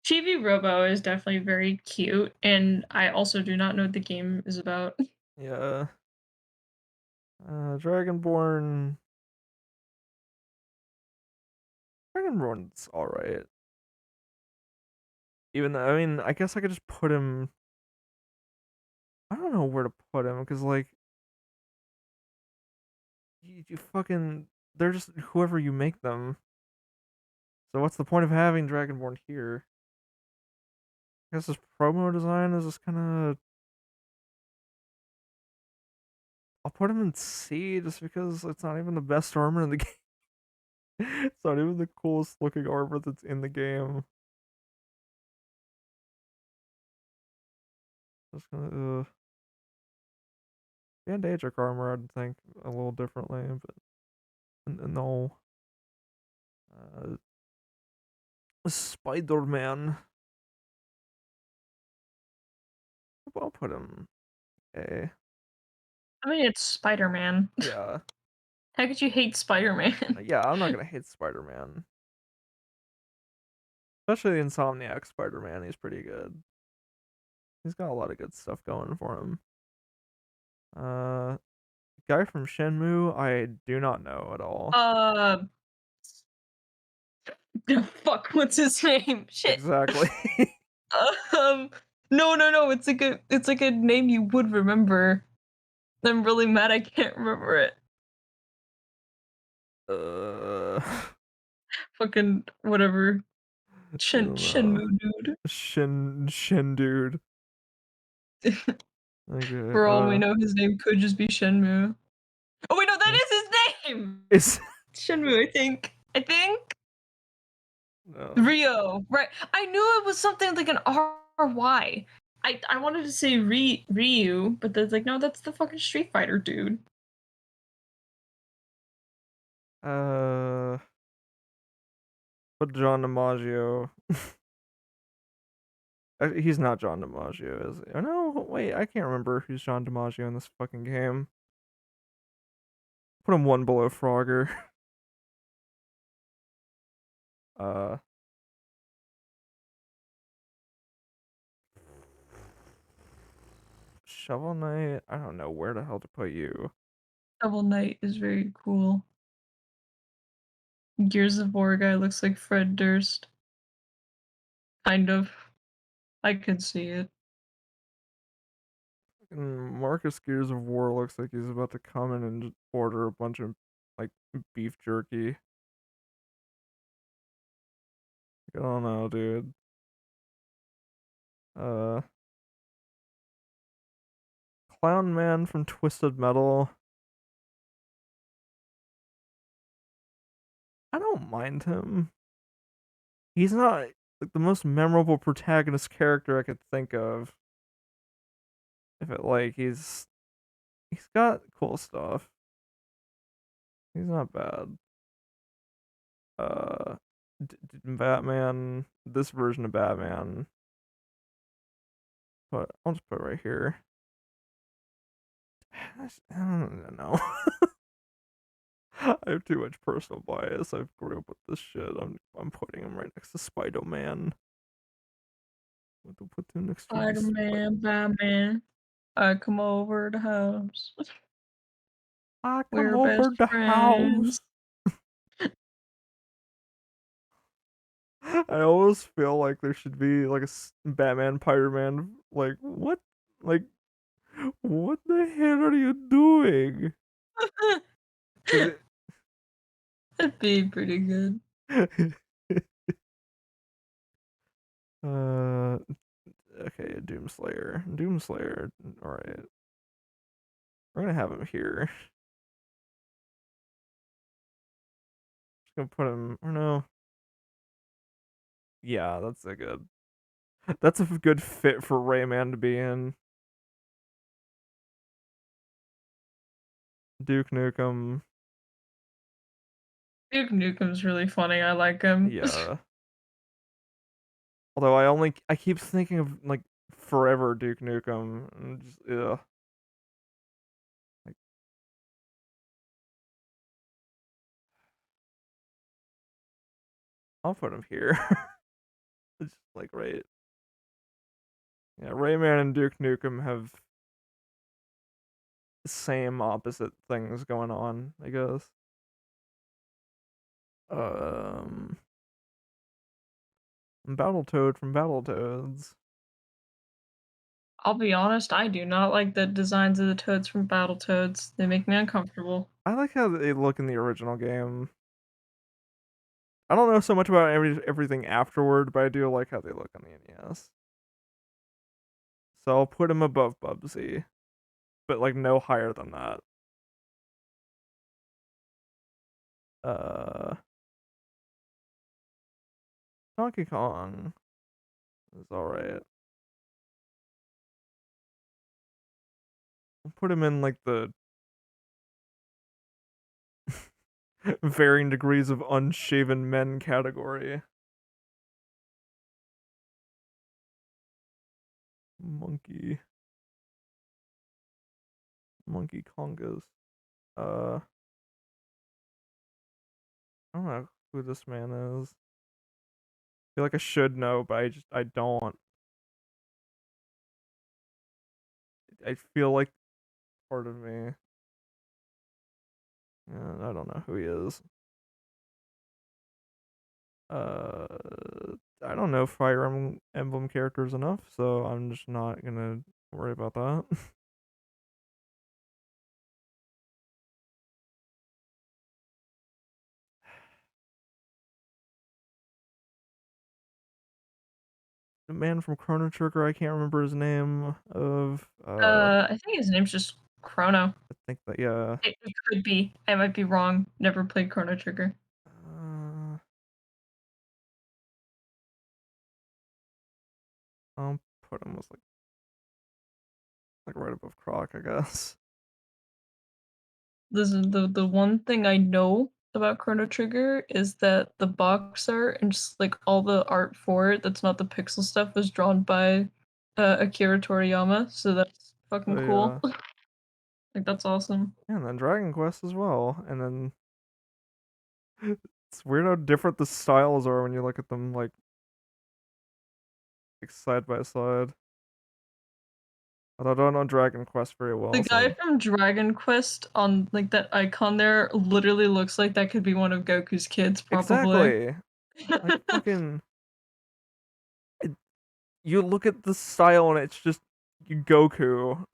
Speaker 2: Chibi Robo is definitely very cute, and I also do not know what the game is about.
Speaker 1: yeah. Dragonborn. Dragonborn's all right. Even though, I mean, I guess I could just put him. I don't know where to put him because like you fucking they're just whoever you make them. So what's the point of having Dragonborn here? I guess his promo design is just kind of. I'll put him in C just because it's not even the best armor in the game. It's not even the coolest looking armor that's in the game. Just gonna Bandage armor, I'd think a little differently, but no. Uh, Spider Man. I'll put him A.
Speaker 2: I mean, it's Spider-Man.
Speaker 1: Yeah,
Speaker 2: How could you hate Spider-Man?
Speaker 1: yeah. I'm not gonna hate Spider Man, especially the Insomniac Spider Man. He's pretty good. He's got a lot of good stuff going for him. Uh, Guy from Shenmue, I do not know at all.
Speaker 2: Uh, the fuck, what's his name? Shit.
Speaker 1: Exactly.
Speaker 2: Um, no, it's like a name you would remember. I'm really mad I can't remember it.
Speaker 1: uh,
Speaker 2: Fucking whatever.
Speaker 1: I don't know.
Speaker 2: Shenmue dude.
Speaker 1: Shin dude. Okay.
Speaker 2: For all we know, his name could just be Shenmue. Oh wait, no, that is his name.
Speaker 1: Is
Speaker 2: Shenmue, I think. I think
Speaker 1: no.
Speaker 2: Rio. Right. I knew it was something like an RY. I wanted to say Ryu, but that's like no, that's the fucking Street Fighter dude.
Speaker 1: Uh, but John DiMaggio. He's not John DiMaggio, is he? Oh no, wait, I can't remember who's John DiMaggio in this fucking game. Put him one below Frogger. Uh, Shovel Knight. I don't know where the hell to put you.
Speaker 2: Shovel Knight is very cool. Gears of War guy looks like Fred Durst. Kind of. I could see it.
Speaker 1: Marcus Gears of War looks like he's about to come in and just order a bunch of like beef jerky. I don't know, dude. Uh, Clown Man from Twisted Metal. I don't mind him. He's not like the most memorable protagonist character I could think of. If it like he's got cool stuff. He's not bad. Uh, Batman. This version of Batman. But I'll just put it right here. I don't know. I have too much personal bias. I've grew up with this shit. I'm putting him right next to Spider Man. What to put him next to the
Speaker 2: Spider-Man, Batman. I come over the house.
Speaker 1: I come
Speaker 2: We're
Speaker 1: over
Speaker 2: best
Speaker 1: the
Speaker 2: friends.
Speaker 1: house. I always feel like there should be like a Batman Pyro Man. Like what? Like what the hell are you doing? Is
Speaker 2: That'd be pretty good.
Speaker 1: it? uh, okay, Doomslayer. Doomslayer. All right, we're gonna have him here. Just gonna put him. Or no. Yeah, that's a good. That's a good fit for Rayman to be in. Duke Nukem.
Speaker 2: Duke Nukem's really funny. I like him.
Speaker 1: Yeah. Although I keep thinking of like forever Duke Nukem and just ugh. Like I'll put him here. It's just like right. Yeah, Rayman and Duke Nukem have the same opposite things going on, I guess. Um Battletoad from Battletoads.
Speaker 2: I'll be honest, I do not like the designs of the toads from Battletoads. They make me uncomfortable.
Speaker 1: I like how they look in the original game. I don't know so much about everything afterward, but I do like how they look on the NES. So I'll put him above Bubsy, but like no higher than that. Uh, Donkey Kong is all right. I'll put him in like the varying degrees of unshaven men category. Monkey, Monkey Kongas. I don't know who this man is. I feel like I should know, but I don't. I feel like part of me. I don't know who he is. Uh, I don't know Fire Emblem characters enough, so I'm just not gonna worry about that. The man from Chrono Trigger, I can't remember his name.
Speaker 2: I think his name's just Chrono.
Speaker 1: I think that yeah.
Speaker 2: It could be. I might be wrong. Never played Chrono Trigger.
Speaker 1: Uh, I'll put him as like right above Croc, I guess.
Speaker 2: This is the one thing I know about Chrono Trigger is that the box art and just like all the art for it that's not the pixel stuff was drawn by Akira Toriyama, so that's
Speaker 1: So
Speaker 2: fucking cool.
Speaker 1: yeah.
Speaker 2: Like that's awesome.
Speaker 1: Yeah, and then Dragon Quest as well. And then it's weird how different the styles are when you look at them like side by side. Although I don't know Dragon Quest very
Speaker 2: The
Speaker 1: well,
Speaker 2: guy
Speaker 1: so
Speaker 2: from Dragon Quest on like that icon there literally looks like that could be one of Goku's kids, probably.
Speaker 1: exactly. Like fucking it, you look at the style and it's just Goku.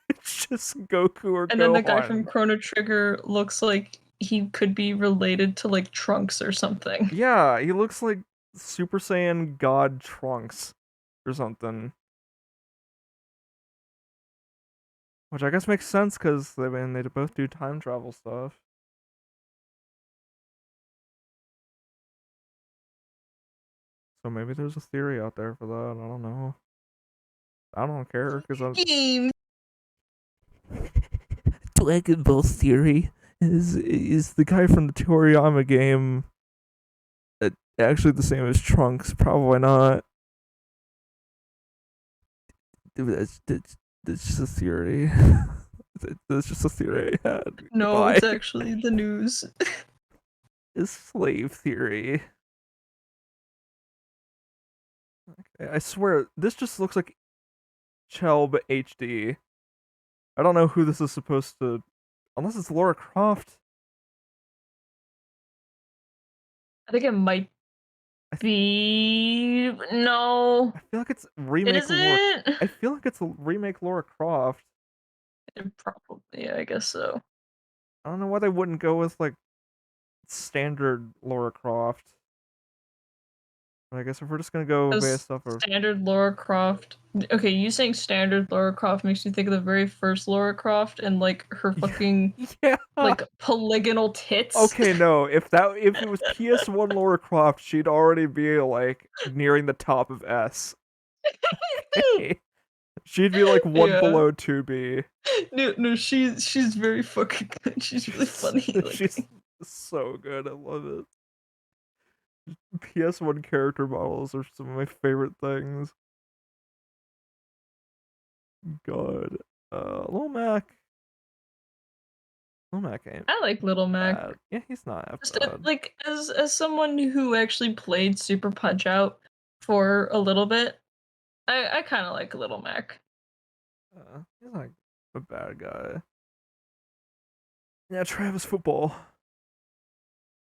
Speaker 1: It's just Goku or
Speaker 2: And then the guy from
Speaker 1: Gohan.
Speaker 2: Chrono Trigger looks like he could be related to like Trunks or something.
Speaker 1: Yeah, he looks like Super Saiyan God Trunks or something. Which I guess makes sense because I mean they both do time travel stuff. So maybe there's a theory out there for that. I don't know. I don't care because I'm
Speaker 2: Game.
Speaker 1: Dragon Ball theory is the guy from the Toriyama game actually the same as Trunks? Probably not. Dude, that's just a theory. That's just a theory I had.
Speaker 2: No,
Speaker 1: Goodbye.
Speaker 2: it's actually the news.
Speaker 1: Is slave theory. Okay, I swear this just looks like Chelb HD. I don't know who this is supposed to, unless it's Laura Croft.
Speaker 2: I think it might
Speaker 1: I th-
Speaker 2: be no.
Speaker 1: I feel like it's
Speaker 2: It
Speaker 1: remake Laura.
Speaker 2: isn't.
Speaker 1: I feel like it's a remake Laura Croft.
Speaker 2: Probably, yeah, I guess so.
Speaker 1: I don't know why they wouldn't go with like standard Laura Croft. But I guess if we're just gonna go
Speaker 2: Because
Speaker 1: based off of
Speaker 2: standard Lara Croft. Okay, you saying standard Lara Croft makes me think of the very first Lara Croft and like her fucking
Speaker 1: yeah.
Speaker 2: like polygonal tits.
Speaker 1: Okay, no. If it was PS1 Laura Croft, she'd already be like nearing the top of S. Okay. She'd be like one
Speaker 2: Yeah.
Speaker 1: below 2B.
Speaker 2: No, no, she's very fucking good. She's really funny.
Speaker 1: She's
Speaker 2: Like,
Speaker 1: so good. I love it. PS1 character models are some of my favorite things. God. Lil Mac. Lil Mac ain't
Speaker 2: I like Little Mac.
Speaker 1: bad. Yeah, he's not half
Speaker 2: Just
Speaker 1: bad.
Speaker 2: like as someone who actually played Super Punch Out for a little bit, I kind of like Little Mac.
Speaker 1: He's not a bad guy. Yeah, Travis Football.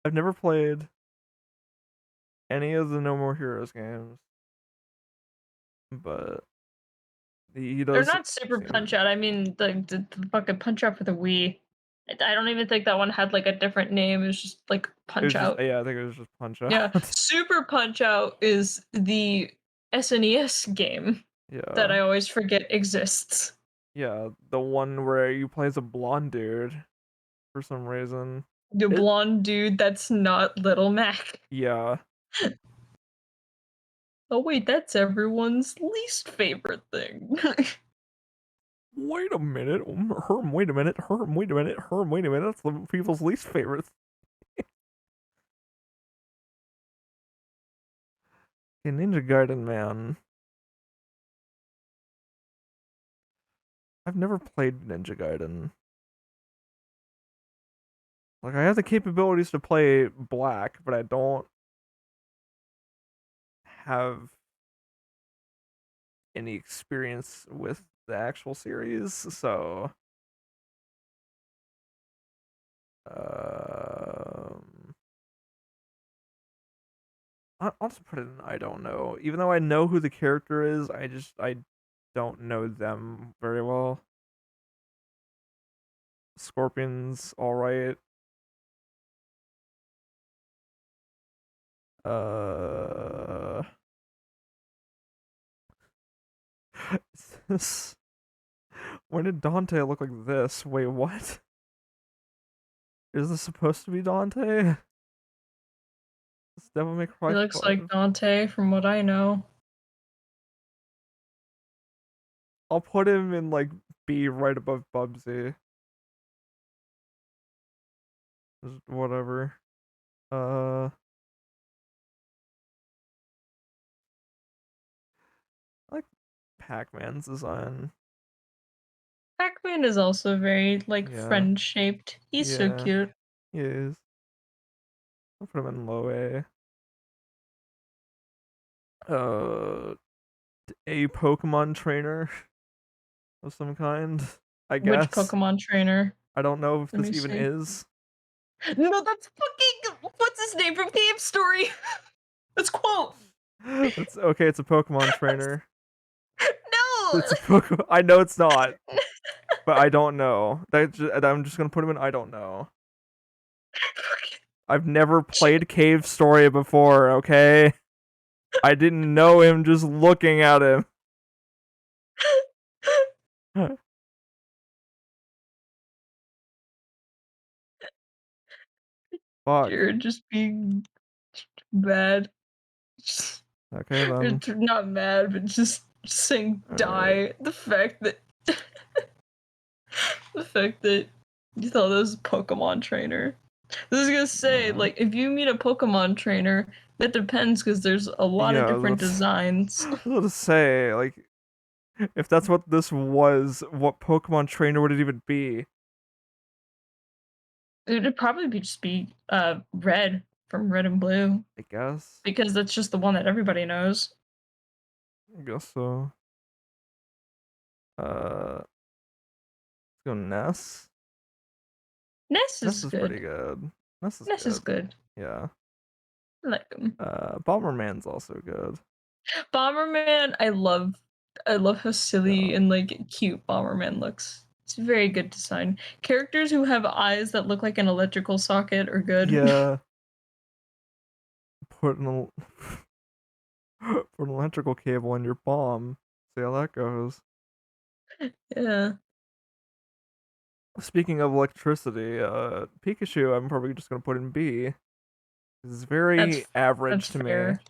Speaker 1: I've never played any of the No More Heroes games, but he
Speaker 2: They're
Speaker 1: does
Speaker 2: not Super
Speaker 1: seem.
Speaker 2: Punch Out. I mean the fucking Punch Out for the Wii. I don't even think that one had like a different name. It was just like
Speaker 1: It
Speaker 2: Punch
Speaker 1: was just
Speaker 2: Out.
Speaker 1: yeah, I think it was just Punch
Speaker 2: Yeah,
Speaker 1: Out.
Speaker 2: Super Punch Out is the SNES game that
Speaker 1: Yeah,
Speaker 2: I always forget exists.
Speaker 1: yeah, the one where you play as a blonde dude for some reason.
Speaker 2: The
Speaker 1: It
Speaker 2: blonde dude that's not Little Mac.
Speaker 1: yeah.
Speaker 2: Oh wait, that's everyone's least favorite thing.
Speaker 1: Wait a minute, Herm. Wait a minute, Herm. Wait a minute, Herm. Wait a minute. That's the people's least favorite. Okay, Ninja Gaiden, man. I've never played Ninja Gaiden. Like I have the capabilities to play Black, but I don't have any experience with the actual series, so um I'll just put it in I don't know. Even though I know who the character is, I don't know them very well. Scorpion's all right. Uh this, when did Dante look like this? Wait, what? Is this supposed to be Dante? This Devil May
Speaker 2: He
Speaker 1: Cry
Speaker 2: looks like
Speaker 1: 5.
Speaker 2: Dante from what I know.
Speaker 1: I'll put him in like B right above Bubsy. Just whatever. Uh, I like Pac-Man's design.
Speaker 2: Pac-Man is also very like
Speaker 1: Yeah,
Speaker 2: friend shaped. He's so
Speaker 1: yeah,
Speaker 2: cute.
Speaker 1: he is. I'll put him in low A. Uh, a Pokemon trainer of some kind, I
Speaker 2: Which
Speaker 1: guess.
Speaker 2: Pokemon trainer?
Speaker 1: I don't know if
Speaker 2: Let
Speaker 1: this
Speaker 2: me
Speaker 1: even
Speaker 2: see.
Speaker 1: is.
Speaker 2: No, that's fucking what's his name from Cave Story? That's quote.
Speaker 1: It's okay. It's a Pokemon trainer.
Speaker 2: No.
Speaker 1: It's a Pokemon. I know it's not, but I don't know. I'm just gonna put him in. I don't know. I've never played Cave Story before. Okay, I didn't know him just looking at him. Fuck.
Speaker 2: Jared just being mad.
Speaker 1: Okay
Speaker 2: Or
Speaker 1: then.
Speaker 2: not mad, but just saying
Speaker 1: All right.
Speaker 2: die. The fact that you thought this was a Pokemon trainer. I was gonna say, like, if you meet a Pokemon trainer, that depends because there's a lot of
Speaker 1: Yeah,
Speaker 2: different
Speaker 1: that's.
Speaker 2: designs.
Speaker 1: I was about to say, like, if that's what this was, what Pokemon trainer would it even be?
Speaker 2: It'd probably just be Red from Red and Blue
Speaker 1: I guess.
Speaker 2: because that's just the one that everybody knows.
Speaker 1: I guess so. Let's go Ness.
Speaker 2: Ness
Speaker 1: Ness
Speaker 2: is
Speaker 1: is pretty
Speaker 2: good.
Speaker 1: good. Ness is
Speaker 2: Ness is
Speaker 1: good.
Speaker 2: good.
Speaker 1: Yeah.
Speaker 2: I like him.
Speaker 1: Bomberman's also good.
Speaker 2: Bomberman, I love how silly
Speaker 1: Yeah.
Speaker 2: and like cute Bomberman looks. It's very good design. Characters who have eyes that look like an electrical socket are good.
Speaker 1: Yeah. Put an put an electrical cable in your bomb. See how that goes.
Speaker 2: Yeah,
Speaker 1: Speaking of electricity, Pikachu, I'm probably just gonna put in B. It's very
Speaker 2: that's
Speaker 1: average
Speaker 2: that's
Speaker 1: to me.
Speaker 2: fair.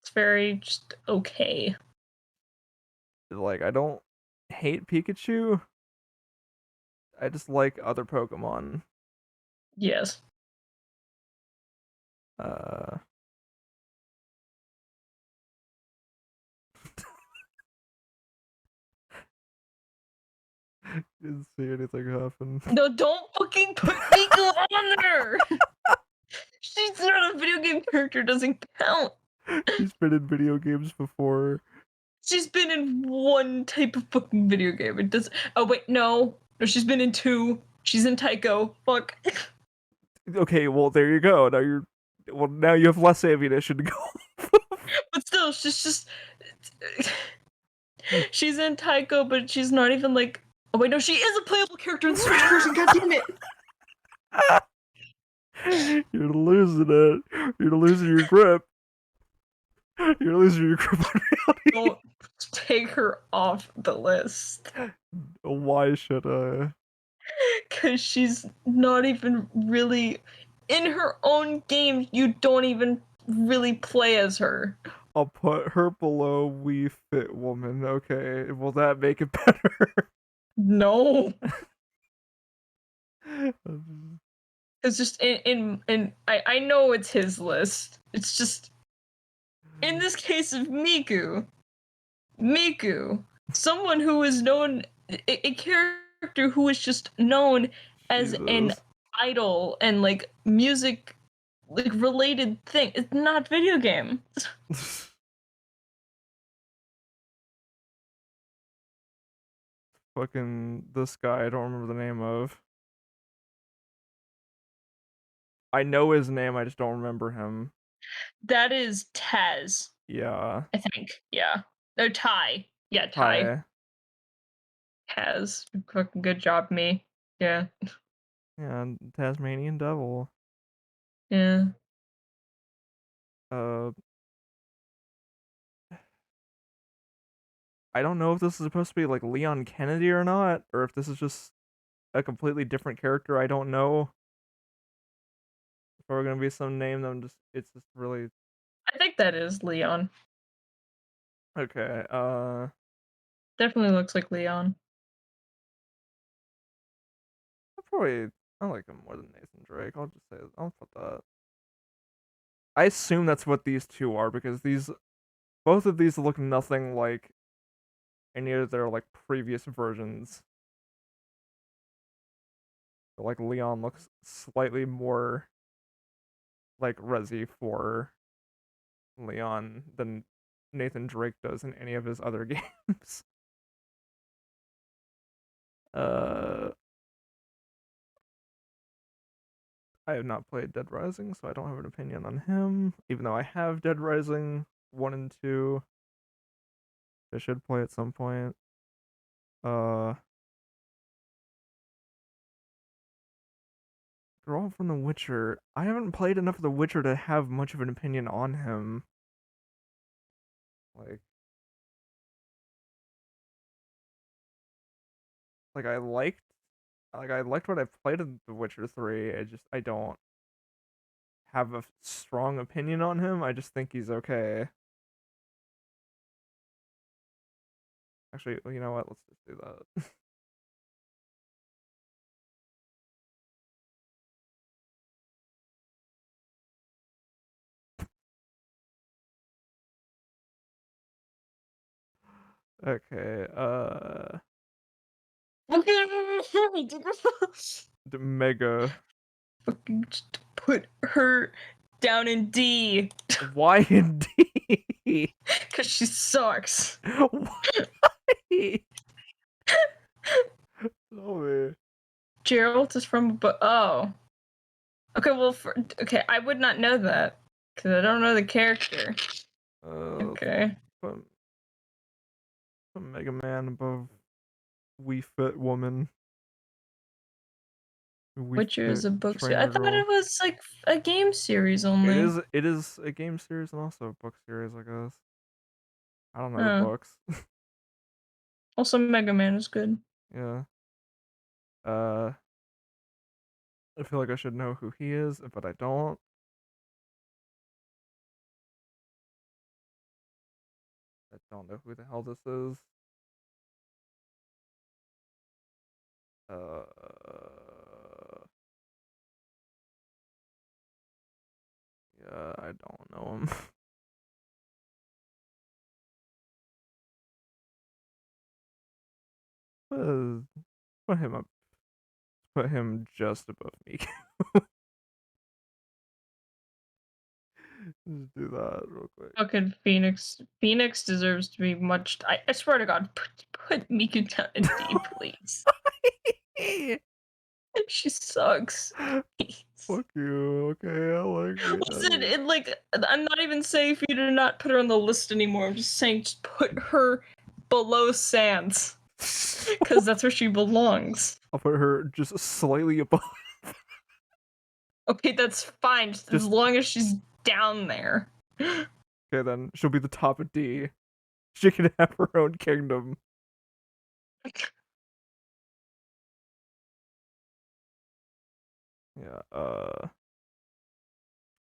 Speaker 2: It's very just okay.
Speaker 1: Like, I don't hate Pikachu. I just like other Pokemon.
Speaker 2: Yes.
Speaker 1: Uh, didn't see anything happen.
Speaker 2: No, don't fucking put Miku on there. She's not a video game character. Doesn't count.
Speaker 1: She's been in video games before.
Speaker 2: She's been in one type of fucking video game. It does. Oh wait, no. No, she's been in two. She's in Tycho. Fuck.
Speaker 1: Okay, well there you go. Now you have less ammunition to go.
Speaker 2: But still, she's just. She's in Tycho, but she's not even like. Oh wait, no, she is a playable character in Switch version. God damn it!
Speaker 1: You're losing it. You're losing your grip. You're losing your grip on reality.
Speaker 2: Don't take her off the list.
Speaker 1: Why should I?
Speaker 2: Cause she's not even really in her own game. You don't even really play as her.
Speaker 1: I'll put her below Wii Fit Woman. Okay, will that make it better?
Speaker 2: No. It's just in I know it's his list. It's just in this case of Miku, someone who is known a character who is just known as an
Speaker 1: Jesus.
Speaker 2: idol and like music like related thing. It's not video game.
Speaker 1: Fucking this guy, I don't remember the name of. I know his name, I just don't remember him.
Speaker 2: That is Taz,
Speaker 1: Yeah.
Speaker 2: I think. Yeah. No, Ty. Yeah, Ty.
Speaker 1: Hi.
Speaker 2: Taz. Fucking good job, me. Yeah.
Speaker 1: Yeah, Tasmanian Devil.
Speaker 2: Yeah.
Speaker 1: Uh, I don't know if this is supposed to be like Leon Kennedy or not, or if this is just a completely different character. I don't know. If we're gonna be some name, then it's just really
Speaker 2: I think that is Leon.
Speaker 1: okay.
Speaker 2: Definitely looks like Leon.
Speaker 1: I probably I like him more than Nathan Drake. I'll just say I'll put that. I assume that's what these two are because both of these look nothing like any of their like previous versions. But, like Leon looks slightly more like Resi for Leon than Nathan Drake does in any of his other games. Uh, I have not played Dead Rising, so I don't have an opinion on him. Even though I have Dead Rising 1 and 2, I should play at some point. Uh, Girl from The Witcher. I haven't played enough of The Witcher to have much of an opinion on him. Like, like I liked what I played in The Witcher 3. I don't have a strong opinion on him. I just think he's okay. Actually, you know what? Let's just do that. Okay. Mega.
Speaker 2: Fucking just put her down in D.
Speaker 1: Why in D?
Speaker 2: Cause she sucks.
Speaker 1: Why? Oh man.
Speaker 2: Gerald is from oh. Okay, well okay, I would not know that. Cause I don't know the character. Okay.
Speaker 1: Put, put Mega Man above Wii Fit Woman. Wii
Speaker 2: Witcher
Speaker 1: Fit
Speaker 2: is a book series. I
Speaker 1: Trainer
Speaker 2: thought
Speaker 1: Girl.
Speaker 2: it was like a game series only.
Speaker 1: It is a game series and also a book series, I guess. I don't know the
Speaker 2: Oh.
Speaker 1: books.
Speaker 2: Also Mega Man is good.
Speaker 1: Yeah. Uh I feel like I should know who he is, but I don't. I don't know who the hell this is. Uh, yeah, I don't know him. Uh, put him up. Put him just above me. Just do that real quick.
Speaker 2: Fucking Phoenix. Phoenix deserves to be much. I swear to God, put Miku down in D, please. She sucks.
Speaker 1: Fuck you. Okay, I like it.
Speaker 2: Listen, like I'm not even saying for you to not put her on the list anymore. I'm just saying just put her below Sans. Because that's where she belongs.
Speaker 1: I'll put her just slightly above.
Speaker 2: Okay, that's fine. Just as long as she's down there.
Speaker 1: Okay, then she'll be the top of D. She can have her own kingdom. Yeah, I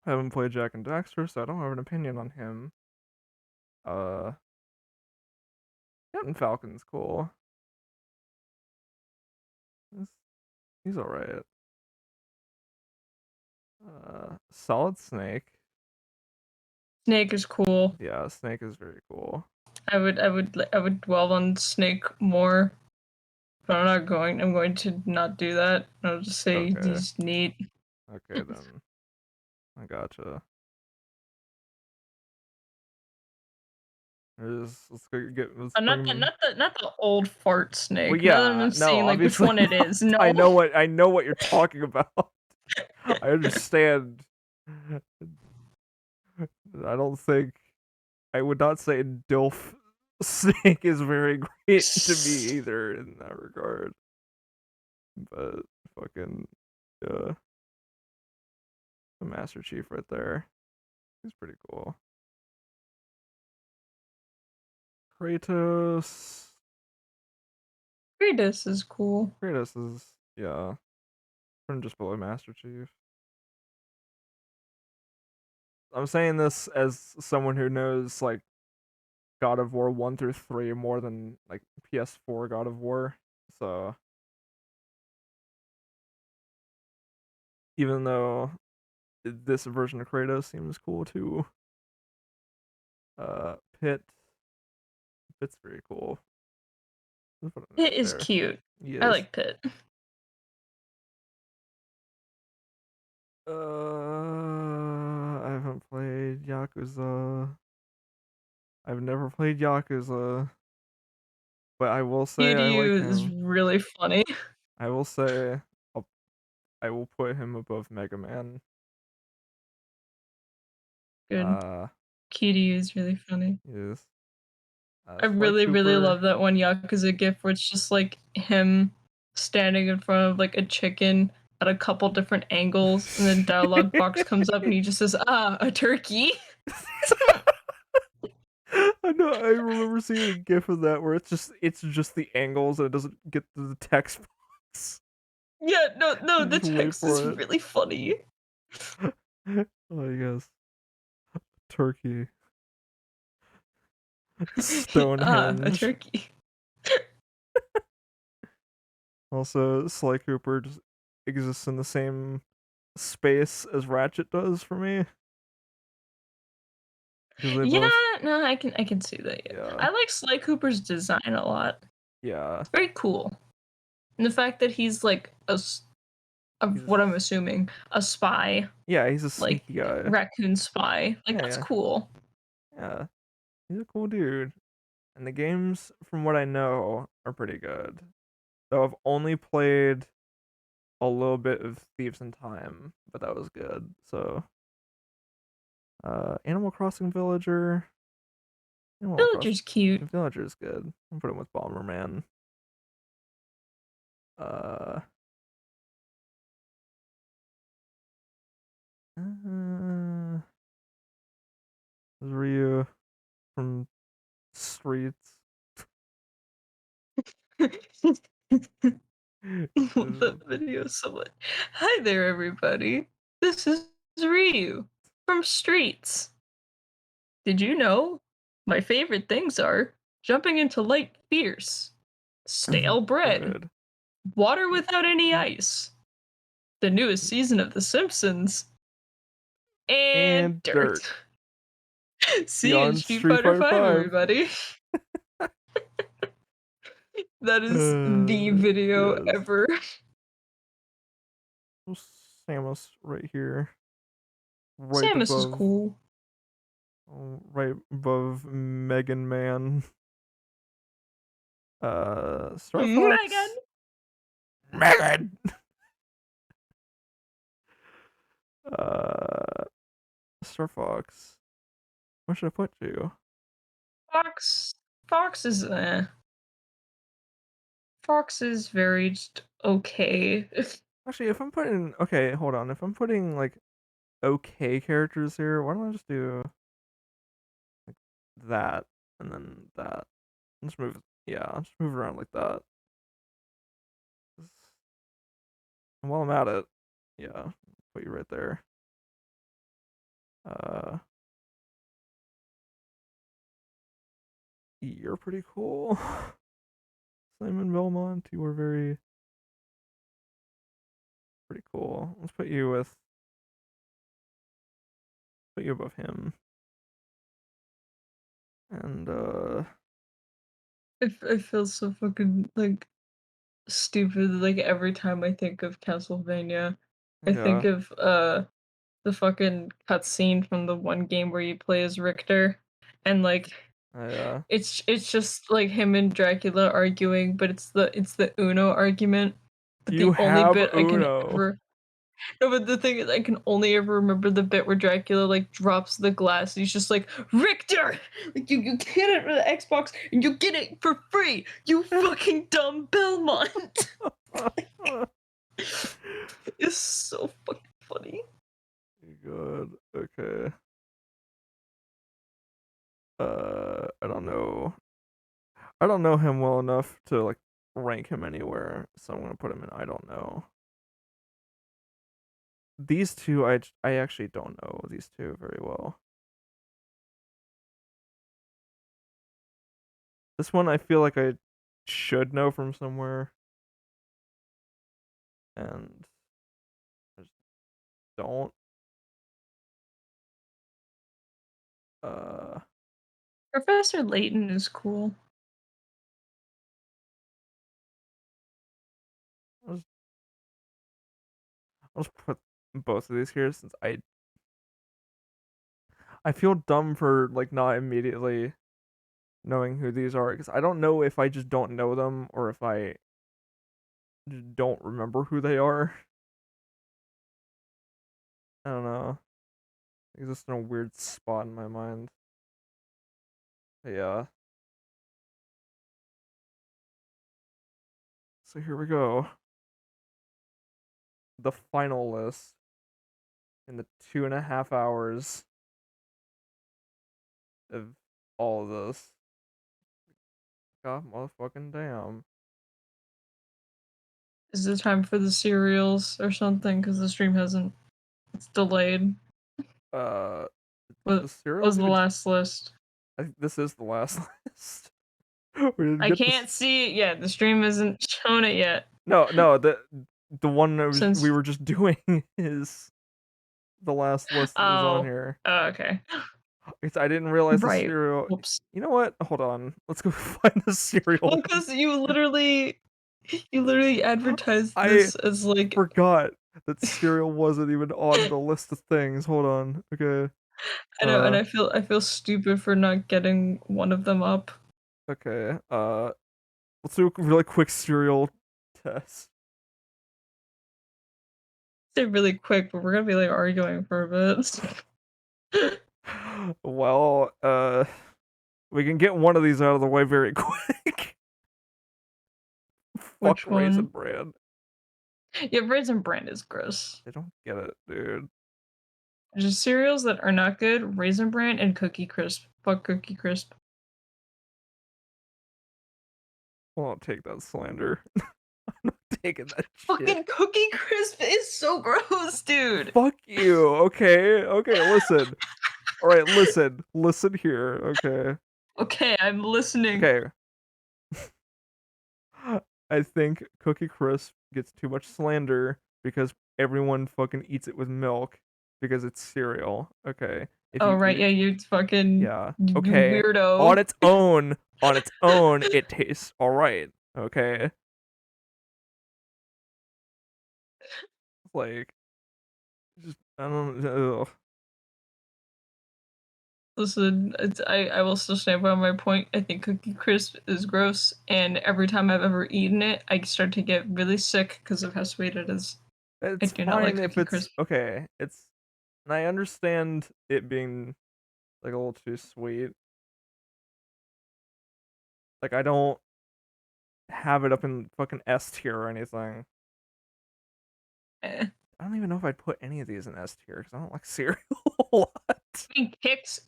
Speaker 1: haven't played Jak and Daxter, so I don't have an opinion on him. Uh, Captain Falcon's cool. He's, he's alright. Solid Snake.
Speaker 2: Snake is cool.
Speaker 1: Yeah, Snake is very cool.
Speaker 2: I would dwell on Snake more. But I'm not going. I'm going to not do that. I'll just say
Speaker 1: Okay.
Speaker 2: he's neat.
Speaker 1: Okay, then. I gotcha. Let's go get. Let's
Speaker 2: Not
Speaker 1: bring
Speaker 2: not the old fart snake.
Speaker 1: Well,
Speaker 2: Now that
Speaker 1: yeah,
Speaker 2: I'm
Speaker 1: no,
Speaker 2: seeing like which
Speaker 1: obviously
Speaker 2: one it is. No,
Speaker 1: I know what you're talking about. I understand. I don't think I would not say Dilf Snake is very great to me either in that regard. But fucking yeah, the Master Chief right there. He's pretty cool. Kratos.
Speaker 2: Kratos is cool.
Speaker 1: Kratos is yeah. From just below Master Chief. I'm saying this as someone who knows like God of War 1 through 3 more than like PS4 God of War. So even though this version of Kratos seems cool too. Pit. Pit's very cool. Let's put him
Speaker 2: It
Speaker 1: right
Speaker 2: is
Speaker 1: there.
Speaker 2: cute.
Speaker 1: He
Speaker 2: I
Speaker 1: is.
Speaker 2: like Pit.
Speaker 1: I haven't played Yakuza. I've never played Yakuza, but I will say I like
Speaker 2: Kiryu is
Speaker 1: him.
Speaker 2: really funny.
Speaker 1: I will say I'll, I will put him above Mega Man.
Speaker 2: Good.
Speaker 1: Uh,
Speaker 2: Kiryu is really funny.
Speaker 1: yes.
Speaker 2: I
Speaker 1: Sly
Speaker 2: really, really
Speaker 1: Cooper.
Speaker 2: love that one Yakuza gif where it's just like him standing in front of like a chicken at a couple different angles, and then dialogue box comes up and he just says, "Ah, a turkey."
Speaker 1: I know. I remember seeing a GIF of that where it's just the angles and it doesn't get to the text box.
Speaker 2: Yeah, no,
Speaker 1: You
Speaker 2: the
Speaker 1: just wait
Speaker 2: text is
Speaker 1: for it.
Speaker 2: really funny.
Speaker 1: Oh yes, turkey,
Speaker 2: A
Speaker 1: Stonehenge.
Speaker 2: turkey.
Speaker 1: Also, Sly Cooper just exists in the same space as Ratchet does for me because they
Speaker 2: Yeah,
Speaker 1: both.
Speaker 2: no, I can see that. Yeah.
Speaker 1: Yeah,
Speaker 2: I like Sly Cooper's design a lot.
Speaker 1: yeah.
Speaker 2: It's very cool. And the fact that he's like of
Speaker 1: He's
Speaker 2: what I'm assuming, a spy,
Speaker 1: yeah. He's a
Speaker 2: like
Speaker 1: sneaky guy.
Speaker 2: raccoon spy. Like
Speaker 1: Yeah,
Speaker 2: that's
Speaker 1: yeah,
Speaker 2: cool.
Speaker 1: yeah. He's a cool dude. And the games, from what I know, are pretty good. Though I've only played a little bit of Thieves in Time, but that was good. So, Animal Crossing Villager. Animal Crossing
Speaker 2: Villager's cute.
Speaker 1: Villager is good. I'll put him with Bomberman. Uh, uh Ryu from Streets.
Speaker 2: The video so much. Hi there, everybody. This is Ryu from Streets. Did you know my favorite things are jumping into light fierce, stale bread,
Speaker 1: Good.
Speaker 2: water without any ice, the newest season of The Simpsons, and
Speaker 1: And Dirt.
Speaker 2: dirt. See you in
Speaker 1: Beyond
Speaker 2: Street
Speaker 1: Street
Speaker 2: Fighter
Speaker 1: Fighter
Speaker 2: 5,
Speaker 1: 5.
Speaker 2: everybody. That is the video
Speaker 1: Yes.
Speaker 2: ever.
Speaker 1: Samus right here. Right
Speaker 2: Samus is
Speaker 1: above
Speaker 2: cool.
Speaker 1: right above Megan Man. Star
Speaker 2: Megan.
Speaker 1: Fox. Megan. Uh, Star Fox. Where should I put you?
Speaker 2: Fox. Fox is Fox is very just okay.
Speaker 1: Actually, if I'm putting okay, hold on. If I'm putting like okay characters here, why don't I just do like that and then that? Just move. Yeah, I'll just move around like that. And while I'm at it, yeah, put you right there. Uh, you're pretty cool. Simon Belmont, you were very pretty cool. Let's put you above him. And
Speaker 2: I feel so fucking like stupid. Like every time I think of Castlevania, I think
Speaker 1: yeah,
Speaker 2: of the fucking cutscene from the one game where you play as Richter, and like
Speaker 1: I
Speaker 2: it's just like him and Dracula arguing, but it's the Uno argument. But
Speaker 1: you
Speaker 2: the only
Speaker 1: have
Speaker 2: bit I can
Speaker 1: Uno.
Speaker 2: ever no, but the thing is, I can only ever remember the bit where Dracula like drops the glass. And he's just like Richter, like you get it for the Xbox and you get it for free. You fucking dumb Belmont. It's so fucking funny.
Speaker 1: Good. Okay. I don't know. I don't know him well enough to like rank him anywhere, so I'm gonna put him in. I don't know. These two, I actually don't know these two very well. This one I feel like I should know from somewhere, and don't. Uh,
Speaker 2: Professor Layton is cool.
Speaker 1: I'll just, I'll just put both of these here since I feel dumb for like not immediately knowing who these are because I don't know if I just don't know them or if I just don't remember who they are. I don't know. It's just in a weird spot in my mind. But yeah. So here we go. The final list in the 2.5 hours of all of this. God motherfucking damn.
Speaker 2: Is it time for the cereals or something? Because the stream hasn't. It's delayed.
Speaker 1: Uh, did the
Speaker 2: What
Speaker 1: cereals
Speaker 2: was the
Speaker 1: even?
Speaker 2: last list?
Speaker 1: I think this is the last list. We didn't
Speaker 2: I
Speaker 1: get this.
Speaker 2: can't see it yet. The stream hasn't shown it yet.
Speaker 1: No. The one that we
Speaker 2: Since
Speaker 1: were just doing is the last list that is on
Speaker 2: oh,
Speaker 1: here.
Speaker 2: okay,
Speaker 1: I didn't realize the
Speaker 2: right.
Speaker 1: cereal.
Speaker 2: Whoops.
Speaker 1: You know what? Hold on. Let's go find the cereal
Speaker 2: Well,
Speaker 1: one.
Speaker 2: because you literally advertised
Speaker 1: I
Speaker 2: this as like
Speaker 1: forgot that cereal wasn't even on the list of things. Hold on. Okay.
Speaker 2: I know, and
Speaker 1: Uh.
Speaker 2: I feel stupid for not getting one of them up.
Speaker 1: Okay. Let's do a really quick cereal test.
Speaker 2: Say really quick, but we're gonna be like arguing for a bit.
Speaker 1: Well, we can get one of these out of the way very quick. Fuck
Speaker 2: Which
Speaker 1: Raisin
Speaker 2: one?
Speaker 1: Bran.
Speaker 2: Yeah, Raisin Bran is gross.
Speaker 1: They don't get it, dude.
Speaker 2: Just cereals that are not good: Raisin Bran and Cookie Crisp. Fuck Cookie Crisp.
Speaker 1: I won't take that slander. I'm not taking that shit.
Speaker 2: Fucking Cookie Crisp is so gross, dude.
Speaker 1: Fuck you. Okay, listen. All right, listen here. Okay.
Speaker 2: Okay, I'm listening.
Speaker 1: Okay. I think Cookie Crisp gets too much slander because everyone fucking eats it with milk because it's cereal. Okay. If
Speaker 2: Oh
Speaker 1: you
Speaker 2: right,
Speaker 1: eat
Speaker 2: yeah,
Speaker 1: it,
Speaker 2: you fucking
Speaker 1: yeah.
Speaker 2: you
Speaker 1: Okay.
Speaker 2: weirdo.
Speaker 1: On its own, it tastes all right. Okay. Like, just I don't know.
Speaker 2: Listen, I will still stand by my point. I think Cookie Crisp is gross, and every time I've ever eaten it, I start to get really sick because of how sweet it is. I
Speaker 1: It's
Speaker 2: do not like
Speaker 1: fine if
Speaker 2: Cookie
Speaker 1: it's
Speaker 2: Crisp.
Speaker 1: okay. And I understand it being like a little too sweet. Like I don't have it up in fucking S tier or anything.
Speaker 2: Eh.
Speaker 1: I don't even know if I'd put any of these in S tier because I don't like cereal a lot.
Speaker 2: I mean, Kix,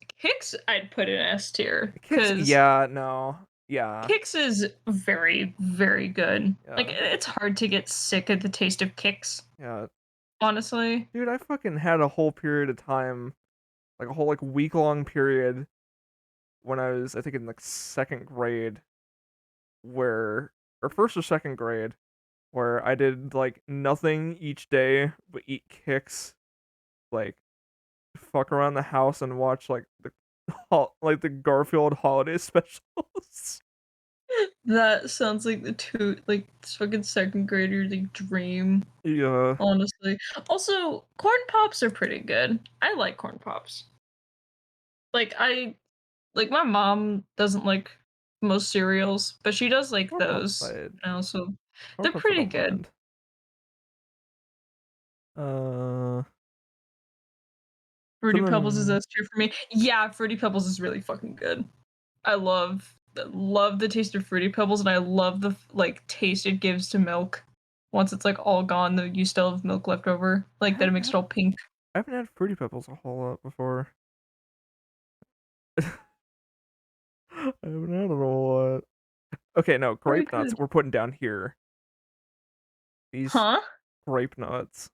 Speaker 2: I'd put in S tier
Speaker 1: Kicks,
Speaker 2: because
Speaker 1: yeah, no, yeah,
Speaker 2: Kix is very, very good. Like
Speaker 1: yeah,
Speaker 2: it's hard to get sick of the taste of Kix,
Speaker 1: yeah.
Speaker 2: honestly.
Speaker 1: Dude, I fucking had a whole period of time, like a whole like week long period when I was, I think in like second grade, where or first or second grade, where I did like nothing each day but eat kicks, like fuck around the house and watch like like the Garfield holiday specials.
Speaker 2: That sounds like the two like fucking second grader like dream,
Speaker 1: Yeah,
Speaker 2: honestly. Also, corn pops are pretty good. I like corn pops. Like like my mom doesn't like most cereals, but she does like
Speaker 1: corn pops
Speaker 2: those. So
Speaker 1: corn
Speaker 2: they're
Speaker 1: pops I
Speaker 2: pretty
Speaker 1: don't
Speaker 2: good.
Speaker 1: mind. Uh,
Speaker 2: Fruity Pebbles is
Speaker 1: cinnamon.
Speaker 2: S tier for me. Yeah, Fruity Pebbles is really fucking good. I love the taste of Fruity Pebbles, and I love the like taste it gives to milk. Once it's like all gone, though, you still have milk left over,
Speaker 1: I
Speaker 2: like that it
Speaker 1: haven't
Speaker 2: makes
Speaker 1: had
Speaker 2: it all pink.
Speaker 1: I haven't had fruity pebbles a whole lot before. I haven't had it a whole lot. Okay, no,
Speaker 2: Very
Speaker 1: grape nuts
Speaker 2: good.
Speaker 1: we're putting down here. These
Speaker 2: Huh?
Speaker 1: grape nuts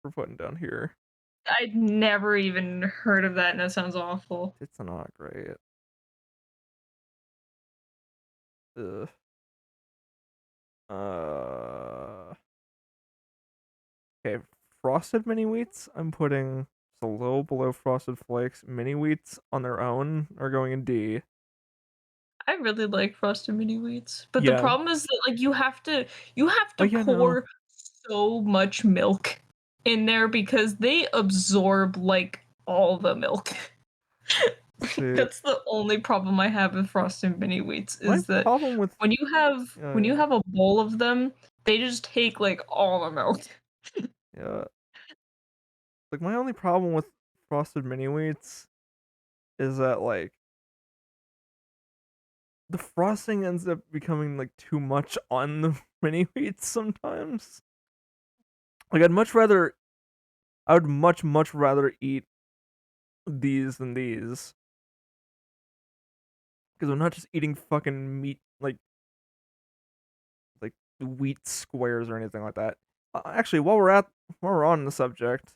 Speaker 1: we're putting down here.
Speaker 2: I'd never even heard of that, and that sounds awful.
Speaker 1: It's not great. Ugh. Uh, okay, frosted mini wheats, I'm putting just a little below frosted flakes. Mini wheats on their own are going in D.
Speaker 2: I really like Frosted Mini Wheats, but the
Speaker 1: Yeah.
Speaker 2: problem is that, like, you have to
Speaker 1: Oh yeah, no.
Speaker 2: pour so much milk in there because they absorb, like, all the milk.
Speaker 1: See,
Speaker 2: That's the only problem I have with Frosted Mini Wheats
Speaker 1: my
Speaker 2: is that
Speaker 1: problem with
Speaker 2: when you
Speaker 1: yeah,
Speaker 2: have a bowl of them, they just take, like, all the milk.
Speaker 1: yeah. Like my only problem with frosted mini wheats is that like the frosting ends up becoming like too much on the mini wheats sometimes. Like I would much rather eat these than these because I'm not just eating fucking meat like wheat squares or anything like that. Actually, while we're on the subject,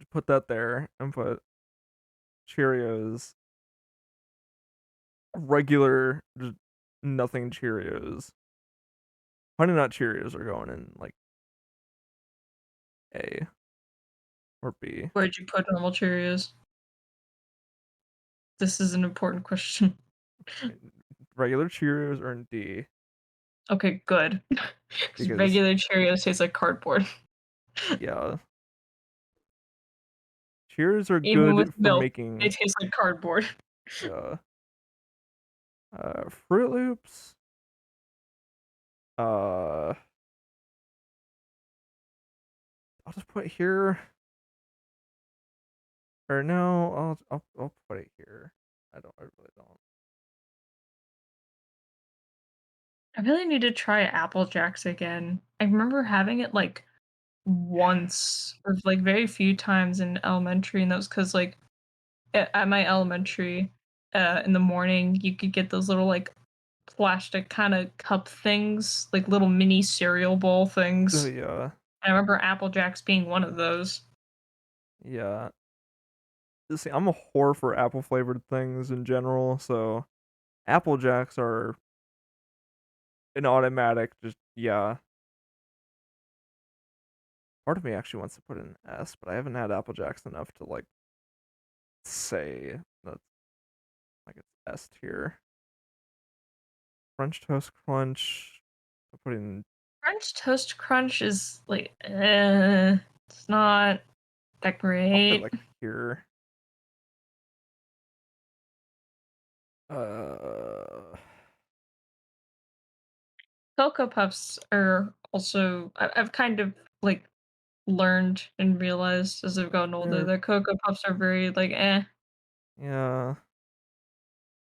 Speaker 1: put that there and put Cheerios, regular, just nothing Cheerios. Honey Nut Cheerios are going in like A or B.
Speaker 2: Where'd you put normal Cheerios? This is an important question.
Speaker 1: Regular Cheerios are in D
Speaker 2: Okay, good. 'Cause
Speaker 1: because
Speaker 2: regular Cheerios taste like cardboard.
Speaker 1: yeah, Cheerios are
Speaker 2: Even with
Speaker 1: good for
Speaker 2: milk, they
Speaker 1: making
Speaker 2: taste like cardboard.
Speaker 1: uh Fruit Loops. Uh, I'll just put it here or no, I'll put it here. I really don't.
Speaker 2: I really need to try Apple Jacks again. I remember having it, like, once or, like, very few times in elementary, and that was because like, at my elementary, in the morning, you could get those little, like, plastic kinda cup things, like, little mini cereal bowl
Speaker 1: Oh
Speaker 2: things.
Speaker 1: yeah,
Speaker 2: I remember Apple Jacks being one of those.
Speaker 1: yeah. See, I'm a whore for apple flavored things in general, so Apple Jacks are an automatic. Just yeah. Part of me actually wants to put in S, but I haven't had Apple Jacks enough to like say that like it's S tier. French Toast Crunch. I put in.
Speaker 2: French Toast Crunch is, like, it's not that
Speaker 1: I'll put it
Speaker 2: great.
Speaker 1: like here. Uh,
Speaker 2: Cocoa Puffs are also I've kind of, like, learned and realized as I've gotten older
Speaker 1: they're
Speaker 2: that Cocoa Puffs are very, like, eh.
Speaker 1: yeah.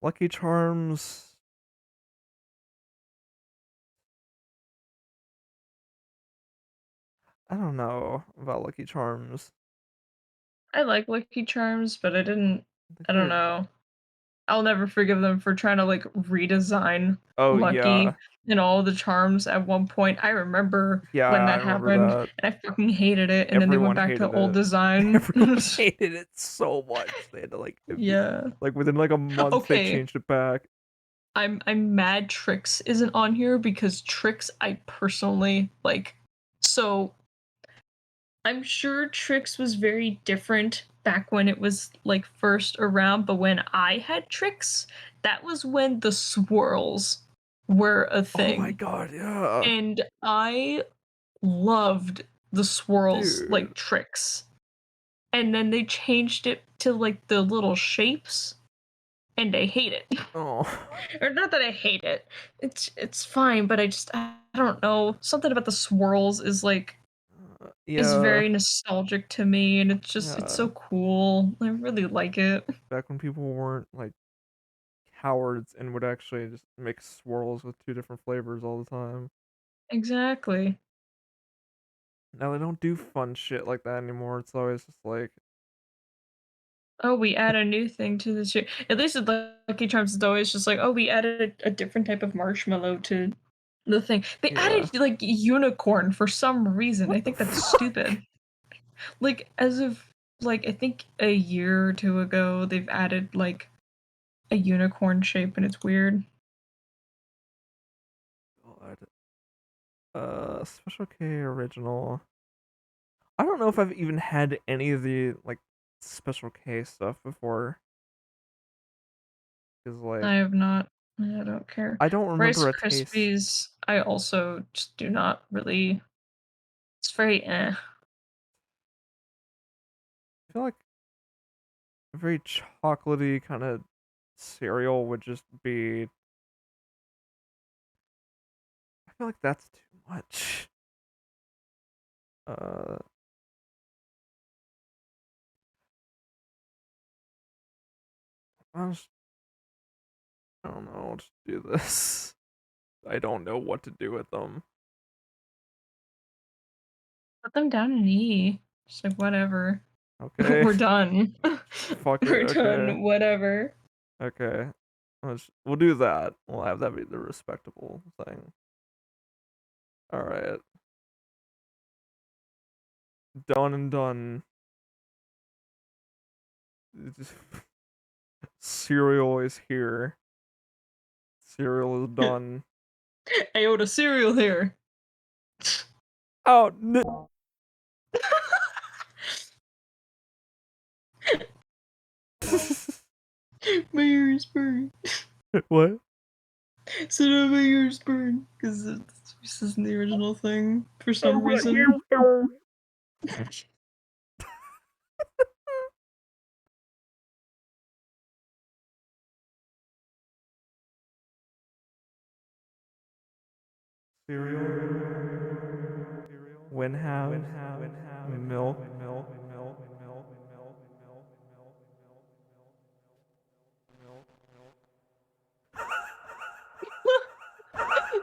Speaker 1: Lucky Charms. I don't know about Lucky Charms.
Speaker 2: I like Lucky Charms, but
Speaker 1: I think
Speaker 2: I don't
Speaker 1: they're.
Speaker 2: know. I'll never forgive them for trying to, like, redesign
Speaker 1: Oh
Speaker 2: Lucky
Speaker 1: yeah,
Speaker 2: and all the charms at one point. I remember
Speaker 1: yeah.
Speaker 2: when
Speaker 1: I
Speaker 2: that
Speaker 1: remember
Speaker 2: happened,
Speaker 1: that.
Speaker 2: and I fucking hated it, and then they went
Speaker 1: Everyone
Speaker 2: back to
Speaker 1: hated
Speaker 2: old
Speaker 1: it.
Speaker 2: design.
Speaker 1: Everyone hated it so much. They had to
Speaker 2: Yeah.
Speaker 1: like within like a month they
Speaker 2: Okay,
Speaker 1: changed it back.
Speaker 2: I'm mad Trix isn't on here because Trix I personally like. So I'm sure Trix was very different back when it was like first around, but when I had Trix, that was when the swirls were a
Speaker 1: Oh my
Speaker 2: thing.
Speaker 1: god, yeah.
Speaker 2: And I loved the swirls
Speaker 1: Dude.
Speaker 2: like Trix. And then they changed it to like the little shapes and I hate it.
Speaker 1: Oh.
Speaker 2: Or not that I hate it. It's fine, but I don't know. Something about the swirls is
Speaker 1: Yeah.
Speaker 2: very nostalgic to me and it's
Speaker 1: Yeah.
Speaker 2: so cool. I really like it.
Speaker 1: Back when people weren't like cowards and would actually just mix swirls with two different flavors all the time.
Speaker 2: Exactly.
Speaker 1: Now they don't do fun shit like that anymore. It's always just like,
Speaker 2: Oh, we add a new thing to this year. At least with Lucky Charms, it's always just like, oh, we added a different type of marshmallow to the thing. They
Speaker 1: yeah.
Speaker 2: added like unicorn for some reason.
Speaker 1: What
Speaker 2: I
Speaker 1: the
Speaker 2: think that's
Speaker 1: fuck?
Speaker 2: stupid. Like as of like I think a year or two ago, they've added like a unicorn shape, and it's weird.
Speaker 1: God. Special K original. I don't know if I've even had any of the like Special K stuff before. Cause like
Speaker 2: I have not. I don't care.
Speaker 1: I don't
Speaker 2: Rice
Speaker 1: remember a taste.
Speaker 2: Krispies, I also just do not really. It's very eh.
Speaker 1: I feel like a very chocolatey kind of cereal would just be. I feel like that's too much. Uh, I just I don't know what to do this. I don't know what to do with them.
Speaker 2: Put them down and eat. Just like whatever.
Speaker 1: Okay,
Speaker 2: We're done.
Speaker 1: fuck it.
Speaker 2: We're
Speaker 1: Okay,
Speaker 2: done. Whatever.
Speaker 1: okay. We'll do that. We'll have that be the respectable thing. All right, done and done. Cereal is here. Cereal is done.
Speaker 2: Aota cereal here.
Speaker 1: Oh no!
Speaker 2: My ears burn.
Speaker 1: What?
Speaker 2: So now my ears burn because this isn't the original thing for some reason.
Speaker 1: Cereal. When have milk.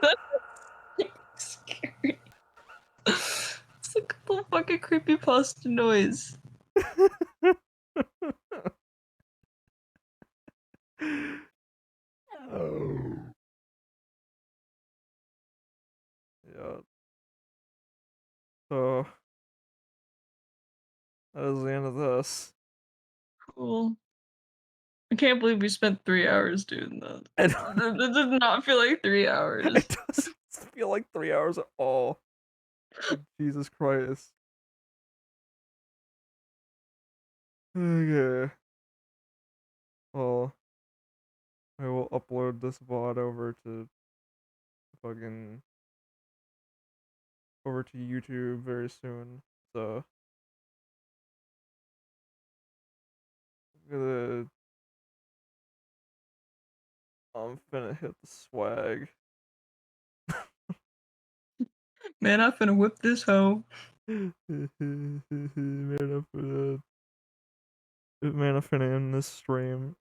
Speaker 2: That's scary. It's like a little fucking creepypasta noise.
Speaker 1: Oh. Yeah. So that is the end of this.
Speaker 2: Cool. I can't believe we spent 3 hours doing that.
Speaker 1: And
Speaker 2: That does not feel like 3 hours.
Speaker 1: it doesn't feel like 3 hours at all. Like, Jesus Christ. Okay. Well, I will upload this VOD fucking over to YouTube very soon. So I'm finna hit the swag.
Speaker 2: Man, I'm finna whip this hoe.
Speaker 1: Man, I'm finna end this stream.